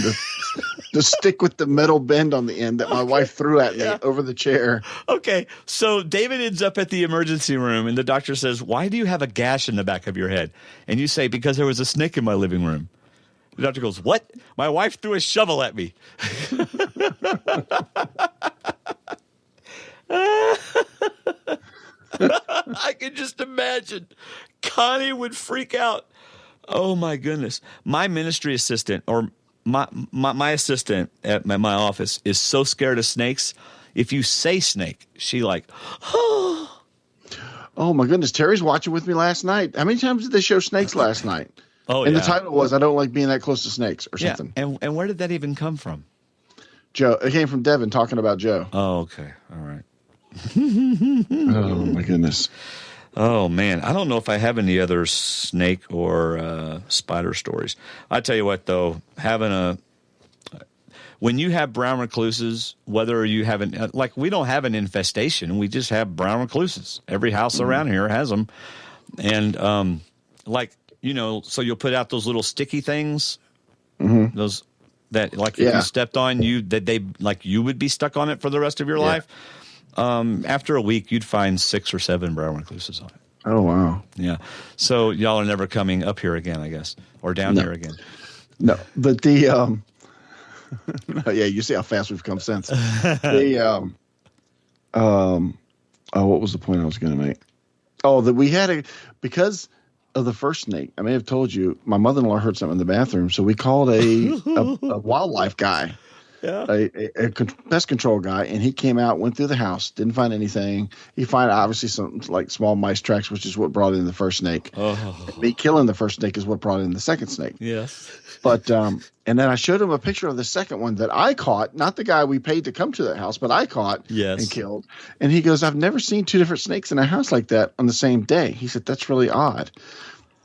the stick with the metal bend on the end that my wife threw at me over the chair. Okay, so David ends up at the emergency room, and the doctor says, why do you have a gash in the back of your head? And you say, because there was a snake in my living room. The doctor goes, what? My wife threw a shovel at me. I can just imagine. Connie would freak out. Oh, my goodness. My ministry assistant or my assistant at my office is so scared of snakes. If you say snake, she like, oh. Oh, my goodness. Terry's watching with me last night. How many times did they show snakes last night? Oh, and the title was, I don't like being that close to snakes or something. And where did that even come from? Joe. It came from Devin talking about Joe. Oh, okay. All right. Oh, my goodness. Oh, man. I don't know if I have any other snake or spider stories. I tell you what, though, when you have brown recluses, whether you haven't, like we don't have an infestation, we just have brown recluses. Every house around here has them. And so you'll put out those little sticky things, those that like if you stepped on you would be stuck on it for the rest of your life. After a week, you'd find 6 or 7 brown recluses on it. Oh, wow. Yeah. So y'all are never coming up here again, I guess, or down here again. No, but the you see how fast we've come since. What was the point I was going to make? Oh, that we had because of the first snake. I may have told you, my mother-in-law heard something in the bathroom, so we called a wildlife guy. Yeah. A pest control guy, and he came out, went through the house, didn't find anything. He found obviously some like small mice tracks, which is what brought in the first snake. Oh. Me killing the first snake is what brought in the second snake. Yes. But and then I showed him a picture of the second one that I caught, not the guy we paid to come to that house, but I caught and killed. And he goes, I've never seen 2 different snakes in a house like that on the same day. He said, that's really odd.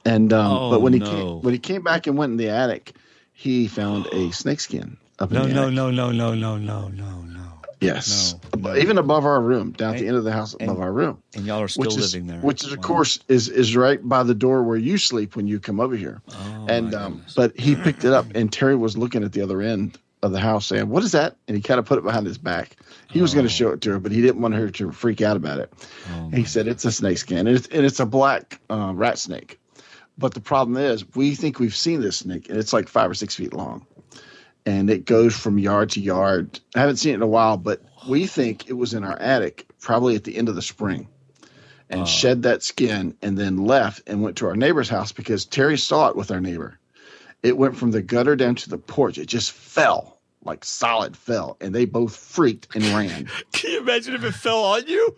And but when he came back and went in the attic, he found a snake skin. No. Yes. No. Even above our room, down at the end of the house above our room. And y'all are still living there. Which is, of course, is right by the door where you sleep when you come over here. Oh, and but he picked it up, and Terry was looking at the other end of the house saying, "What is that?" And he kind of put it behind his back. He was going to show it to her, but he didn't want her to freak out about it. He said, "It's a snake skin, and it's a black rat snake." But the problem is, we think we've seen this snake, and it's like 5 or 6 feet long. And it goes from yard to yard. I haven't seen it in a while, but we think it was in our attic, probably at the end of the spring, and shed that skin and then left and went to our neighbor's house because Terry saw it with our neighbor. It went from the gutter down to the porch. It just fell, like solid fell, and they both freaked and ran. Can you imagine if it fell on you?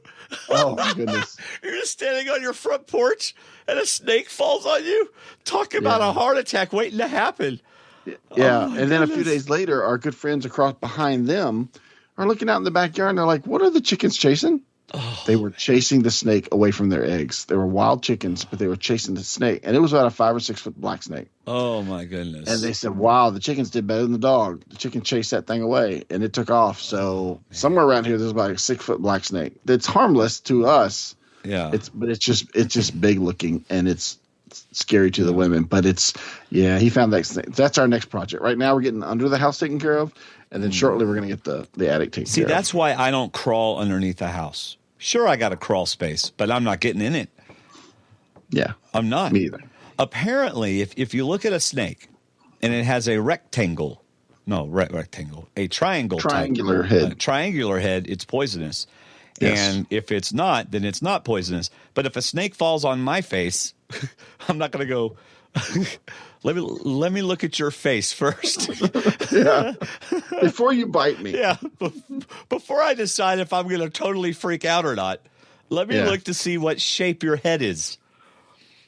Oh, my goodness. You're just standing on your front porch and a snake falls on you? Talk about a heart attack waiting to happen. Yeah, Oh, and then a few days later, our good friends across behind them are looking out in the backyard, and they're like, "What are the chickens chasing?" They were chasing the snake away from their eggs. They were wild chickens, but they were chasing the snake, and it was about a 5 or 6 foot black snake. Oh, my goodness. And they said, "Wow, the chickens did better than the dog. The chicken chased that thing away, and it took off." So somewhere around here, there's about a 6 foot black snake. That's harmless to us. Yeah. But it's just big looking, and it's scary to the women. But he found that snake. That's our next project. Right now, we're getting under the house taken care of, and then shortly we're going to get the attic taken care of. See, that's why I don't crawl underneath the house. Sure, I got a crawl space, but I'm not getting in it. Yeah. I'm not. Me either. Apparently, if you look at a snake and it has a triangular head, it's poisonous. Yes. And if it's not, then it's not poisonous. But if a snake falls on my face, I'm not going to go, let me look at your face first. Yeah. Before you bite me. Yeah. Before I decide if I'm going to totally freak out or not, let me look to see what shape your head is.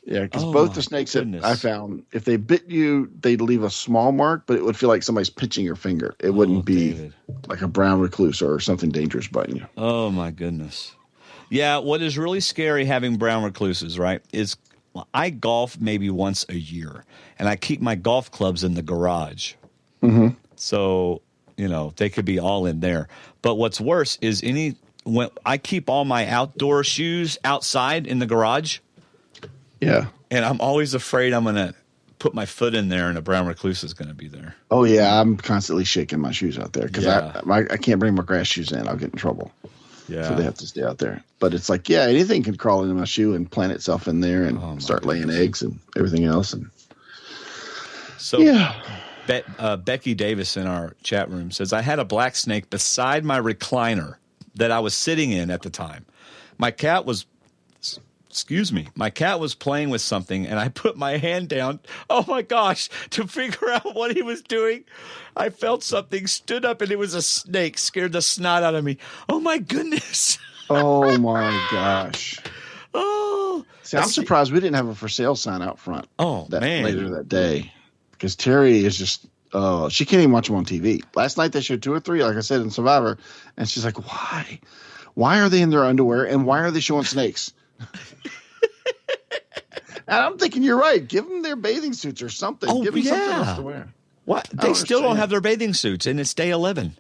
Yeah, because both the snakes that I found, if they bit you, they'd leave a small mark, but it would feel like somebody's pinching your finger. It wouldn't be like a brown recluse or something dangerous biting you. Oh, my goodness. Yeah, what is really scary having brown recluses, right, is I golf maybe once a year, and I keep my golf clubs in the garage. Mm-hmm. So, they could be all in there. But what's worse is when I keep all my outdoor shoes outside in the garage. Yeah. And I'm always afraid I'm going to put my foot in there and a brown recluse is going to be there. Oh, yeah. I'm constantly shaking my shoes out there because I can't bring my grass shoes in. I'll get in trouble. Yeah. So they have to stay out there. But it's like, anything can crawl into my shoe and plant itself in there and start laying eggs and everything else. And so Becky Davis in our chat room says, I had a black snake beside my recliner that I was sitting in at the time. My cat was playing with something, and I put my hand down, oh my gosh, to figure out what he was doing. I felt something, stood up, and it was a snake, scared the snot out of me. Oh my goodness. Oh my gosh. Oh. See, I'm surprised we didn't have a for sale sign out front. Oh, man. Later that day. Because Terry is just, she can't even watch them on TV. Last night they showed 2 or 3, like I said, in Survivor, and she's like, why? Why are they in their underwear, and why are they showing snakes? And I'm thinking, you're right. Give them their bathing suits or something. Oh, Give them something else to wear. What? They still don't have their bathing suits, and it's day 11.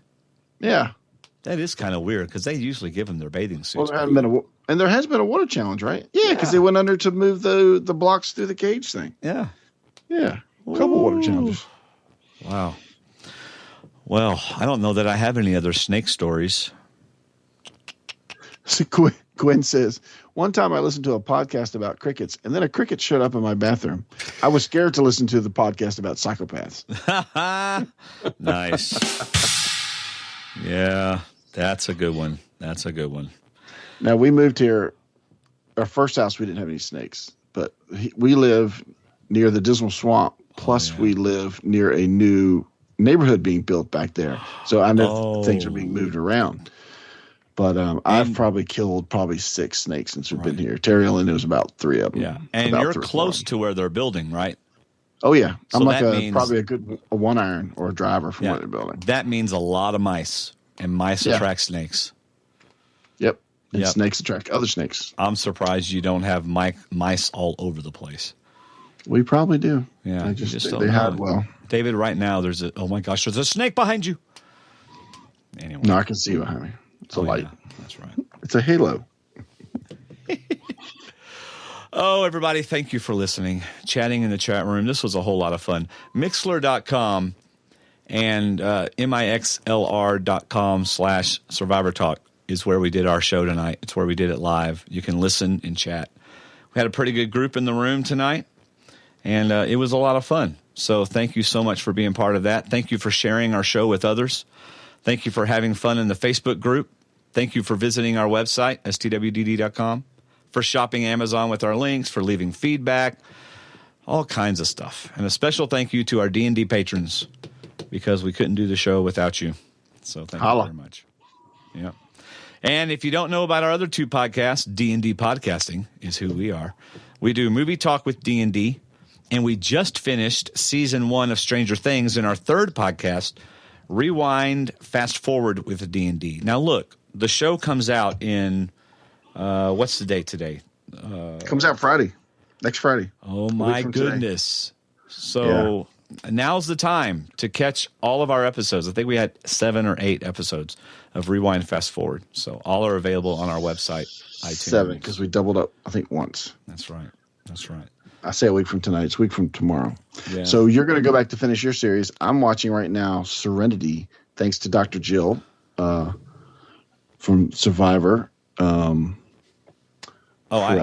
Yeah. That is kind of weird because they usually give them their bathing suits. Well, there has been a water challenge, right? Yeah, because they went under to move the blocks through the cage thing. Yeah. Yeah. A couple water challenges. Wow. Well, I don't know that I have any other snake stories. So Gwen says, one time I listened to a podcast about crickets, and then a cricket showed up in my bathroom. I was scared to listen to the podcast about psychopaths. Nice. Yeah, that's a good one. Now, we moved here. Our first house, we didn't have any snakes, but we live near the Dismal Swamp. Plus, we live near a new neighborhood being built back there. So I know things are being moved around. But I've probably killed 6 snakes since we've been here. Terry only knows about 3 of them. Yeah, and you're close to where they're building, right? Oh, yeah. So I'm like probably a good 1-iron or a driver from what they're building. That means a lot of mice, and mice attract snakes. Yep. And snakes attract other snakes. I'm surprised you don't have mice all over the place. We probably do. Yeah, they hide well. David, right now there's a snake behind you. Anyway. No, I can see behind me. It's a light. Yeah, that's right. It's a halo. Oh, everybody, thank you for listening, chatting in the chat room. This was a whole lot of fun. Mixlr.com and mixlr.com/Survivor Talk is where we did our show tonight. It's where we did it live. You can listen and chat. We had a pretty good group in the room tonight, and it was a lot of fun. So thank you so much for being part of that. Thank you for sharing our show with others. Thank you for having fun in the Facebook group. Thank you for visiting our website, stwdd.com, for shopping Amazon with our links, for leaving feedback, all kinds of stuff. And a special thank you to our D&D patrons, because we couldn't do the show without you. So thank you very much. Yeah. And if you don't know about our other two podcasts, D&D Podcasting is who we are. We do Movie Talk with D&D, and we just finished season 1 of Stranger Things in our third podcast, Rewind Fast Forward with D&D. Now look, the show comes out in what's the date today? Comes out Friday. Next Friday. Oh, my goodness. So now's the time to catch all of our episodes. I think we had 7 or 8 episodes of Rewind Fast Forward. So all are available on our website, iTunes. 7, because we doubled up, I think, once. That's right. That's right. I say a week from tonight. It's a week from tomorrow. Yeah. So you're going to go back to finish your series. I'm watching right now Serenity, thanks to Dr. Jill from Survivor. I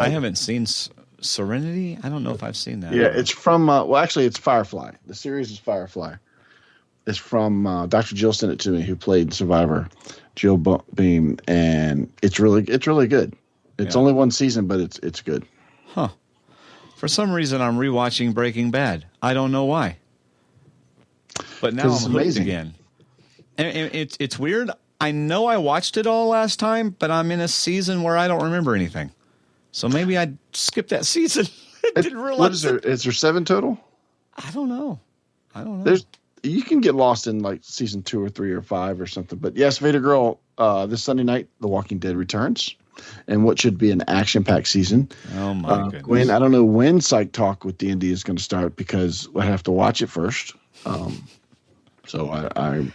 haven't seen Serenity. I don't know if I've seen that. Yeah, it's from, well, actually, it's Firefly. The series is Firefly. It's from Dr. Jill sent it to me, who played Survivor, Jill Beam, and it's really good. It's only one season, but it's good. Huh. For some reason, I'm rewatching Breaking Bad. I don't know why. But now I'm hooked again. And it's weird. I know I watched it all last time, but I'm in a season where I don't remember anything. So maybe I skipped that season. I didn't realize. What is there? Is there 7 total? I don't know. You can get lost in like season 2 or 3 or 5 or something. But yes, Vader Girl, this Sunday night, The Walking Dead returns. And what should be an action-packed season. Oh, my goodness. Gwen, I don't know when Psych Talk with D&D is going to start, because I have to watch it first. So I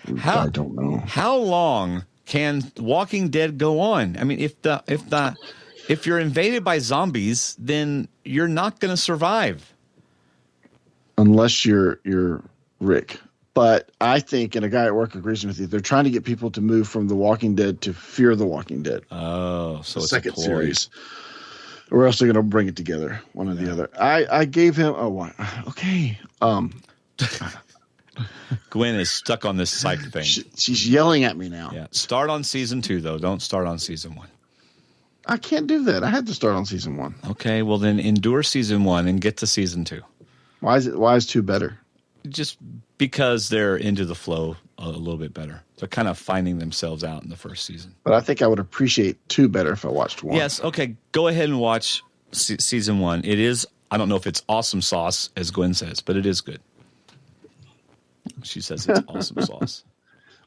don't know. How long can Walking Dead go on? I mean, if you're invaded by zombies, then you're not going to survive. Unless you're Rick. But I think, and a guy at work agrees with you, they're trying to get people to move from The Walking Dead to Fear the Walking Dead. Oh, so it's second series. Or else they're going to bring it together, one or the other. I gave him okay. Gwen is stuck on this psych thing. She's yelling at me now. Yeah, start on season 2 though. Don't start on season 1. I can't do that. I had to start on season 1. Okay, well then endure season 1 and get to season 2. Why is 2 better? Just because they're into the flow a little bit better. They're kind of finding themselves out in the first season. But I think I would appreciate 2 better if I watched 1. Yes, okay. Go ahead and watch season 1. It is, I don't know if it's awesome sauce, as Gwen says, but it is good. She says it's awesome sauce.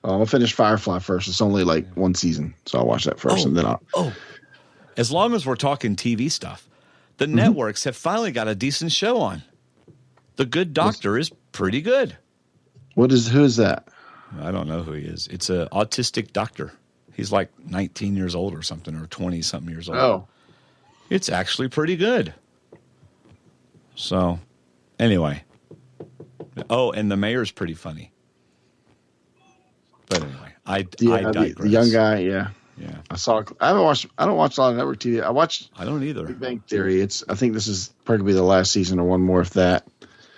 I'll finish Firefly first. It's only like 1 season, so I'll watch that first, and then I'll... As long as we're talking TV stuff, the networks have finally got a decent show on. The Good Doctor is pretty good. Who is that? I don't know who he is. It's an autistic doctor. He's like 19 years old or something, or 20-something years old. Oh. It's actually pretty good. So, anyway. Oh, and the mayor's pretty funny. But anyway, I digress. The young guy, yeah. Yeah. I don't watch a lot of network TV. I don't either. Big Bang Theory. I think this is probably the last season or one more, if that.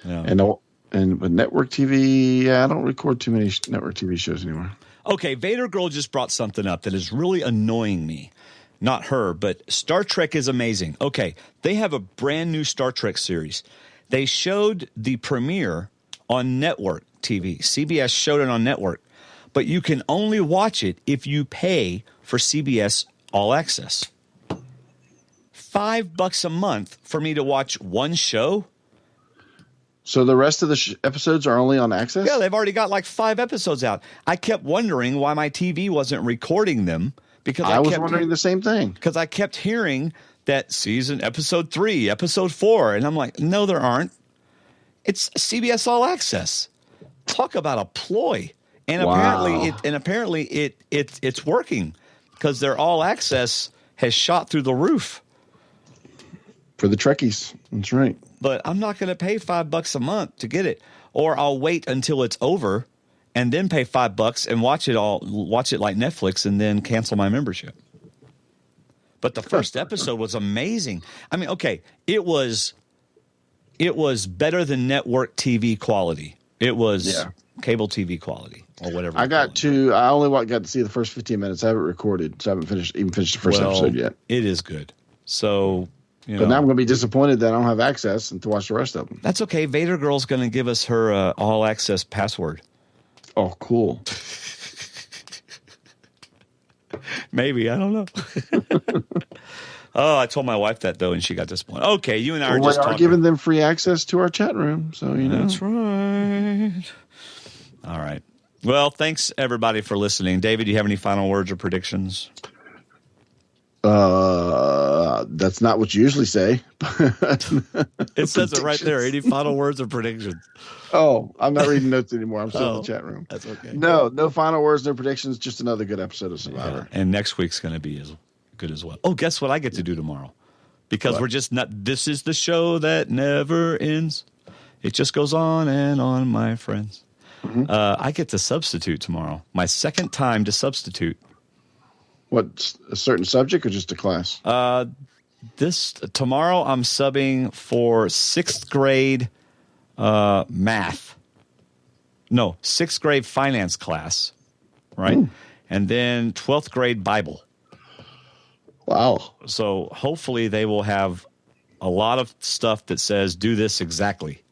Yeah. And with network TV, I don't record too many network TV shows anymore. Okay, Vader Girl just brought something up that is really annoying me. Not her, but Star Trek is amazing. Okay, they have a brand new Star Trek series. They showed the premiere on network TV. CBS showed it on network, but you can only watch it if you pay for CBS All Access. $5 a month for me to watch one show? So the rest of the episodes are only on Access? Yeah, they've already got like 5 episodes out. I kept wondering why my TV wasn't recording them, because I was wondering the same thing. Because I kept hearing that episode 3, episode 4, and I'm like, no, there aren't. It's CBS All Access. Talk about a ploy. And Wow. apparently it's working because their all access has shot through the roof. For the Trekkies. That's right. But I'm not going to pay $5 a month to get it, or I'll wait until it's over and then pay $5 and watch it like Netflix and then cancel my membership. But the first episode was amazing. I mean, okay, it was better than network TV quality. It was cable TV quality or whatever. I only got to see the first 15 minutes. I haven't recorded, so I haven't finished the first episode yet. It is good. So, but now I'm going to be disappointed that I don't have access and to watch the rest of them. That's okay. Vader Girl's going to give us her all access password. Oh, cool. Maybe. I don't know. Oh, I told my wife that, though, and she got disappointed. Okay, you and I are just talking. We are giving them free access to our chat room, so you know. That's right. All right. Well, thanks, everybody, for listening. David, do you have any final words or predictions? That's not what you usually say. It says it right there. Any final words or predictions? Oh, I'm not reading notes anymore. I'm still in the chat room. That's okay. No final words, no predictions. Just another good episode of Survivor. Yeah. And next week's going to be as good as well. Oh, guess what I get to do tomorrow? Because we're just not. This is the show that never ends. It just goes on and on, my friends. Mm-hmm. I get to substitute tomorrow. My second time to substitute. What, a certain subject or just a class? Tomorrow I'm subbing for 6th grade math. No, 6th grade finance class, right? And then 12th grade Bible. Wow. So hopefully they will have a lot of stuff that says do this exactly,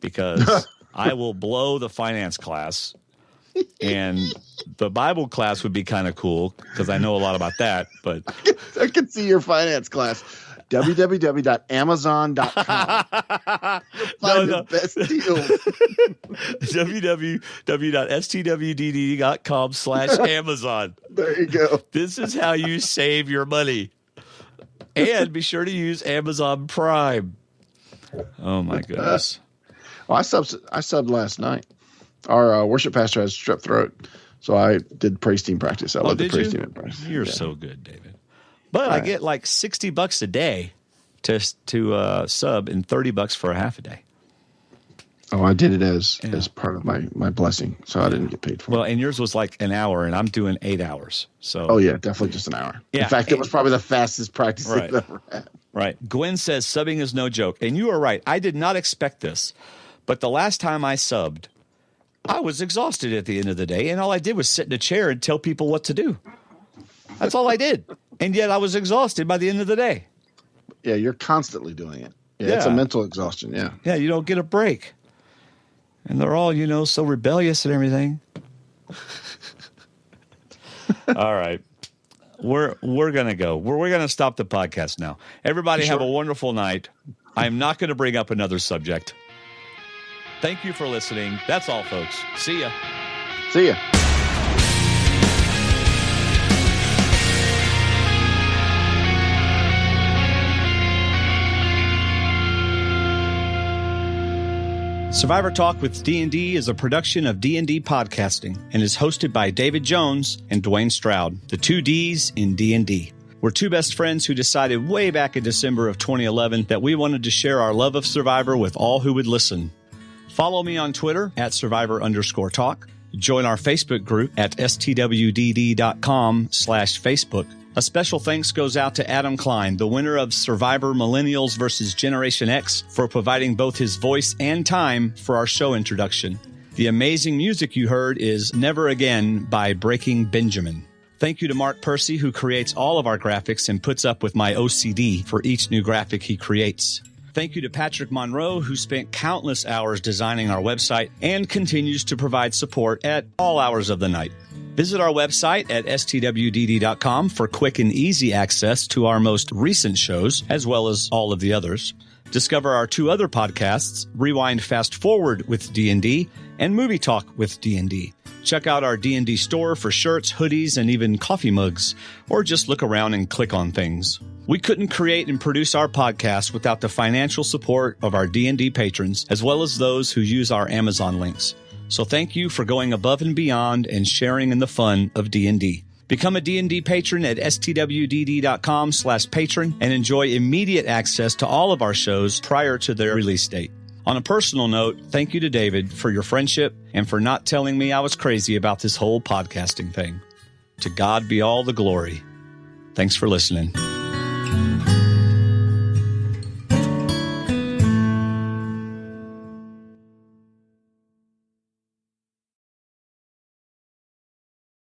because I will blow the finance class. And the Bible class would be kind of cool because I know a lot about that. But I can see your finance class. www.amazon.com. Find the best deals. www.stwdd.com/Amazon. There you go. This is how you save your money. And be sure to use Amazon Prime. Oh, my goodness. Well, I subbed last night. Our worship pastor has strep throat, so I did praise team practice. I love the praise team practice. You're so good, David. But I get like $60 a day to sub and $30 for a half a day. Oh, I did it as part of my blessing, so I didn't get paid for it. Well, and yours was like an hour, and I'm doing 8 hours. So. Oh, yeah, definitely just an hour. Yeah, in fact, it was probably the fastest practice I've ever had. Right. Gwen says subbing is no joke. And you are right. I did not expect this. But the last time I subbed, I was exhausted at the end of the day, and all I did was sit in a chair and tell people what to do. That's all I did. And yet I was exhausted by the end of the day. Yeah, you're constantly doing it. Yeah, it's a mental exhaustion, yeah. Yeah, you don't get a break. And they're all, so rebellious and everything. All right. We're going to go. We're going to stop the podcast now. Everybody have a wonderful night. I'm not going to bring up another subject. Thank you for listening. That's all, folks. See ya. See ya. Survivor Talk with D&D is a production of D&D Podcasting and is hosted by David Jones and Dwayne Stroud, the 2 Ds in D&D. We're two best friends who decided way back in December of 2011 that we wanted to share our love of Survivor with all who would listen. Follow me on Twitter at Survivor_talk. Join our Facebook group at stwdd.com/Facebook. A special thanks goes out to Adam Klein, the winner of Survivor Millennials vs. Generation X, for providing both his voice and time for our show introduction. The amazing music you heard is Never Again by Breaking Benjamin. Thank you to Mark Percy, who creates all of our graphics and puts up with my OCD for each new graphic he creates. Thank you to Patrick Monroe, who spent countless hours designing our website and continues to provide support at all hours of the night. Visit our website at stwdd.com for quick and easy access to our most recent shows, as well as all of the others. Discover our 2 other podcasts, Rewind Fast Forward with D&D and Movie Talk with D&D. Check out our D&D store for shirts, hoodies, and even coffee mugs, or just look around and click on things. We couldn't create and produce our podcast without the financial support of our D&D patrons, as well as those who use our Amazon links. So thank you for going above and beyond and sharing in the fun of D&D. Become a D&D patron at stwdd.com/patron and enjoy immediate access to all of our shows prior to their release date. On a personal note, thank you to David for your friendship and for not telling me I was crazy about this whole podcasting thing. To God be all the glory. Thanks for listening.